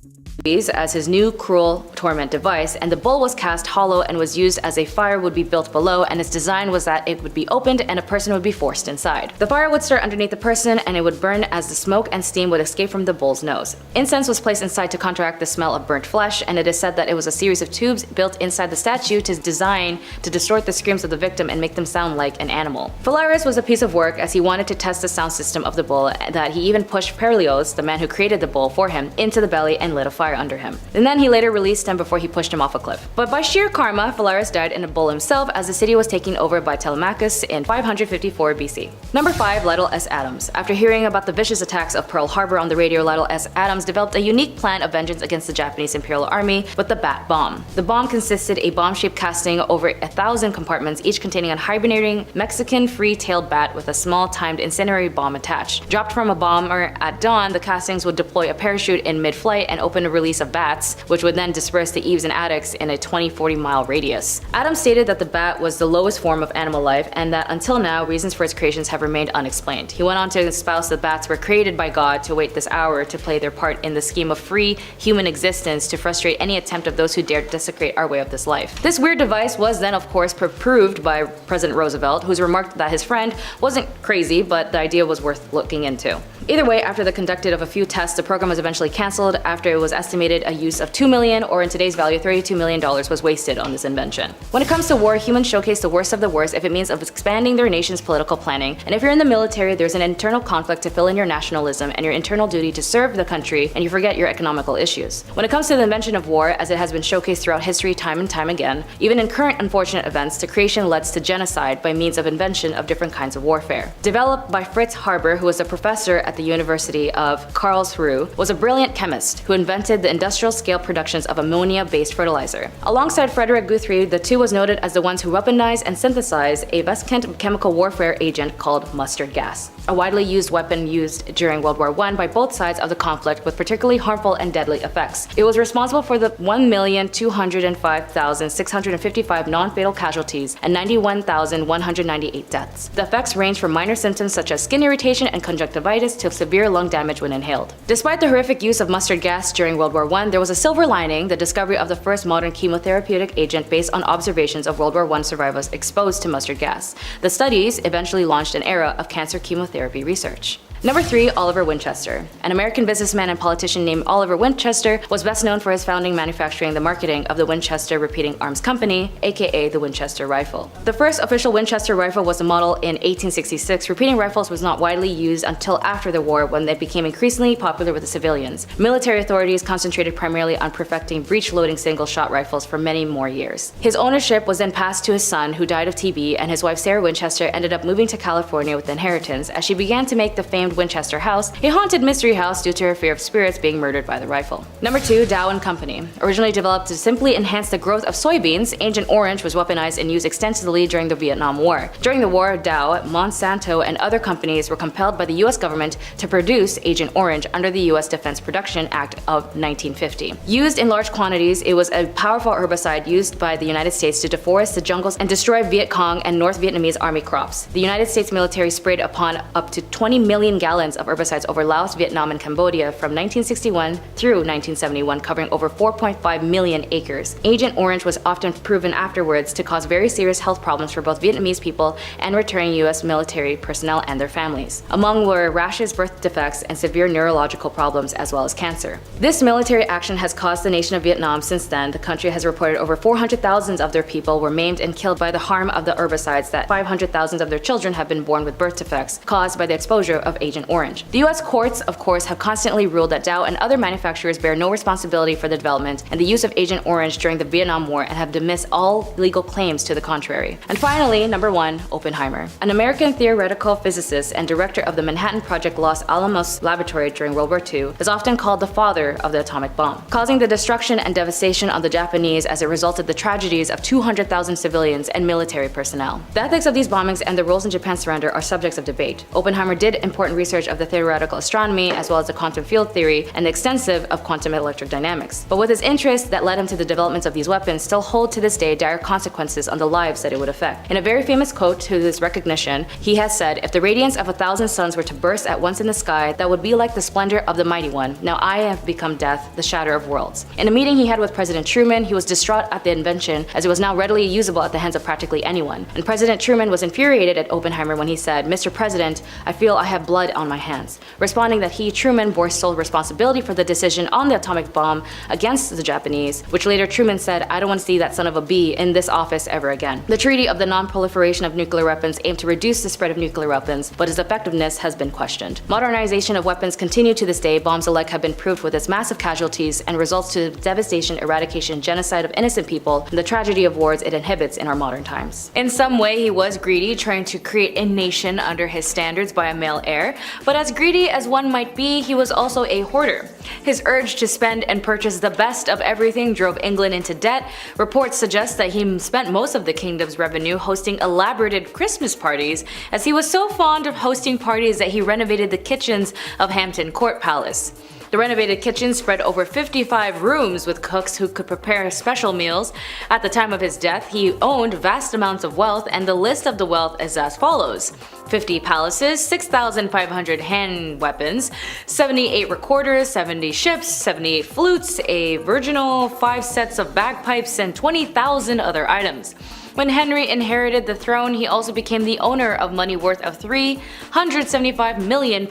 as his new cruel torment device, and the bull was cast hollow and was used as a fire would be built below, and its design was that it would be opened and a person would be forced inside. The fire would start underneath the person and it would burn as the smoke and steam would escape from the bull's nose. Incense was placed inside to counteract the smell of burnt flesh, and it is said that it was a series of tubes built inside the statue to design to distort the screams of the victim and make them sound like an animal. Phalaris was a piece of work as he wanted to test the sound system of the bull, that he even pushed Perilios, the man who created the bull for him, into the belly and lit a fire fire under him. And then he later released him before he pushed him off a cliff. But by sheer karma, Phalaris died in a bowl himself as the city was taken over by Telemachus in 554 BC. Number 5. Lytle S. Adams. After hearing about the vicious attacks of Pearl Harbor on the radio, Lytle S. Adams developed a unique plan of vengeance against the Japanese Imperial Army with the Bat Bomb. The bomb consisted a bomb-shaped casting over 1,000 compartments, each containing a hibernating Mexican free-tailed bat with a small timed incendiary bomb attached. Dropped from a bomber at dawn, the castings would deploy a parachute in mid-flight and open a release of bats, which would then disperse to eaves and attics in a 20-40 mile radius. Adams stated that the bat was the lowest form of animal life and that until now, reasons for its creations have remained unexplained. He went on to espouse that bats were created by God to wait this hour to play their part in the scheme of free human existence to frustrate any attempt of those who dared desecrate our way of this life. This weird device was then of course proved by President Roosevelt, who's remarked that his friend wasn't crazy, but the idea was worth looking into. Either way, after the conducted of a few tests, the program was eventually cancelled after it was estimated a use of $2 million, or in today's value $32 million, was wasted on this invention. When it comes to war, humans showcase the worst of the worst if it means of expanding their nation's political planning, and if you're in the military, there's an internal conflict to fill in your nationalism and your internal duty to serve the country, and you forget your economical issues. When it comes to the invention of war, as it has been showcased throughout history time and time again, even in current unfortunate events, the creation leads to genocide by means of invention of different kinds of warfare. Developed by Fritz Haber, who was a professor at the University of Karlsruhe, was a brilliant chemist who invented the industrial scale productions of ammonia-based fertilizer. Alongside Frederick Guthrie, the two was noted as the ones who weaponized and synthesized a vescent chemical warfare agent called mustard gas, a widely used weapon used during World War I by both sides of the conflict with particularly harmful and deadly effects. It was responsible for the 1,205,655 non-fatal casualties and 91,198 deaths. The effects range from minor symptoms such as skin irritation and conjunctivitis to severe lung damage when inhaled. Despite the horrific use of mustard gas during World War I, there was a silver lining: the discovery of the first modern chemotherapeutic agent based on observations of World War I survivors exposed to mustard gas. The studies eventually launched an era of cancer chemotherapy research. Number 3. Oliver Winchester. An American businessman and politician named Oliver Winchester was best known for his founding, manufacturing, the marketing of the Winchester Repeating Arms Company, aka the Winchester rifle. The first official Winchester rifle was a model in 1866. Repeating rifles was not widely used until after the war, when they became increasingly popular with the civilians. Military authorities concentrated primarily on perfecting breech-loading single-shot rifles for many more years. His ownership was then passed to his son, who died of TB, and his wife Sarah Winchester ended up moving to California with the inheritance as she began to make the famed Winchester House a haunted mystery house due to her fear of spirits being murdered by the rifle. Number 2. Dow & Company. Originally developed to simply enhance the growth of soybeans, Agent Orange was weaponized and used extensively during the Vietnam War. During the war, Dow, Monsanto, and other companies were compelled by the US government to produce Agent Orange under the US Defense Production Act of 1950. Used in large quantities, it was a powerful herbicide used by the United States to deforest the jungles and destroy Viet Cong and North Vietnamese army crops. The United States military sprayed upon up to 20 million gallons of herbicides over Laos, Vietnam, and Cambodia from 1961 through 1971, covering over 4.5 million acres. Agent Orange was often proven afterwards to cause very serious health problems for both Vietnamese people and returning US military personnel and their families. Among were rashes, birth defects, and severe neurological problems, as well as cancer. This military action has caused the nation of Vietnam. Since then, the country has reported over 400,000 of their people were maimed and killed by the harm of the herbicides, that 500,000 of their children have been born with birth defects caused by the exposure of Agent Orange. The US courts, of course, have constantly ruled that Dow and other manufacturers bear no responsibility for the development and the use of Agent Orange during the Vietnam War, and have dismissed all legal claims to the contrary. And finally, number 1. Oppenheimer. An American theoretical physicist and director of the Manhattan Project Los Alamos Laboratory during World War II, is often called the father of the atomic bomb, causing the destruction and devastation of the Japanese as it resulted the tragedies of 200,000 civilians and military personnel. The ethics of these bombings and the roles in Japan's surrender are subjects of debate. Oppenheimer did important research of the theoretical astronomy, as well as the quantum field theory and the extensive of quantum electric dynamics. But with his interests that led him to the development of these weapons still hold to this day dire consequences on the lives that it would affect. In a very famous quote to his recognition, he has said, "If the radiance of 1,000 suns were to burst at once in the sky, that would be like the splendor of the mighty one. Now I have become death, the shatter of worlds." In a meeting he had with President Truman, he was distraught at the invention, as it was now readily usable at the hands of practically anyone. And President Truman was infuriated at Oppenheimer when he said, "Mr. President, I feel I have blood blood on my hands, responding that he, Truman, bore sole responsibility for the decision on the atomic bomb against the Japanese, which later Truman said, "I don't want to see that son of a bee in this office ever again." The Treaty of the Non-Proliferation of Nuclear Weapons aimed to reduce the spread of nuclear weapons, but its effectiveness has been questioned. Modernization of weapons continue to this day. Bombs alike have been proved with its massive casualties and results to the devastation, eradication, genocide of innocent people, and the tragedy of wars it inhibits in our modern times. In some way, he was greedy, trying to create a nation under his standards by a male heir, but as greedy as one might be, he was also a hoarder. His urge to spend and purchase the best of everything drove England into debt. Reports suggest that he spent most of the kingdom's revenue hosting elaborate Christmas parties, as he was so fond of hosting parties that he renovated the kitchens of Hampton Court Palace. The renovated kitchen spread over 55 rooms with cooks who could prepare special meals. At the time of his death, he owned vast amounts of wealth, and the list of the wealth is as follows: 50 palaces, 6,500 hand weapons, 78 recorders, 70 ships, 78 flutes, a virginal, 5 sets of bagpipes, and 20,000 other items. When Henry inherited the throne, he also became the owner of money worth of £375 million.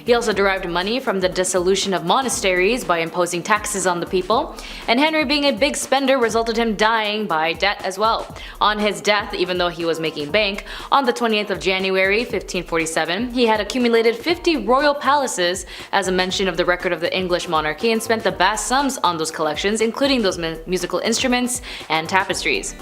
He also derived money from the dissolution of monasteries by imposing taxes on the people, and Henry, being a big spender, resulted him dying by debt as well. On his death, even though he was making bank, on the 28th of January 1547, he had accumulated 50 royal palaces as a mention of the record of the English monarchy, and spent the vast sums on those collections, including those musical instruments and tapestries.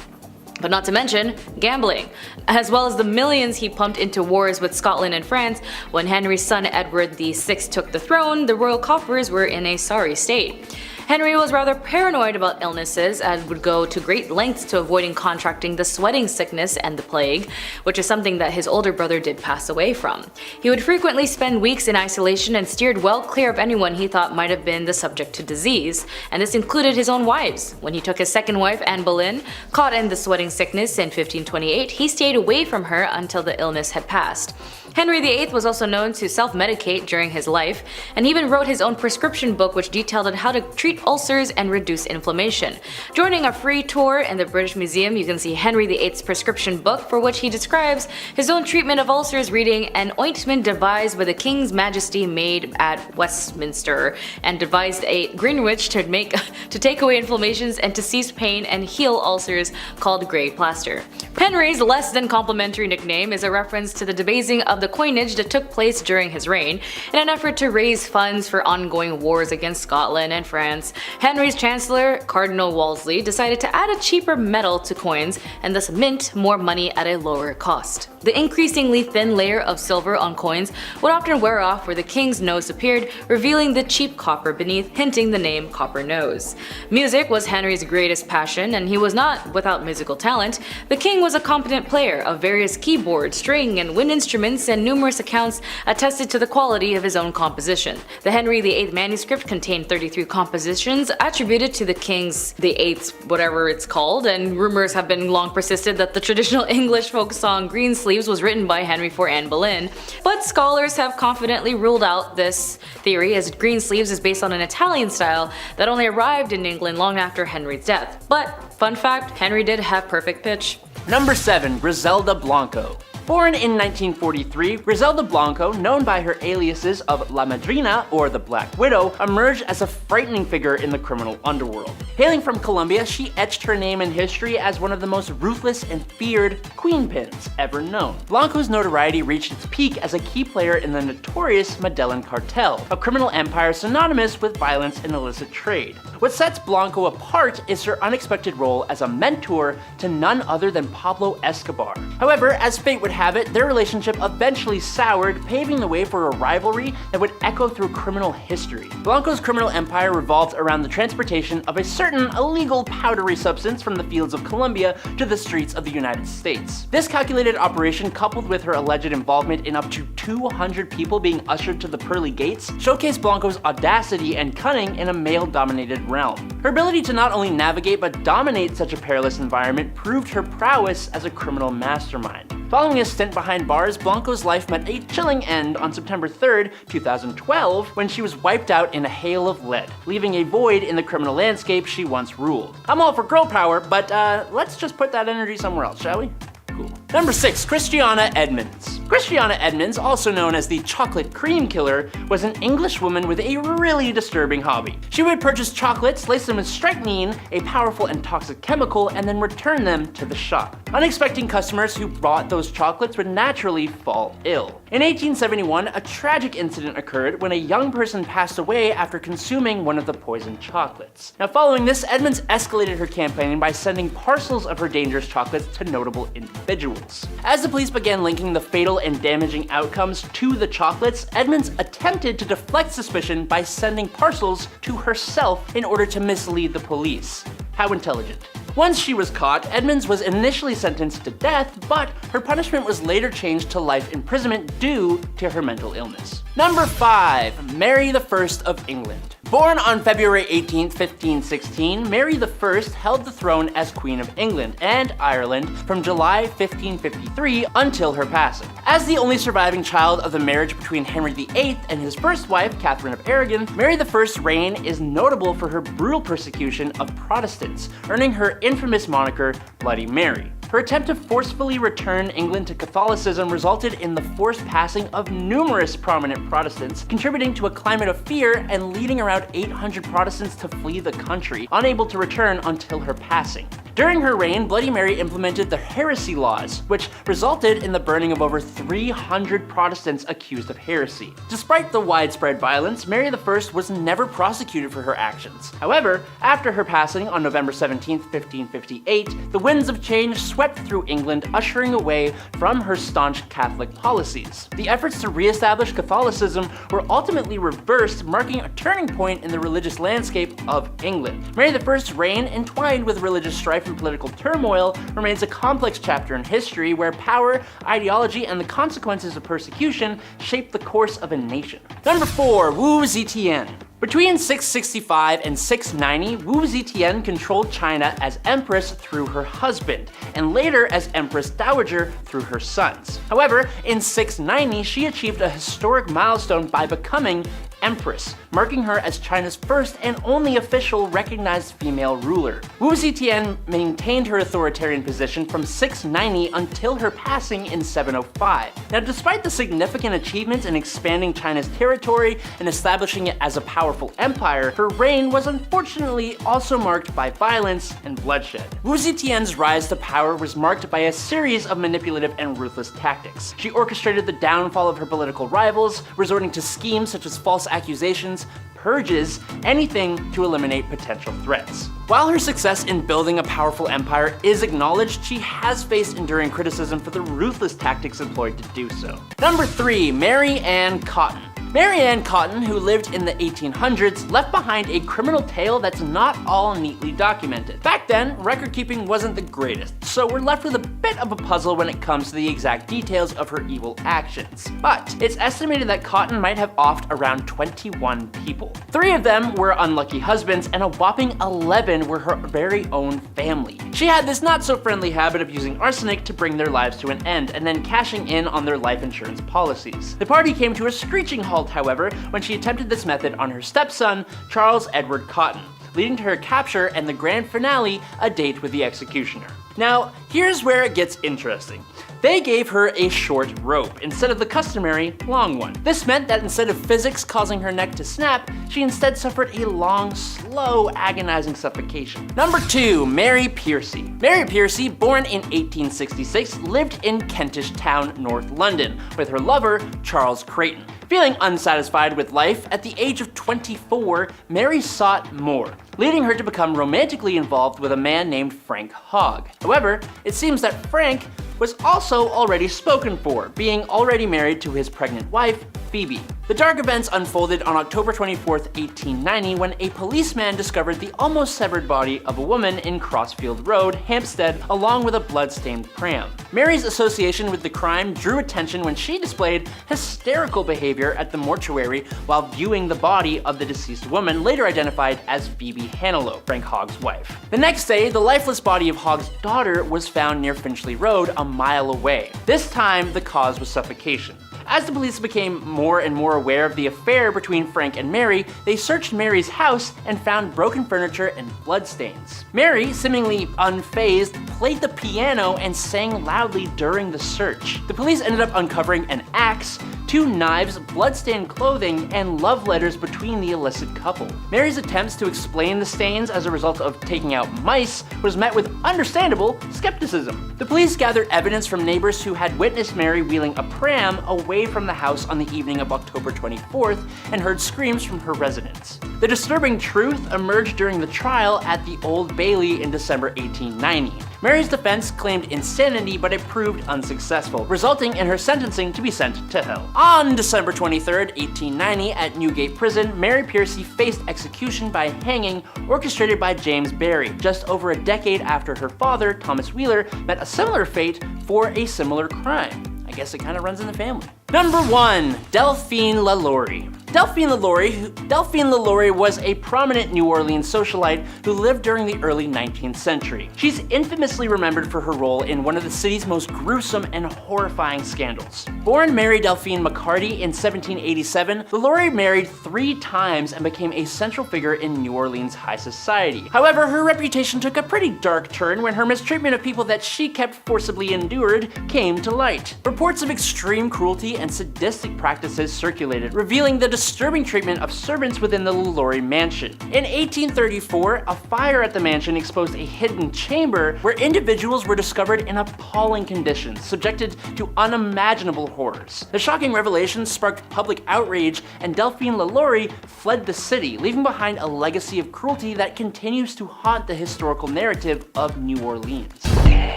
But not to mention gambling, as well as the millions he pumped into wars with Scotland and France. When Henry's son Edward VI took the throne, the royal coffers were in a sorry state. Henry was rather paranoid about illnesses and would go to great lengths to avoiding contracting the sweating sickness and the plague, which is something that his older brother did pass away from. He would frequently spend weeks in isolation and steered well clear of anyone he thought might have been the subject to disease, and this included his own wives. When he took his second wife, Anne Boleyn, caught in the sweating sickness in 1528, he stayed away from her until the illness had passed. Henry VIII was also known to self-medicate during his life, and even wrote his own prescription book which detailed how to treat ulcers and reduce inflammation. Joining a free tour in the British Museum, you can see Henry VIII's prescription book, for which he describes his own treatment of ulcers, reading, "An ointment devised by the King's Majesty made at Westminster, and devised at Greenwich to take away inflammations and to cease pain and heal ulcers, called grey plaster." Henry's less than complimentary nickname is a reference to the debasing of the coinage that took place during his reign. In an effort to raise funds for ongoing wars against Scotland and France, Henry's Chancellor, Cardinal Wolsey, decided to add a cheaper metal to coins and thus mint more money at a lower cost. The increasingly thin layer of silver on coins would often wear off where the king's nose appeared, revealing the cheap copper beneath, hinting the name Copper Nose. Music was Henry's greatest passion, and he was not without musical talent. The king was a competent player of various keyboard, string, and wind instruments, and numerous accounts attested to the quality of his own composition. The Henry VIII manuscript contained 33 compositions attributed to the King's VIII's whatever it's called, and rumors have been long persisted that the traditional English folk song Greensleeves was written by Henry for Anne Boleyn, but scholars have confidently ruled out this theory, as Greensleeves is based on an Italian style that only arrived in England long after Henry's death. But fun fact, Henry did have perfect pitch. Number 7. Griselda Blanco. Born in 1943, Griselda Blanco, known by her aliases of La Madrina or the Black Widow, emerged as a frightening figure in the criminal underworld. Hailing from Colombia, she etched her name in history as one of the most ruthless and feared queenpins ever known. Blanco's notoriety reached its peak as a key player in the notorious Medellin cartel, a criminal empire synonymous with violence and illicit trade. What sets Blanco apart is her unexpected role as a mentor to none other than Pablo Escobar. However, as fate would have it, their relationship eventually soured, paving the way for a rivalry that would echo through criminal history. Blanco's criminal empire revolved around the transportation of a certain illegal powdery substance from the fields of Colombia to the streets of the United States. This calculated operation, coupled with her alleged involvement in up to 200 people being ushered to the pearly gates, showcased Blanco's audacity and cunning in a male-dominated realm. Her ability to not only navigate but dominate such a perilous environment proved her prowess as a criminal mastermind. Following a stint behind bars, Blanco's life met a chilling end on September 3rd, 2012, when she was wiped out in a hail of lead, leaving a void in the criminal landscape she once ruled. I'm all for girl power, but let's just put that energy somewhere else, shall we? Cool. Number 6. Christiana Edmonds. Christiana Edmonds, also known as the Chocolate Cream Killer, was an English woman with a really disturbing hobby. She would purchase chocolates, lace them with strychnine, a powerful and toxic chemical, and then return them to the shop. Unexpected customers who bought those chocolates would naturally fall ill. In 1871, a tragic incident occurred when a young person passed away after consuming one of the poisoned chocolates. Now, following this, Edmonds escalated her campaign by sending parcels of her dangerous chocolates to notable individuals. As the police began linking the fatal and damaging outcomes to the chocolates, Edmonds attempted to deflect suspicion by sending parcels to herself in order to mislead the police. How intelligent. Once she was caught, Edmonds was initially sentenced to death, but her punishment was later changed to life imprisonment due to her mental illness. Number 5. Mary I of England. Born on February 18, 1516, Mary I held the throne as Queen of England and Ireland from July 1553 until her passing. As the only surviving child of the marriage between Henry VIII and his first wife, Catherine of Aragon, Mary I's reign is notable for her brutal persecution of Protestants, earning her infamous moniker Bloody Mary. Her attempt to forcefully return England to Catholicism resulted in the forced passing of numerous prominent Protestants, contributing to a climate of fear and leading around 800 Protestants to flee the country, unable to return until her passing. During her reign, Bloody Mary implemented the heresy laws, which resulted in the burning of over 300 Protestants accused of heresy. Despite the widespread violence, Mary I was never prosecuted for her actions. However, after her passing on November 17, 1558, the winds of change swept through England, ushering away from her staunch Catholic policies. The efforts to re-establish Catholicism were ultimately reversed, marking a turning point in the religious landscape of England. Mary I's reign, entwined with religious strife and political turmoil, remains a complex chapter in history where power, ideology, and the consequences of persecution shape the course of a nation. Number 4. Wu Zetian. Between 665 and 690, Wu Zetian controlled China as empress through her husband, and later as empress dowager through her sons. However, in 690, she achieved a historic milestone by becoming empress, marking her as China's first and only official recognized female ruler. Wu Zetian maintained her authoritarian position from 690 until her passing in 705. Now, despite the significant achievements in expanding China's territory and establishing it as a powerful empire, her reign was unfortunately also marked by violence and bloodshed. Wu Zetian's rise to power was marked by a series of manipulative and ruthless tactics. She orchestrated the downfall of her political rivals, resorting to schemes such as false accusations, purges, anything to eliminate potential threats. While her success in building a powerful empire is acknowledged, she has faced enduring criticism for the ruthless tactics employed to do so. Number 3. Mary Ann Cotton. Mary Ann Cotton, who lived in the 1800s, left behind a criminal tale that's not all neatly documented. Back then, record keeping wasn't the greatest, so we're left with a bit of a puzzle when it comes to the exact details of her evil actions. But it's estimated that Cotton might have offed around 21 people. 3 of them were unlucky husbands, and a whopping 11 were her very own family. She had this not-so-friendly habit of using arsenic to bring their lives to an end, and then cashing in on their life insurance policies. The party came to a screeching halt, however, when she attempted this method on her stepson, Charles Edward Cotton, leading to her capture and the grand finale, a date with the executioner. Now, here's where it gets interesting. They gave her a short rope instead of the customary long one. This meant that instead of physics causing her neck to snap, she instead suffered a long, slow, agonizing suffocation. Number 2. Mary Piercy. Mary Piercy, born in 1866, lived in Kentish Town, North London, with her lover, Charles Creighton. Feeling unsatisfied with life, at the age of 24, Mary sought more, leading her to become romantically involved with a man named Frank Hogg. However, it seems that Frank was also already spoken for, being already married to his pregnant wife, Phoebe. The dark events unfolded on October 24, 1890, when a policeman discovered the almost severed body of a woman in Crossfield Road, Hampstead, along with a blood-stained pram. Mary's association with the crime drew attention when she displayed hysterical behavior at the mortuary while viewing the body of the deceased woman, later identified as Phoebe Hanelo, Frank Hogg's wife. The next day, the lifeless body of Hogg's daughter was found near Finchley Road, a mile away. This time, the cause was suffocation. As the police became more and more aware of the affair between Frank and Mary, they searched Mary's house and found broken furniture and bloodstains. Mary, seemingly unfazed, played the piano and sang loudly during the search. The police ended up uncovering an axe, 2 knives, bloodstained clothing, and love letters between the illicit couple. Mary's attempts to explain the stains as a result of taking out mice was met with understandable skepticism. The police gathered evidence from neighbors who had witnessed Mary wheeling a pram away from the house on the evening of October 24th and heard screams from her residence. The disturbing truth emerged during the trial at the Old Bailey in December 1890. Mary's defense claimed insanity, but it proved unsuccessful, resulting in her sentencing to be sent to hell. On December 23rd, 1890, at Newgate Prison, Mary Piercy faced execution by hanging, orchestrated by James Barry, just over a decade after her father, Thomas Wheeler, met a similar fate for a similar crime. I guess it kind of runs in the family. Number 1. Delphine LaLaurie. Delphine LaLaurie was a prominent New Orleans socialite who lived during the early 19th century. She's infamously remembered for her role in one of the city's most gruesome and horrifying scandals. Born Mary Delphine McCarty in 1787, LaLaurie married 3 times and became a central figure in New Orleans high society. However, her reputation took a pretty dark turn when her mistreatment of people that she kept forcibly endured came to light. Reports of extreme cruelty and sadistic practices circulated, revealing the disturbing treatment of servants within the LaLaurie mansion. In 1834, a fire at the mansion exposed a hidden chamber where individuals were discovered in appalling conditions, subjected to unimaginable horrors. The shocking revelation sparked public outrage, and Delphine LaLaurie fled the city, leaving behind a legacy of cruelty that continues to haunt the historical narrative of New Orleans.